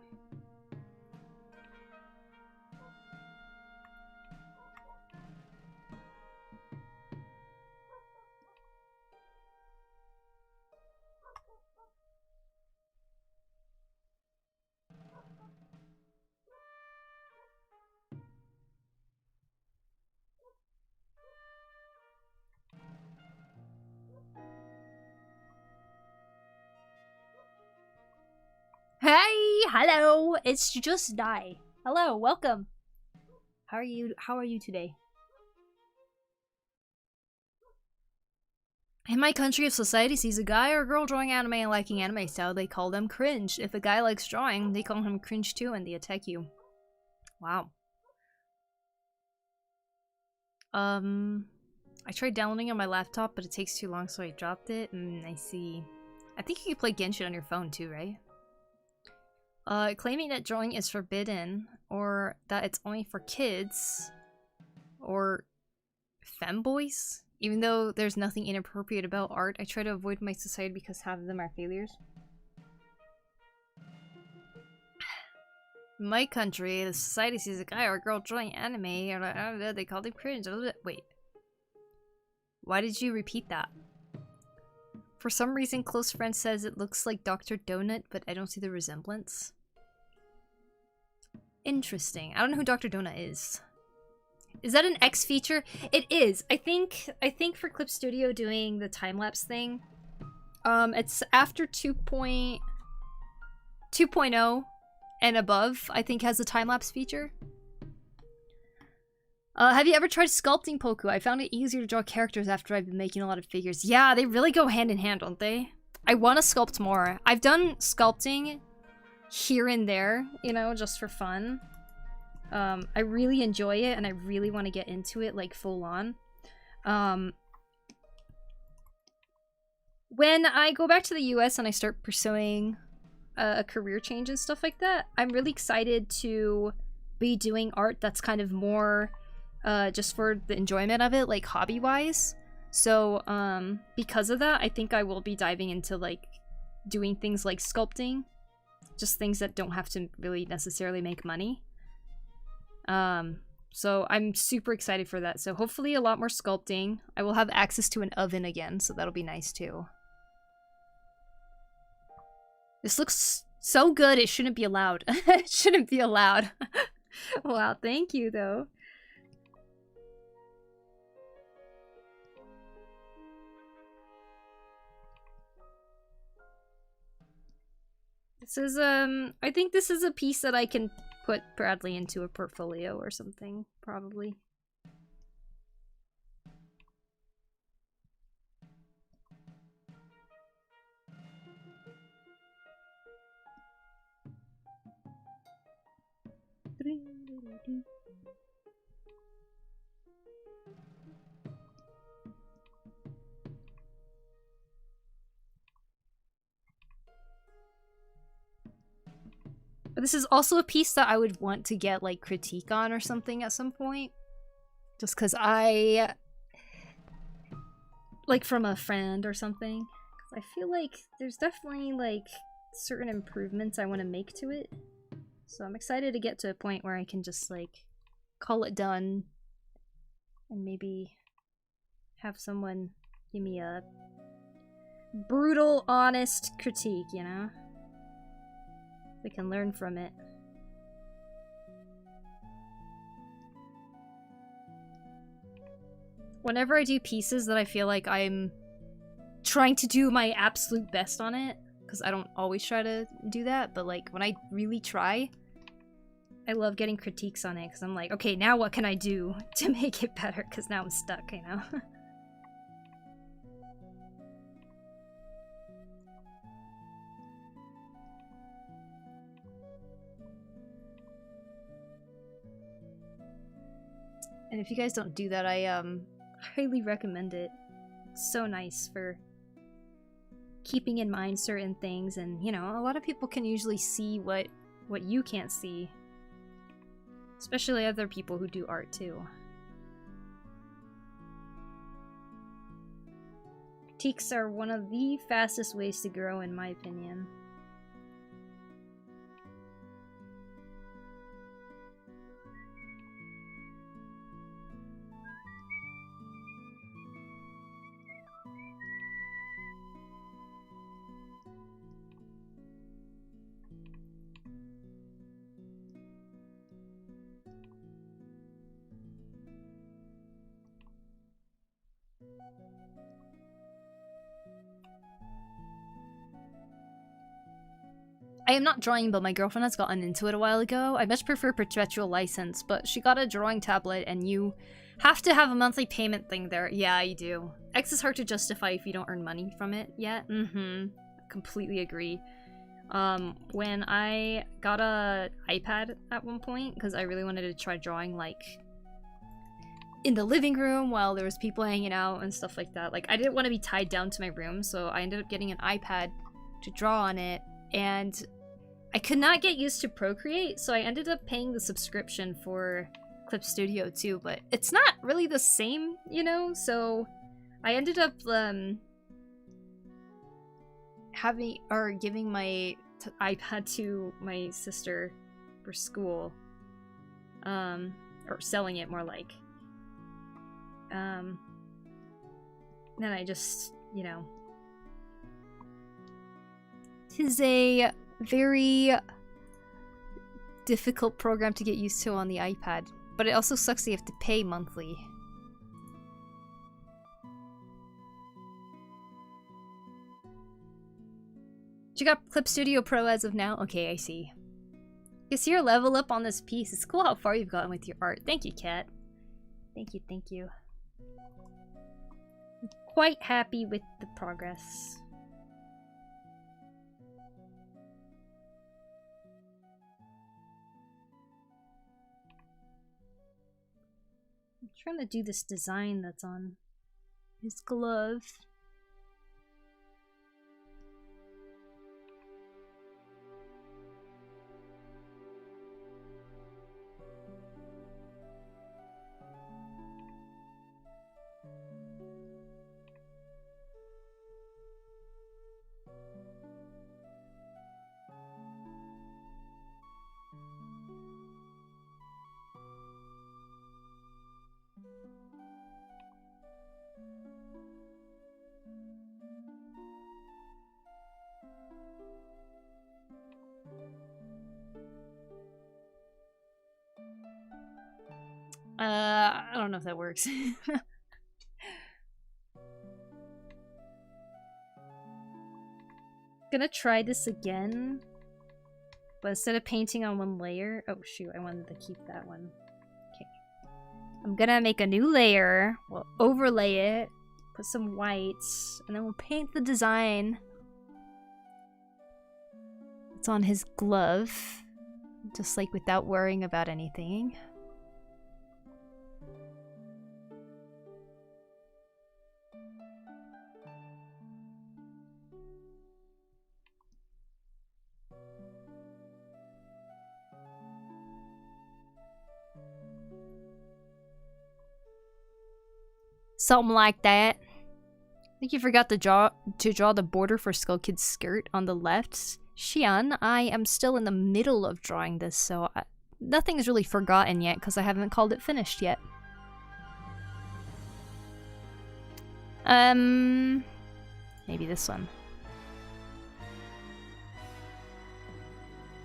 Hey, hello. It's just Die. Hello, welcome. How are you today? In my country, if society sees a guy or girl drawing anime and liking anime style, they call them cringe. If a guy likes drawing, they call him cringe too and they attack you. Wow. I tried downloading on my laptop, but it takes too long, so I dropped it. I see. I think you can play Genshin on your phone too, right? Claiming that drawing is forbidden, or that it's only for kids, or femboys. Even though there's nothing inappropriate about art, I try to avoid my society because half of them are failures. In my country, the society sees a guy or a girl drawing anime, or they call them cringe. Wait. Why did you repeat that? For some reason, close friend says it looks like Dr. Donut, but I don't see the resemblance. Interesting. I don't know who Dr. Donut is. Is that an X feature? It is. I think for Clip Studio doing the time-lapse thing, it's after 2.0 and above, I think has a time-lapse feature. Have you ever tried sculpting, Poku? I found it easier to draw characters after I've been making a lot of figures. Yeah, they really go hand in hand, don't they? I want to sculpt more. I've done sculpting here and there, you know, just for fun. I really enjoy it, and I really want to get into it, like, full on. When I go back to the US and I start pursuing a career change and stuff like that, I'm really excited to be doing art that's kind of more just for the enjoyment of it, like hobby-wise. So, because of that, I think I will be diving into, like, doing things like sculpting. Just things that don't have to really necessarily make money. So I'm super excited for that. So hopefully a lot more sculpting. I will have access to an oven again, so that'll be nice too. This looks so good, it shouldn't be allowed. It shouldn't be allowed. Wow, thank you though. This is, I think this is a piece that I can put Bradley into a portfolio or something, probably. But this is also a piece that I would want to get, like, critique on or something at some point. Just because like, from a friend or something. 'Cause I feel like there's definitely, like, certain improvements I want to make to it. So I'm excited to get to a point where I can just, like, call it done. And maybe have someone give me a brutal, honest critique, you know? We can learn from it. Whenever I do pieces that I feel like I'm trying to do my absolute best on it, because I don't always try to do that, but like when I really try, I love getting critiques on it, because I'm like, okay, now what can I do to make it better, because now I'm stuck, you know? And if you guys don't do that, I highly recommend it. It's so nice for keeping in mind certain things, and you know, a lot of people can usually see what you can't see. Especially other people who do art too. Critiques are one of the fastest ways to grow, in my opinion. I am not drawing, but my girlfriend has gotten into it a while ago. I much prefer perpetual license, but she got a drawing tablet and you have to have a monthly payment thing there. Yeah, you do. X is hard to justify if you don't earn money from it yet. Completely agree. When I got a iPad at one point, because I really wanted to try drawing, like, in the living room while there was people hanging out and stuff like that. Like, I didn't want to be tied down to my room, so I ended up getting an iPad to draw on it, and I could not get used to Procreate, so I ended up paying the subscription for Clip Studio too, but it's not really the same, you know? So I ended up giving my iPad to my sister for school, or selling it more like. Then I just, you know, tis a very difficult program to get used to on the iPad, but it also sucks that you have to pay monthly. You got Clip Studio Pro as of now? Okay, I see. You see your level up on this piece. It's cool how far you've gotten with your art. Thank you, Kat. Thank you, thank you. I'm quite happy with the progress. I'm trying to do this design that's on his glove. I don't know if that works. Gonna try this again, but instead of painting on one layer, oh shoot, I wanted to keep that one. Okay, I'm gonna make a new layer. We'll overlay it, put some whites, and then we'll paint the design. It's on his glove, just like without worrying about anything. Something like that. I think you forgot to draw the border for Skull Kid's skirt on the left. Xian, I am still in the middle of drawing this, so nothing is really forgotten yet because I haven't called it finished yet. Maybe this one.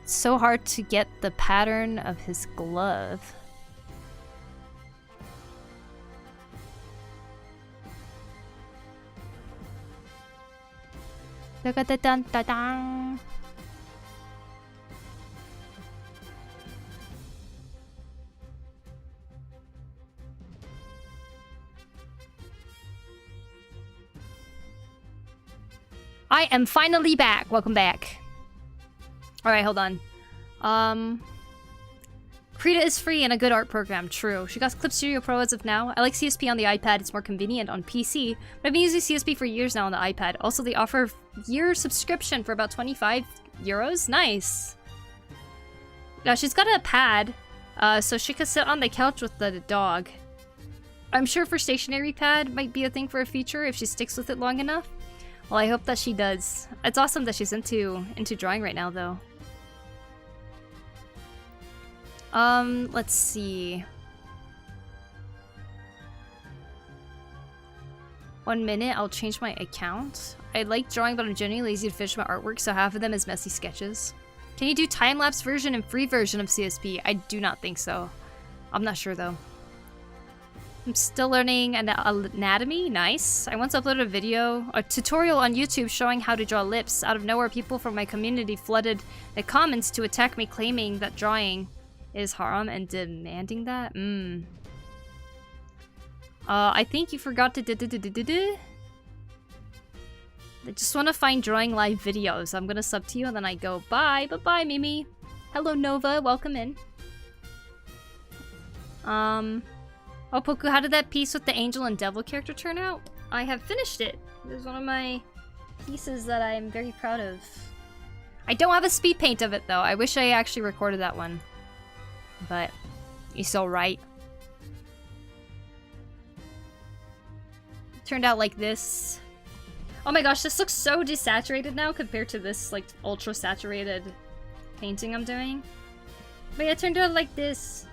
It's so hard to get the pattern of his glove. Da-da-da-dun-da-dun. I am finally back. Welcome back. Alright, hold on. Krita is free and a good art program, true. She got Clip Studio Pro as of now. I like CSP on the iPad, it's more convenient on PC, but I've been using CSP for years now on the iPad. Also, they offer a year subscription for about 25 euros. Nice. Now, she's got a pad, so she could sit on the couch with the dog. I'm sure for stationary pad might be a thing for a feature if she sticks with it long enough. Well, I hope that she does. It's awesome that she's into drawing right now, though. Let's see. 1 minute, I'll change my account. I like drawing, but I'm genuinely lazy to finish my artwork, so half of them is messy sketches. Can you do time-lapse version and free version of CSP? I do not think so. I'm not sure, though. I'm still learning anatomy. Nice. I once uploaded a tutorial on YouTube showing how to draw lips. Out of nowhere, people from my community flooded the comments to attack me, claiming that drawing is haram and demanding that. I think you forgot to I just want to find drawing live videos. I'm gonna sub to you and then I go bye. Bye-bye, Mimi. Hello, Nova. Welcome in. Oh, Poku, how did that piece with the angel and devil character turn out? I have finished it. It was one of my pieces that I'm very proud of. I don't have a speed paint of it, though. I wish I actually recorded that one. But it's alright. Turned out like this. Oh my gosh, this looks so desaturated now compared to this, like, ultra-saturated painting I'm doing. But yeah, it turned out like this.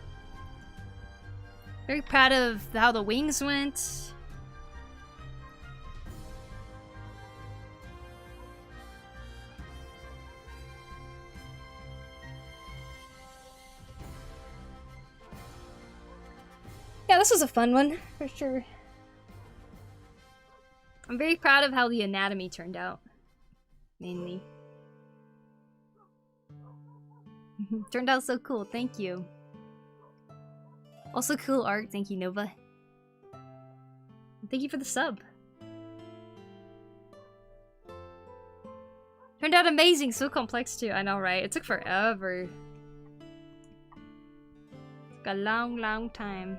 Very proud of how the wings went. Yeah, this was a fun one, for sure. I'm very proud of how the anatomy turned out. Mainly. Turned out so cool, thank you. Also cool art, thank you, Nova. Thank you for the sub. Turned out amazing, so complex too. I know, right? It took forever. Took a long, long time.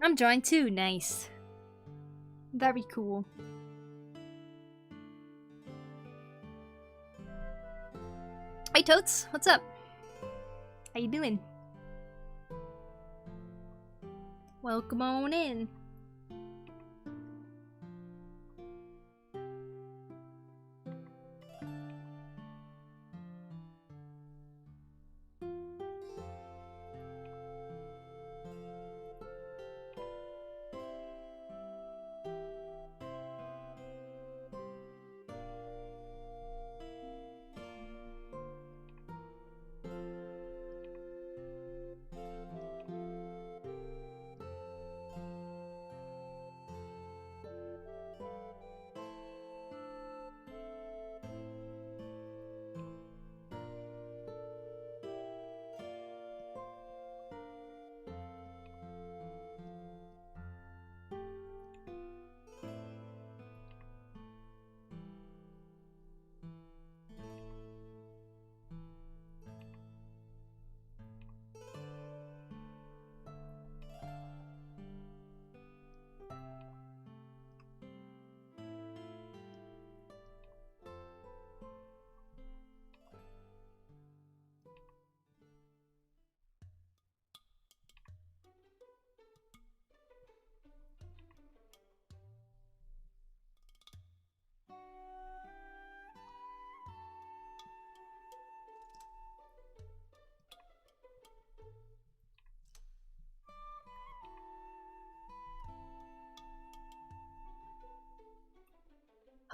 I'm drawing too, nice. Very cool. Hey Totes, what's up? How you doing? Welcome on in.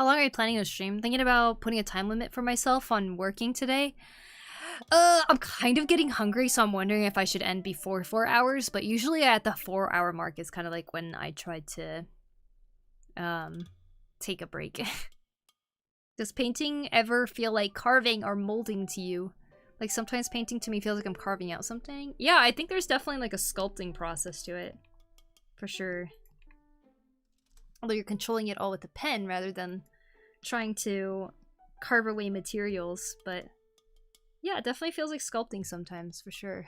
How long are you planning to stream? Thinking about putting a time limit for myself on working today. I'm kind of getting hungry, so I'm wondering if I should end before 4 hours, but usually at the 4-hour mark is kind of like when I try to take a break. Does painting ever feel like carving or molding to you? Like sometimes painting to me feels like I'm carving out something. Yeah, I think there's definitely like a sculpting process to it. For sure. Although you're controlling it all with a pen rather than trying to carve away materials, but yeah, it definitely feels like sculpting sometimes, for sure.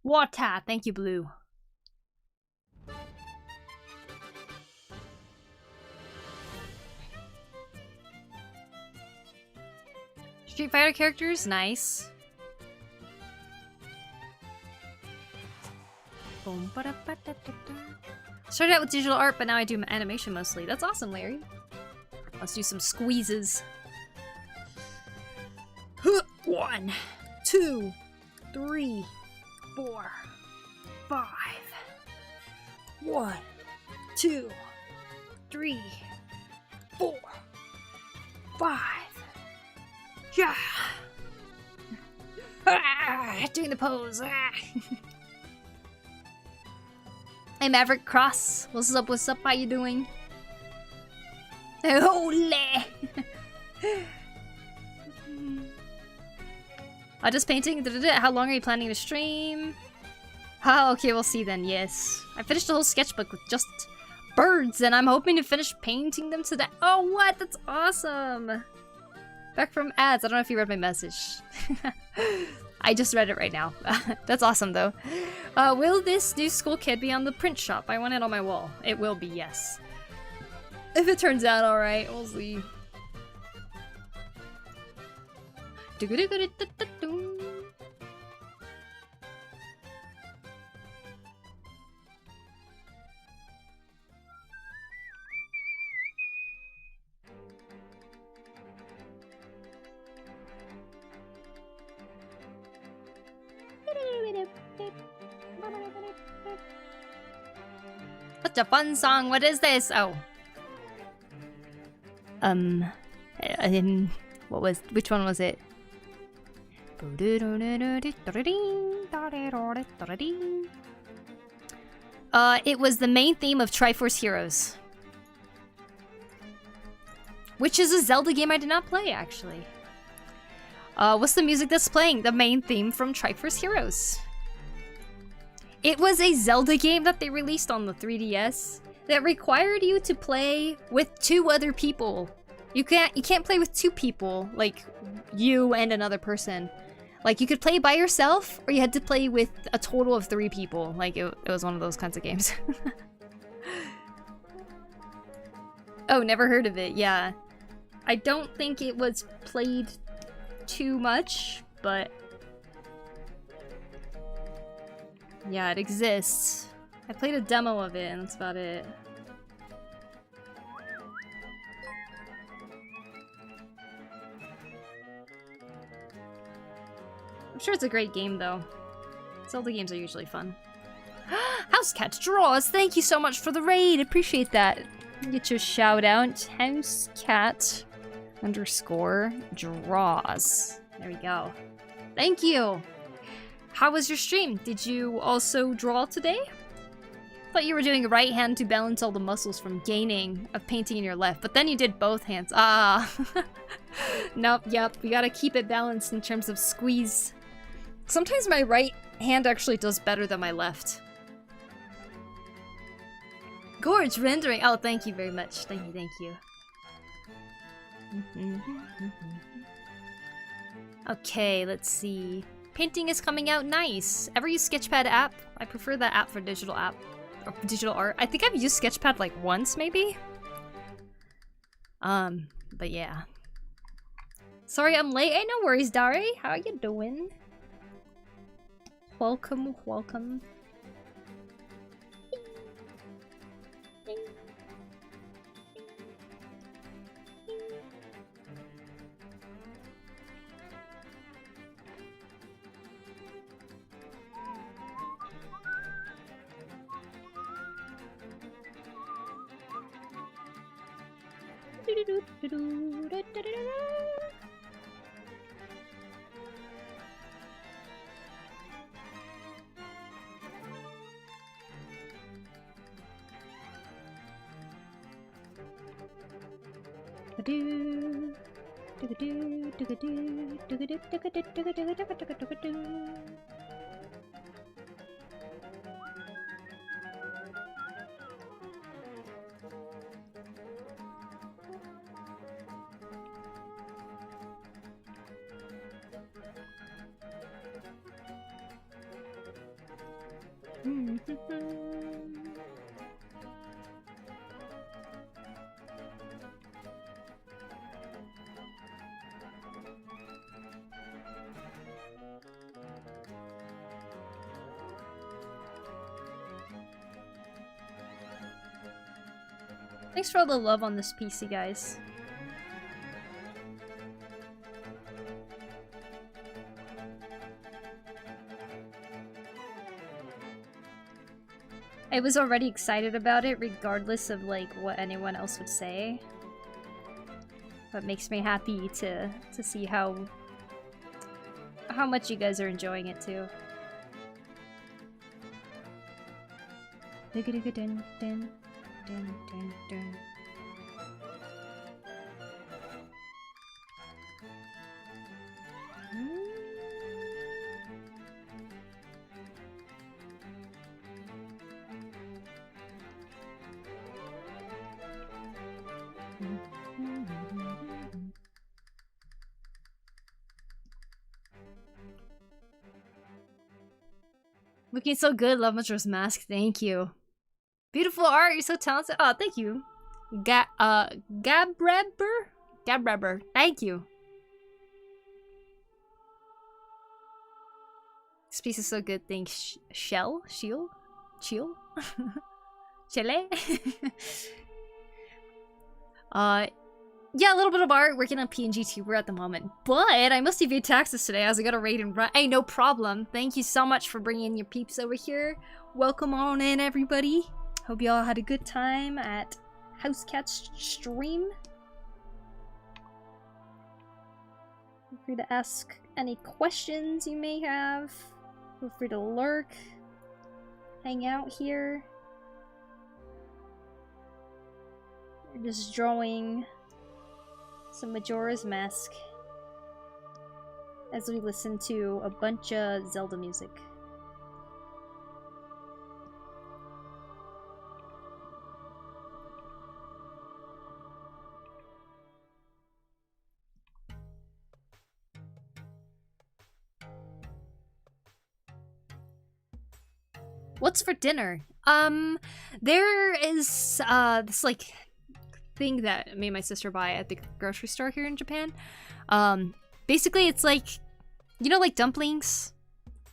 Water! Thank you, Blue. Street Fighter characters? Nice. Started out with digital art, but now I do animation mostly. That's awesome, Larry. Let's do some squeezes. 1, 2, 3, 4, 5. 1, 2, 3, 4, 5. Yeah. Doing the pose. Hey Maverick Cross, what's up? What's up? How you doing? Holy. Just painting. How long are you planning to stream? Oh, okay, we'll see then. Yes, I finished the whole sketchbook with just birds, and I'm hoping to finish painting them today. Oh, what? That's awesome. Back from ads. I don't know if you read my message. I just read it right now. That's awesome, though. Will this new school kid be on the print shop? I want it on my wall. It will be, yes. If it turns out alright, we'll see. Such a fun song. What is this? Oh. Which one was it? It was the main theme of Triforce Heroes. Which is a Zelda game I did not play, actually. What's the music that's playing? The main theme from Triforce Heroes. It was a Zelda game that they released on the 3DS that required you to play with 2 other people. You can't play with 2 people, like you and another person. Like you could play by yourself, or you had to play with a total of 3 people. Like it was one of those kinds of games. Oh, never heard of it. Yeah, I don't think it was played too much, but yeah, it exists. I played a demo of it and that's about it. I'm sure it's a great game though. Zelda games are usually fun. House Cat Draws, thank you so much for the raid. Appreciate that. Get your shout out. House Cat _ draws. There we go. Thank you. How was your stream? Did you also draw today? Thought you were doing right hand to balance all the muscles from gaining of painting in your left, but then you did both hands. Ah. Nope, yep. We gotta keep it balanced in terms of squeeze. Sometimes my right hand actually does better than my left. Gorge rendering. Oh, thank you very much. Thank you, thank you. Okay, let's see. Painting is coming out nice. Ever use Sketchpad app? I prefer that app for digital app or digital art. I think I've used Sketchpad like once, maybe. But yeah. Sorry I'm late. Hey, no worries, Dari. How you doing? Welcome, welcome. Thanks for all the love on this PC, guys. I was already excited about it, regardless of like what anyone else would say. But makes me happy to see how much you guys are enjoying it too. Dun, dun, dun. Looking so good, love Majora's Mask. Thank you. Beautiful art. You're so talented. Oh, thank you. Gabrebber. Thank you. This piece is so good. Thanks. Chill. Chile. Yeah, a little bit of art. Working on PNG tuber at the moment, but I must evade taxes today as I got a raid and run. Hey, no problem. Thank you so much for bringing your peeps over here. Welcome on in, everybody. Hope you all had a good time at House Cat's stream. Feel free to ask any questions you may have. Feel free to lurk, hang out here. We're just drawing some Majora's Mask as we listen to a bunch of Zelda music. What's for dinner? There is this like thing that me and my sister buy at the grocery store here in Japan. Basically, it's like, you know, like dumplings?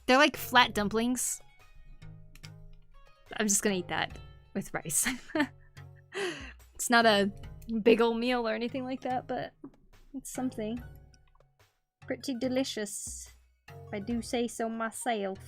They're like flat dumplings. I'm just gonna eat that with rice. It's not a big old meal or anything like that, but it's something. Pretty delicious, if I do say so myself.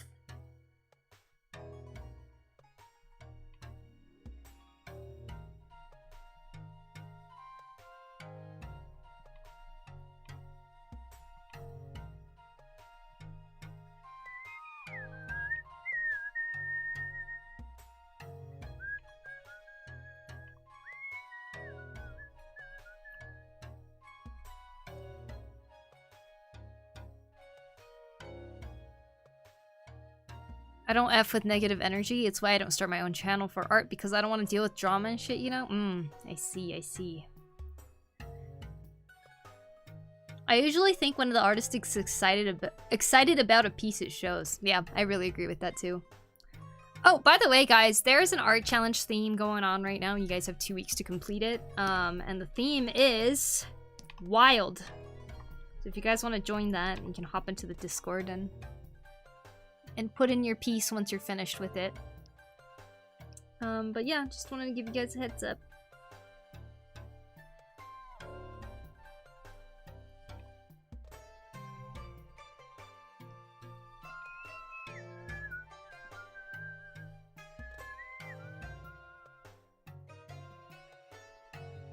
I don't F with negative energy. It's why I don't start my own channel for art, because I don't want to deal with drama and shit, you know? I see, I see. I usually think when the artist is excited about a piece it shows. Yeah, I really agree with that too. Oh, by the way, guys, there's an art challenge theme going on right now. You guys have 2 weeks to complete it. And the theme is wild. So if you guys want to join that, you can hop into the Discord and put in your piece once you're finished with it. But yeah, just wanted to give you guys a heads up.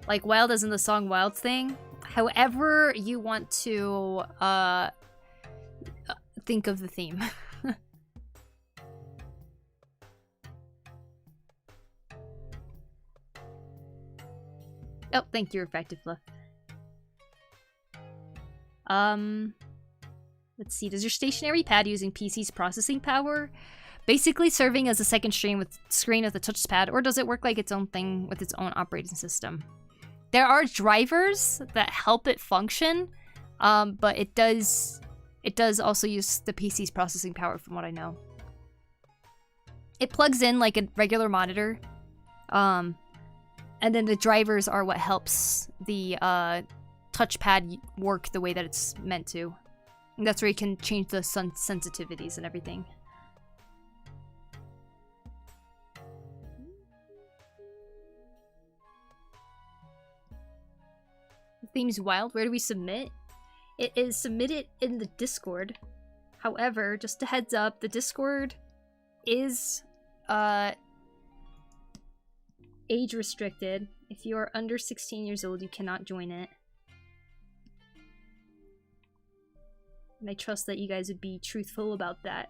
Like wild as in the song Wild Thing. However you want to think of the theme. Oh, thank you, Refractive Fluff. Let's see. Does your stationary pad using PC's processing power basically serving as a second screen with the touchpad, or does it work like its own thing with its own operating system? There are drivers that help it function, but it does also use the PC's processing power from what I know. It plugs in like a regular monitor, and then the drivers are what helps the touchpad work the way that it's meant to. And that's where you can change the sensitivities and everything. The theme's wild. Where do we submit? It is submitted in the Discord. However, just a heads up, the Discord is age restricted. If you are under 16 years old, you cannot join it. And I trust that you guys would be truthful about that.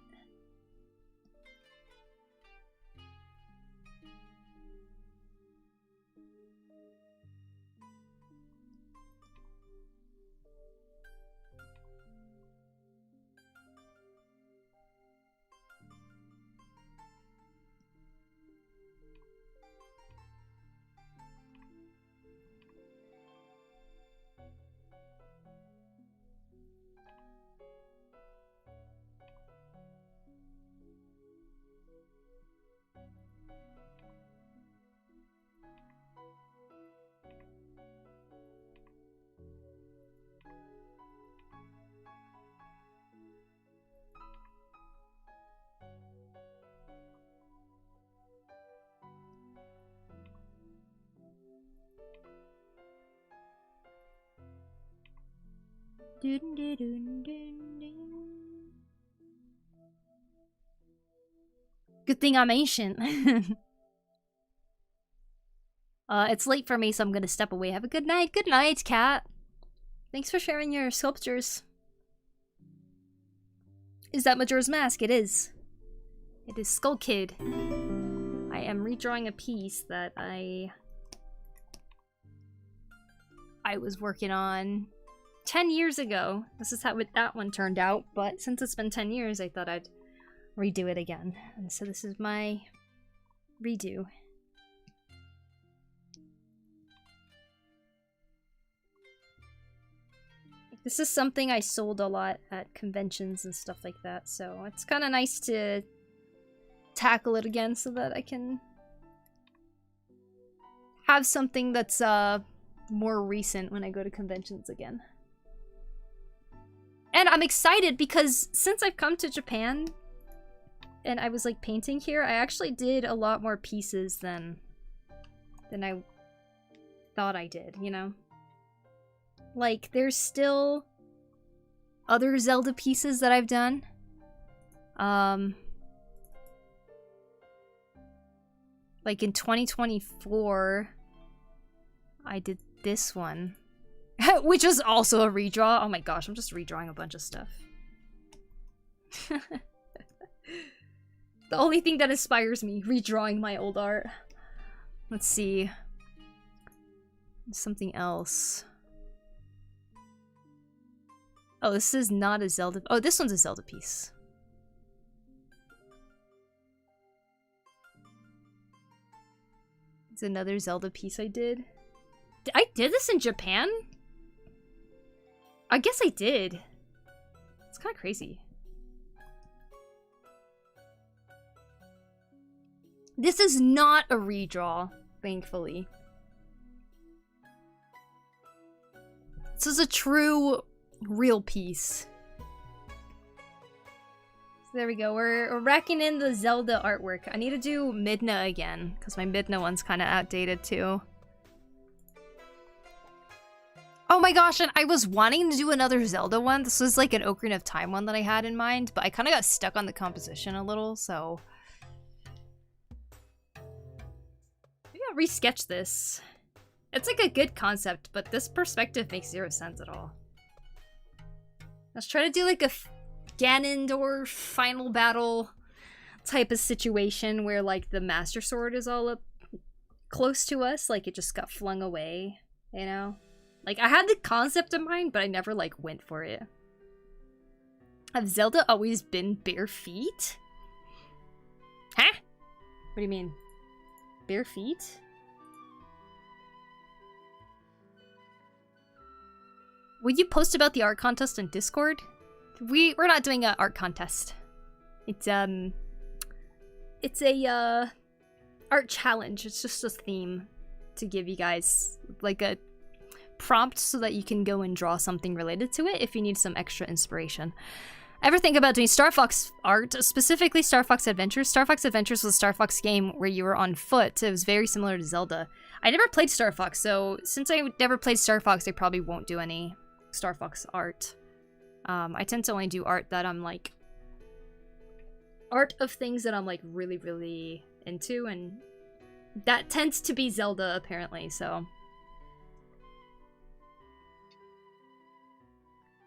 Good thing I'm ancient. It's late for me, so I'm gonna step away. Have a good night. Good night, cat. Thanks for sharing your sculptures. Is that Majora's Mask? It is. It is Skull Kid. I am redrawing a piece that I was working on 10 years ago. This is how that one turned out, but since it's been 10 years, I thought I'd redo it again. And so this is my redo. This is something I sold a lot at conventions and stuff like that, so it's kind of nice to tackle it again so that I can have something that's more recent when I go to conventions again. And I'm excited because since I've come to Japan and I was like painting here, I actually did a lot more pieces than I thought I did, you know? Like, there's still other Zelda pieces that I've done. Like in 2024, I did this one. Which is also a redraw. Oh my gosh, I'm just redrawing a bunch of stuff. The only thing that inspires me, redrawing my old art. Let's see. Something else. Oh, this is not a Zelda. Oh, this one's a Zelda piece. It's another Zelda piece I did. I did this in Japan? I guess I did. It's kind of crazy. This is not a redraw, thankfully. This is a true, real piece. So there we go. We're racking in the Zelda artwork. I need to do Midna again, because my Midna one's kind of outdated too. Oh my gosh, and I was wanting to do another Zelda one. This was like an Ocarina of Time one that I had in mind, but I kind of got stuck on the composition a little, so... maybe I'll re-sketch this. It's like a good concept, but this perspective makes zero sense at all. Let's try to do like a Ganondorf final battle type of situation where like the Master Sword is all up close to us, like it just got flung away, you know? Like, I had the concept in mind, but I never, like, went for it. Have Zelda always been bare feet? Huh? What do you mean? Bare feet? Will you post about the art contest in Discord? We're not doing an art contest. It's a, art challenge. It's just a theme to give you guys, like, a prompt so that you can go and draw something related to it if you need some extra inspiration. Ever think about doing Star Fox art, specifically Star Fox Adventures? Star Fox Adventures was a Star Fox game where you were on foot. It was very similar to Zelda. I never played Star Fox, so since I never played Star Fox, I probably won't do any Star Fox art. I tend to only do art that I'm like... art of things that I'm like really, really into, and that tends to be Zelda apparently, so...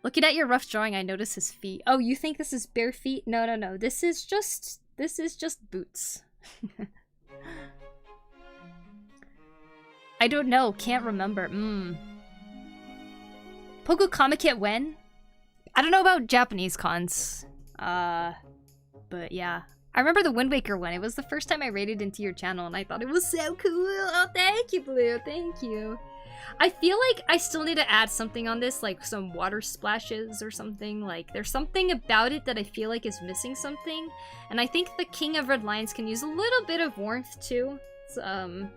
Looking at your rough drawing, I notice his feet. Oh, you think this is bare feet? No, no, no. This is just boots. I don't know. Can't remember. Poku Comic Kit when? I don't know about Japanese cons. But yeah. I remember the Wind Waker one. It was the first time I raided into your channel, and I thought it was so cool. Oh, thank you, Blue. Thank you. I feel like I still need to add something on this, like some water splashes or something. Like, there's something about it that I feel like is missing something. And I think the King of Red Lions can use a little bit of warmth, too. So,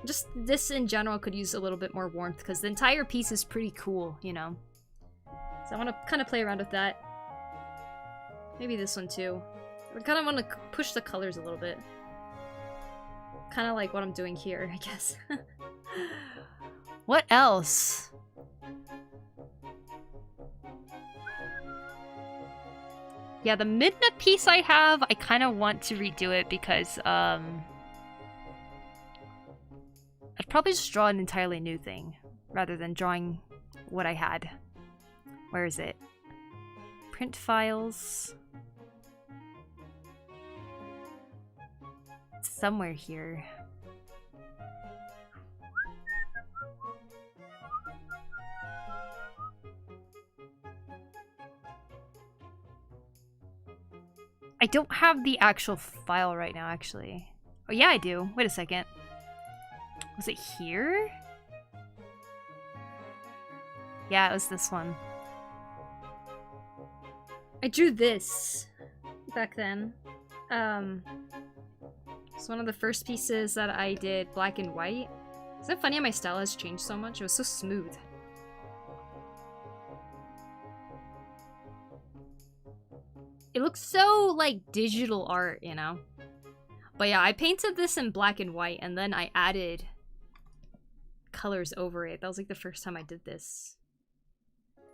just this in general could use a little bit more warmth, because the entire piece is pretty cool, you know? So I want to kind of play around with that. Maybe this one, too. I kind of want to push the colors a little bit. Kind of like what I'm doing here, I guess. What else? Yeah, the Midna piece I have, I kind of want to redo it because, I'd probably just draw an entirely new thing rather than drawing what I had. Where is it? Print files. It's somewhere here. I don't have the actual file right now, actually. Oh, yeah, I do. Wait a second. Was it here? Yeah, it was this one. I drew this back then. It's one of the first pieces that I did black and white. Is it funny how my style has changed so much? It was so smooth. It looks so, like, digital art, you know? But yeah, I painted this in black and white, and then I added colors over it. That was, like, the first time I did this.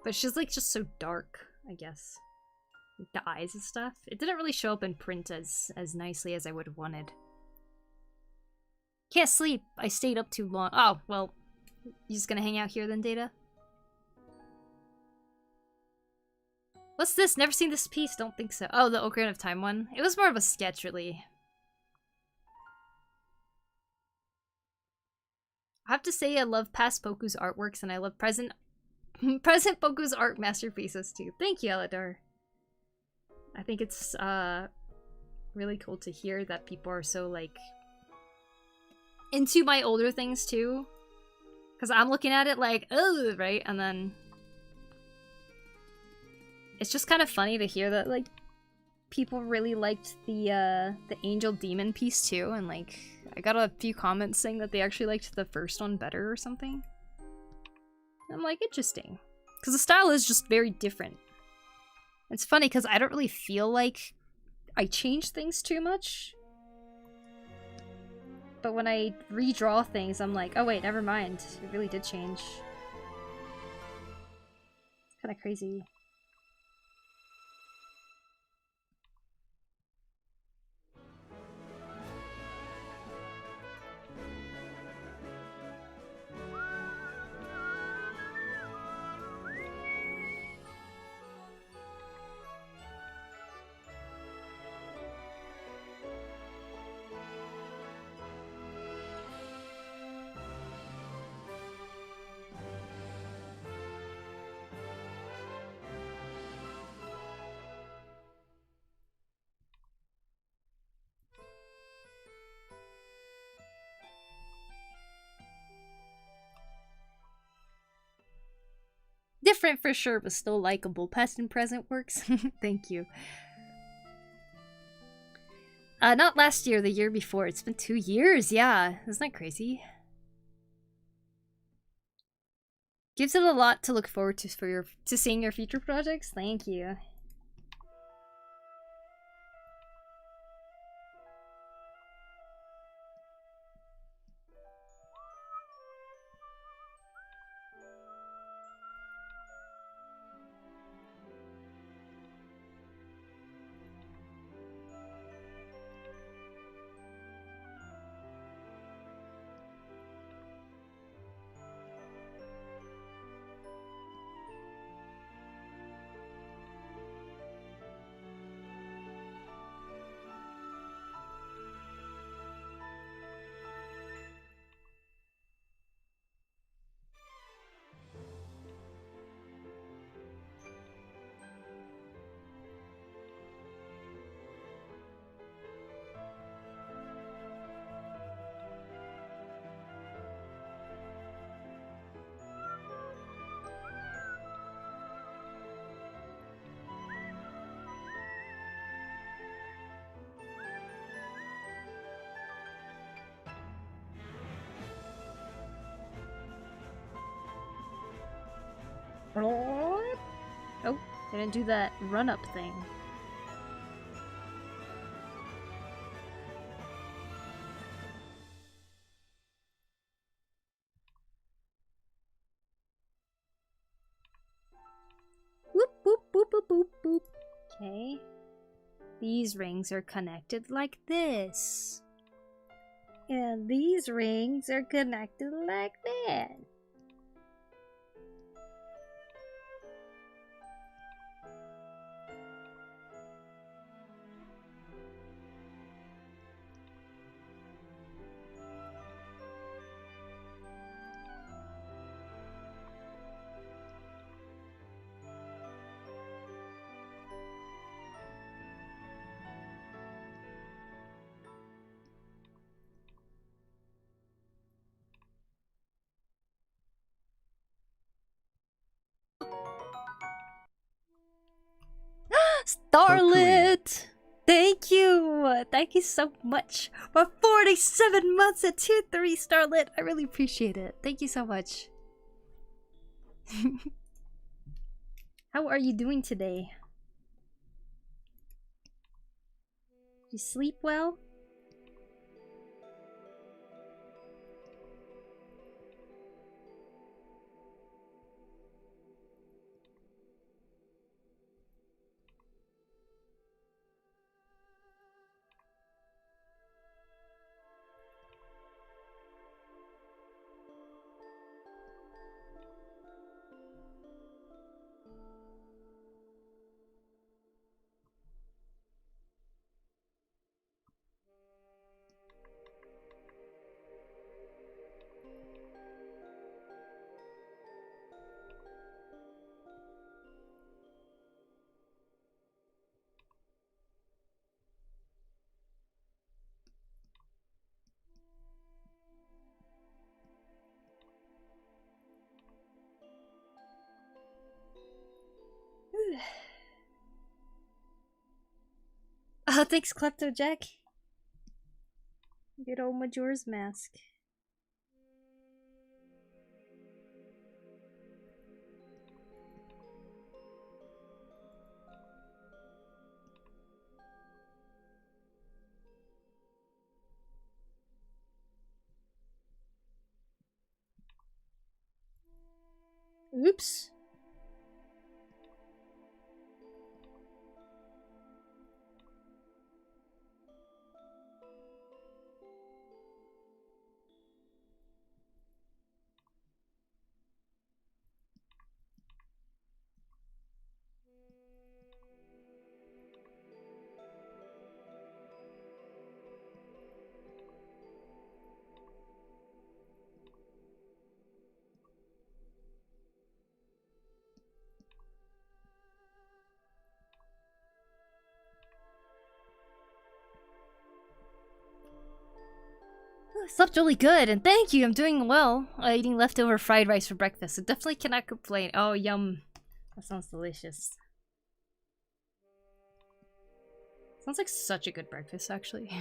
But she's, like, just so dark, I guess. Like, the eyes and stuff. It didn't really show up in print as nicely as I would have wanted. Can't sleep. I stayed up too long. Oh, well, you just gonna hang out here then, Data? What's this? Never seen this piece. Don't think so. Oh, the Ocarina of Time one. It was more of a sketch, really. I have to say I love past Poku's artworks, and I love present Poku's art masterpieces too. Thank you, Eladar. I think it's really cool to hear that people are so, like, into my older things too. Because I'm looking at it like, oh, right? And then it's just kind of funny to hear that, like, people really liked the Angel Demon piece too, and, like, I got a few comments saying that they actually liked the first one better or something. I'm like, interesting. Because the style is just very different. It's funny because I don't really feel like I change things too much. But when I redraw things, I'm like, oh wait, never mind. It really did change. It's kind of crazy. Different for sure, but still likable. Past and present works. Thank you. Not last year, the year before. It's been 2 years, yeah. Isn't that crazy? Gives it a lot to look forward to to seeing your future projects. Thank you. Oh, didn't do that run-up thing. Whoop, whoop, boop, boop, boop, boop. Okay. These rings are connected like this. And these rings are connected like that. Starlit! Thank you! Thank you so much for 47 months at 2-3, Starlit! I really appreciate it. Thank you so much. How are you doing today? You sleep well? Oh, thanks, Klepto Jack. Good old Majora's Mask. Oops. Slept really good, and thank you. I'm doing well. Eating leftover fried rice for breakfast, so definitely cannot complain. Oh, yum. That sounds delicious. Sounds like such a good breakfast, actually.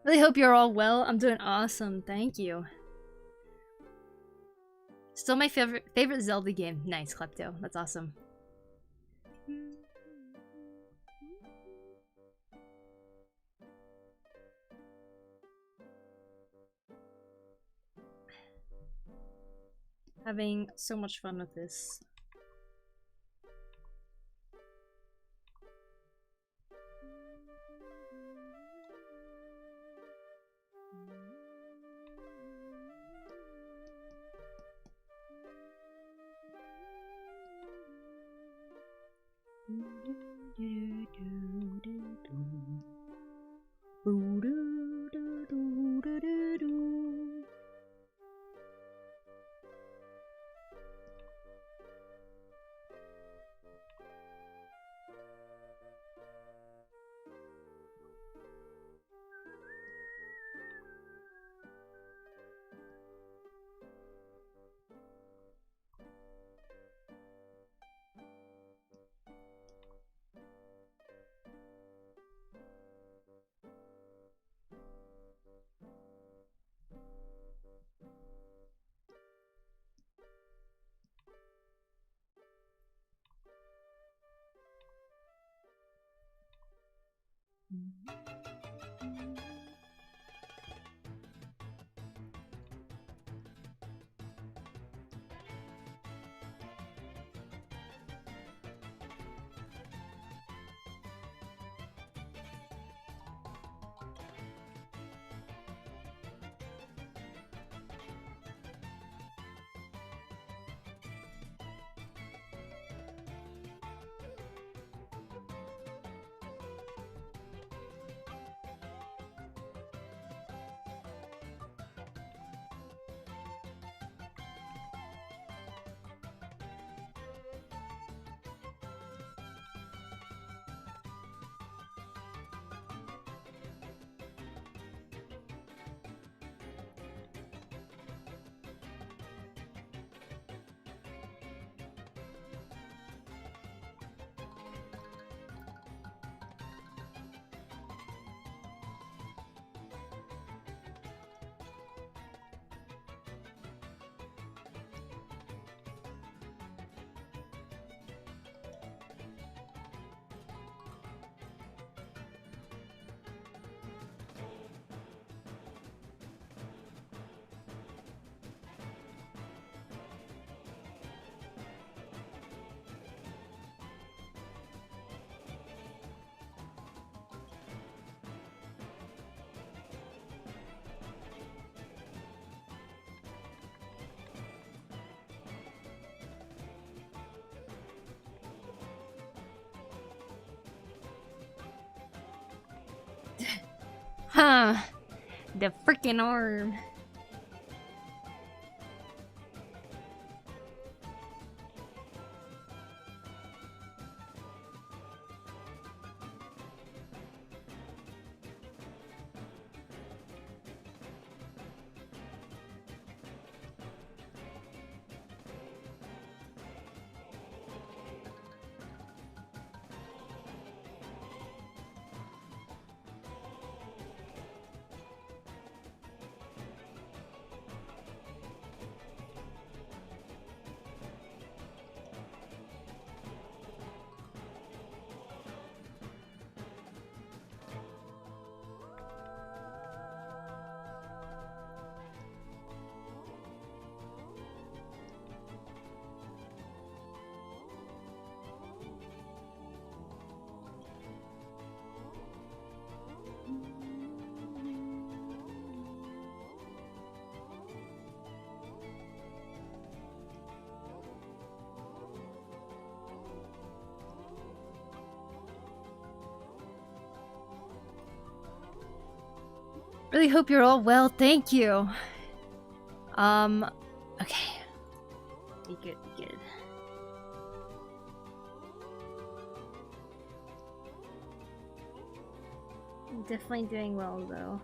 Really hope you're all well. I'm doing awesome, thank you. Still my favorite Zelda game. Nice, Klepto. That's awesome. Having so much fun with this. Huh. The freaking arm. Really hope you're all well, thank you. Okay. Be good, be good. I'm definitely doing well, though.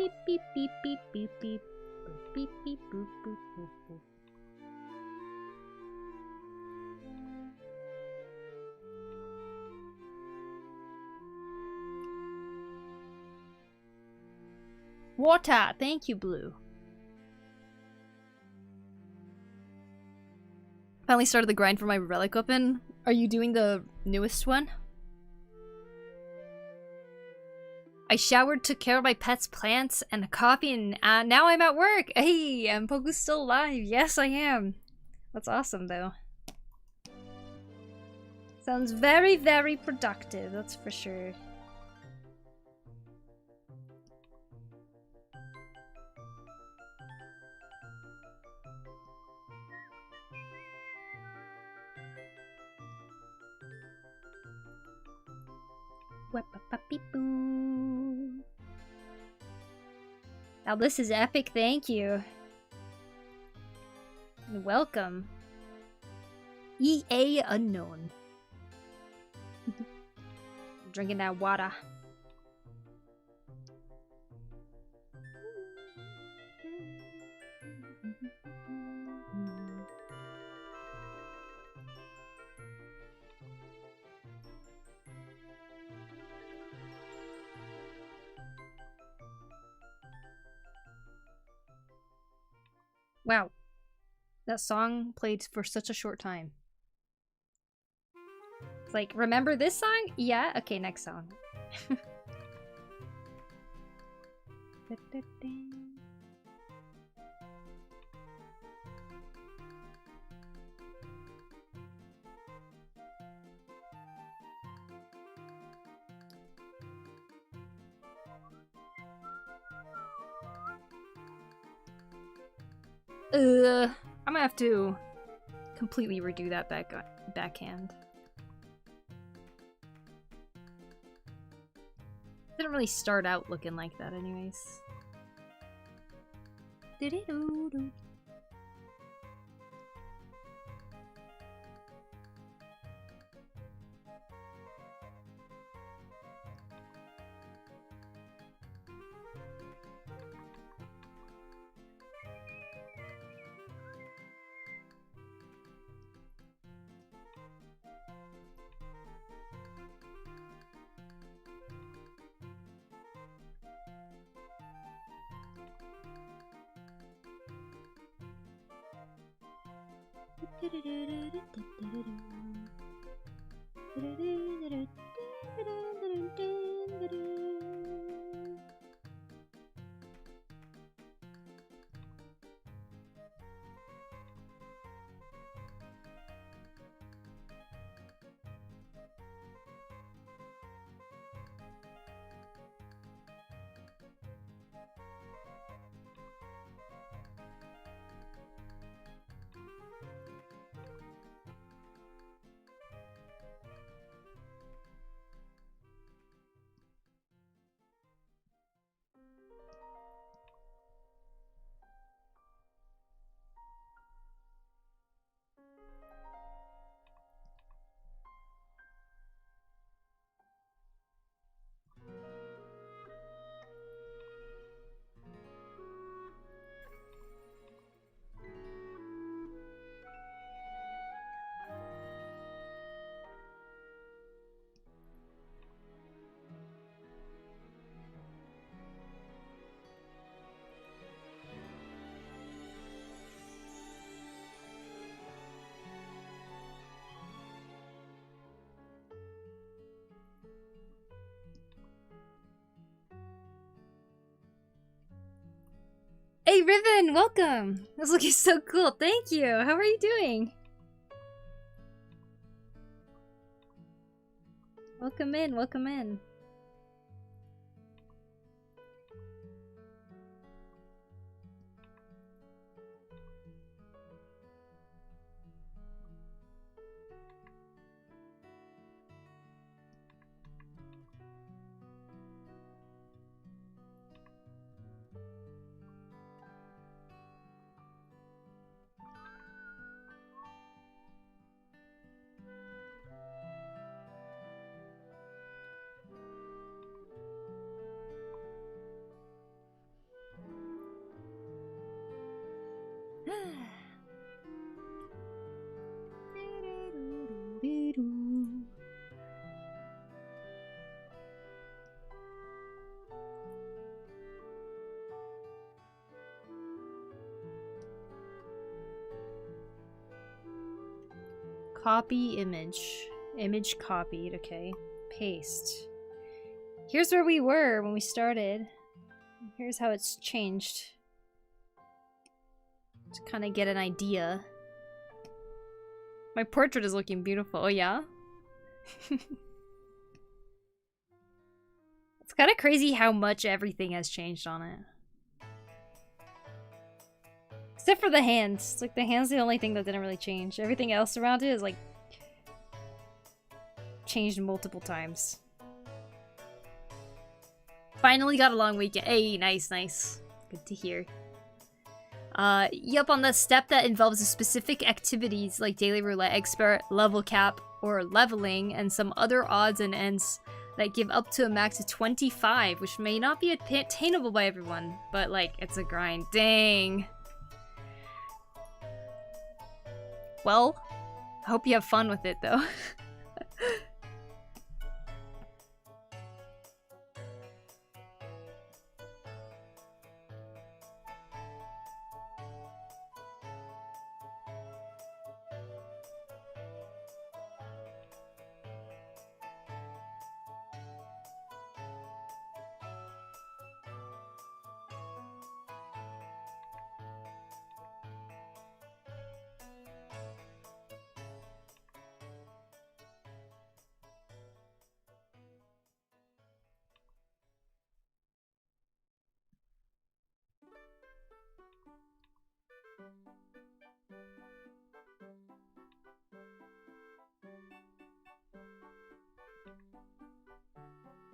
Beep beep beep beep beep beep. Beep beep boop boop boop boop. Water! Thank you, Blue. Finally started the grind for my relic weapon. Are you doing the newest one? I showered, took care of my pet's plants, and a coffee, and now I'm at work! Hey, and Poku's still alive! Yes, I am! That's awesome, though. Sounds very, very productive, that's for sure. Now this is epic, thank you. And welcome. EA Unknown. Drinking that water. Wow. That song played for such a short time. It's like, remember this song? Yeah? Okay, next song. I'm gonna have to completely redo that backhand. Didn't really start out looking like that anyways. Doo-doo-doo-doo. Hey Riven, welcome! This looking so cool, thank you! How are you doing? Welcome in, welcome in. Copy image. Image copied, okay. Paste. Here's where we were when we started. Here's how it's changed. To kind of get an idea. My portrait is looking beautiful. Oh, yeah? It's kind of crazy how much everything has changed on it. Except for the hands. It's like the hand's the only thing that didn't really change. Everything else around it is like changed multiple times. Finally got a long weekend. Hey, nice, nice. Good to hear. Yep, on the step that involves specific activities like daily roulette, expert, level cap, or leveling, and some other odds and ends that give up to a max of 25, which may not be attainable by everyone, but like, it's a grind. Dang. Well, I hope you have fun with it though.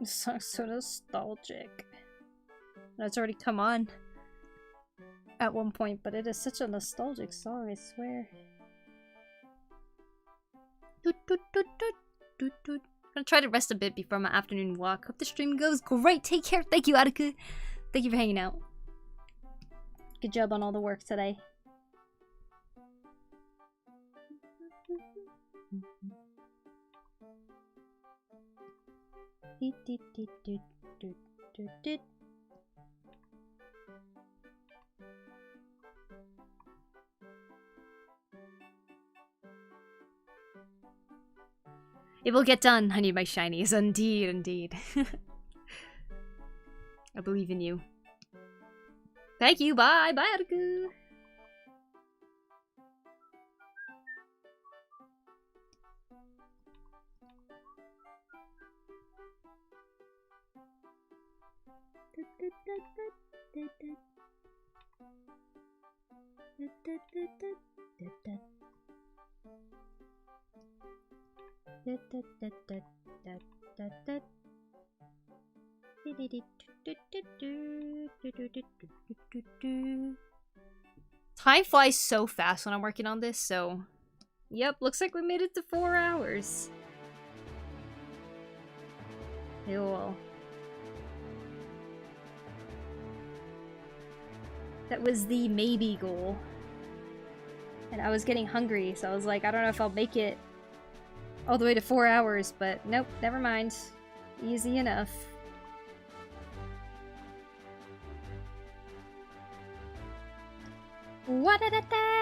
This song's so nostalgic. It's already come on at one point, but it is such a nostalgic song, I swear. I'm gonna try to rest a bit before my afternoon walk. Hope the stream goes great. Take care. Thank you, Attica. Thank you for hanging out. Good job on all the work today. It will get done, I need my shinies. Indeed, indeed. I believe in you. Thank you, bye, bye, Attica. Time flies so fast when I'm working on this, so... Yep, looks like we made it to 4 hours. Cool. That was the maybe goal. And I was getting hungry, so I was like, I don't know if I'll make it all the way to 4 hours, but nope, never mind. Easy enough. Wa-da-da-da!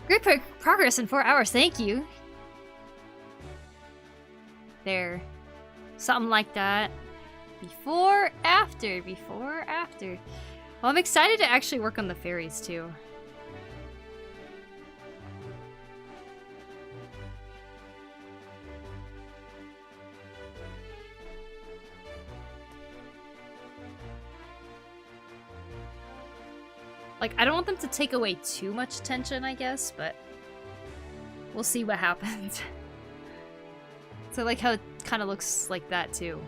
Great progress in 4 hours, thank you. There. Something like that. Before, after, before, after. Well, I'm excited to actually work on the fairies, too. Like, I don't want them to take away too much attention, I guess, but we'll see what happens. So I like how it kind of looks like that, too.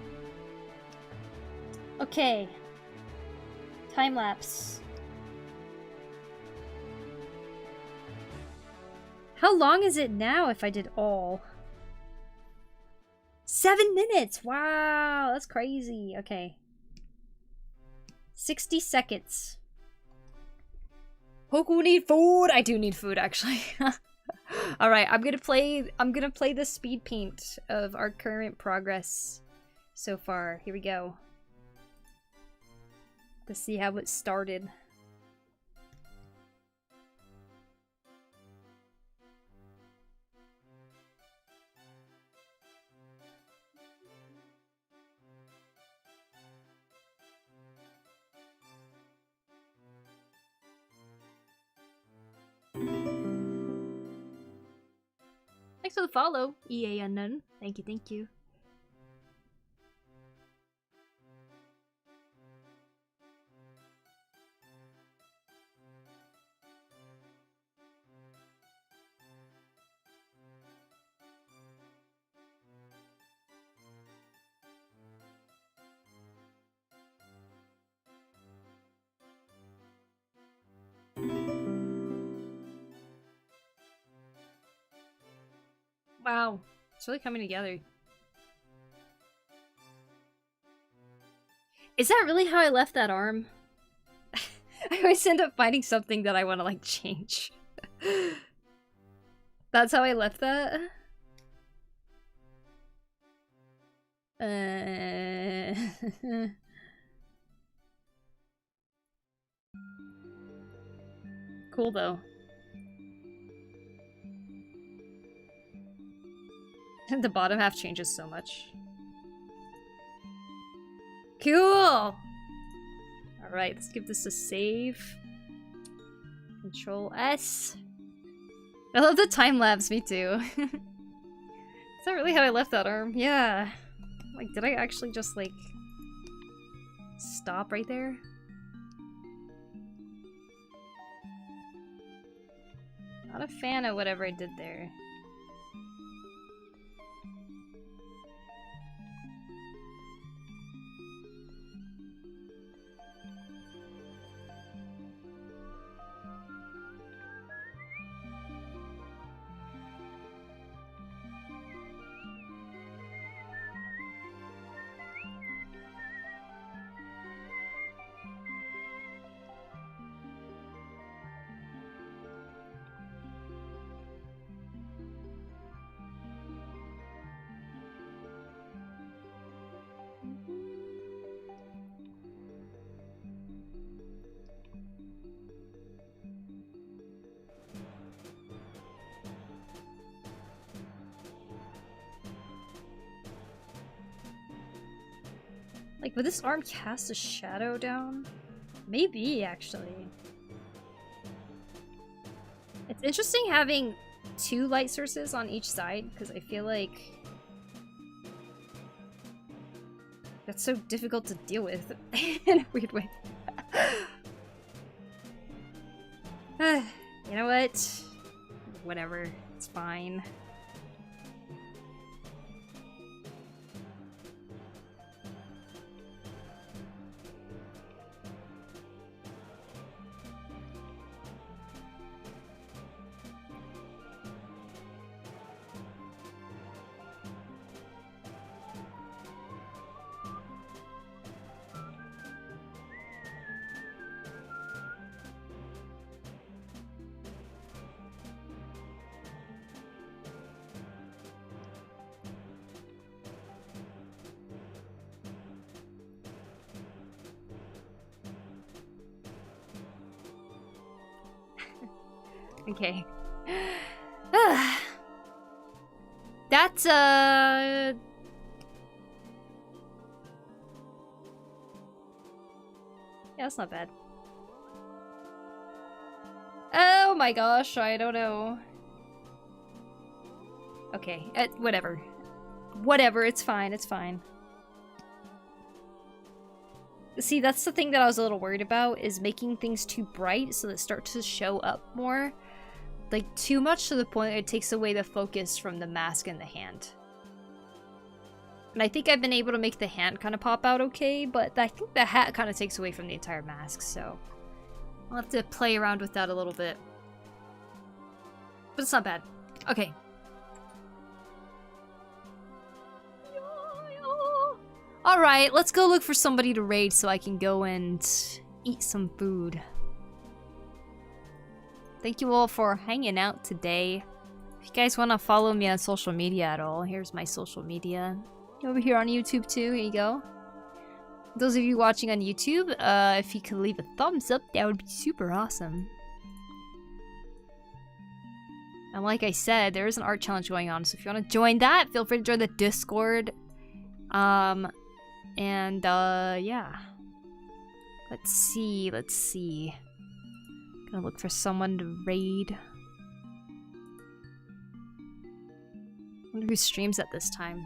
Okay. Time lapse. How long is it now if I did all? 7 minutes! Wow, that's crazy. Okay. 60 seconds. Poku need food! I do need food, actually. Alright, I'm gonna play the speed paint of our current progress so far. Here we go. To see how it started. Thanks for the follow, EA Unknown. Thank you, thank you. Wow, it's really coming together. Is that really how I left that arm? I always end up finding something that I want to, like, change. That's how I left that? Cool, though. The bottom half changes so much. Cool! Alright, let's give this a save. Control S. I love the time lapse, me too. Is that really how I left that arm? Yeah. Like, did I actually just, like, stop right there? Not a fan of whatever I did there. Like, would this arm cast a shadow down? Maybe, actually. It's interesting having 2 light sources on each side, because I feel like that's so difficult to deal with in a weird way. You know what? Whatever. It's fine. Okay. That's yeah, that's not bad. Oh my gosh, I don't know. Okay, whatever. Whatever, it's fine, it's fine. See, that's the thing that I was a little worried about, is making things too bright so that it starts to show up more. Like, too much to the point it takes away the focus from the mask and the hand. And I think I've been able to make the hand kind of pop out okay, but I think the hat kind of takes away from the entire mask, so I'll have to play around with that a little bit. But it's not bad. Okay. Alright, let's go look for somebody to raid so I can go and eat some food. Thank you all for hanging out today. If you guys want to follow me on social media at all, here's my social media. Over here on YouTube too, here you go. Those of you watching on YouTube, if you could leave a thumbs up, that would be super awesome. And like I said, there is an art challenge going on, so if you want to join that, feel free to join the Discord. Yeah. Let's see. Gonna look for someone to raid. Wonder who streams at this time.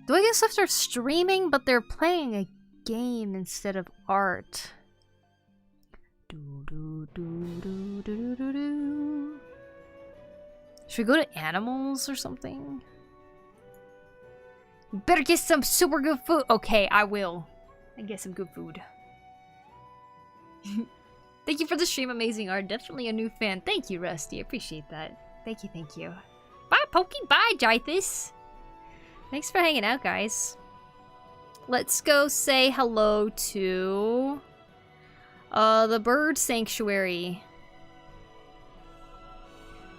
Do I guess if they're streaming, but they're playing a game instead of art? Should we go to animals or something? You better get some super good food. Okay, I will. And get some good food. Thank you for the stream, amazing art. Definitely a new fan. Thank you, Rusty. I appreciate that. Thank you. Bye, Pokey. Bye, Jithis. Thanks for hanging out, guys. Let's go say hello to the bird sanctuary.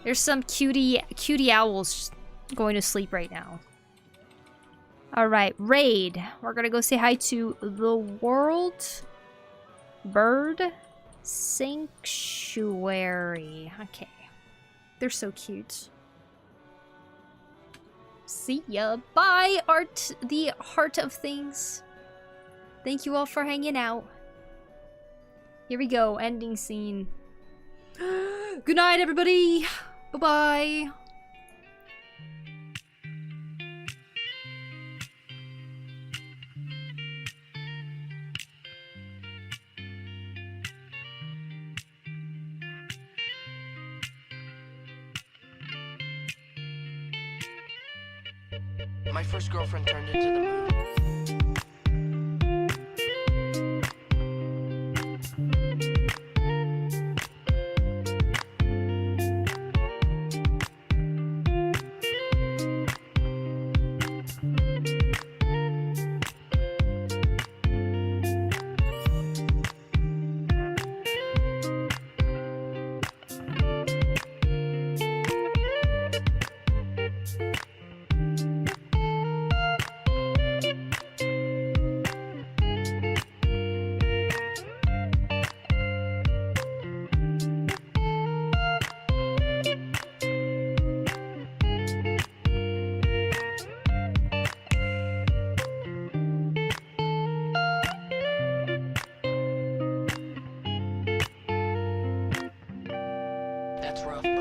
There's some cutie owls going to sleep right now. Alright, raid. We're gonna go say hi to the World Bird Sanctuary. Okay. They're so cute. See ya. Bye, Art, the heart of things. Thank you all for hanging out. Here we go, ending scene. Good night, everybody. Bye-bye. My first girlfriend turned into the moon. That's rough.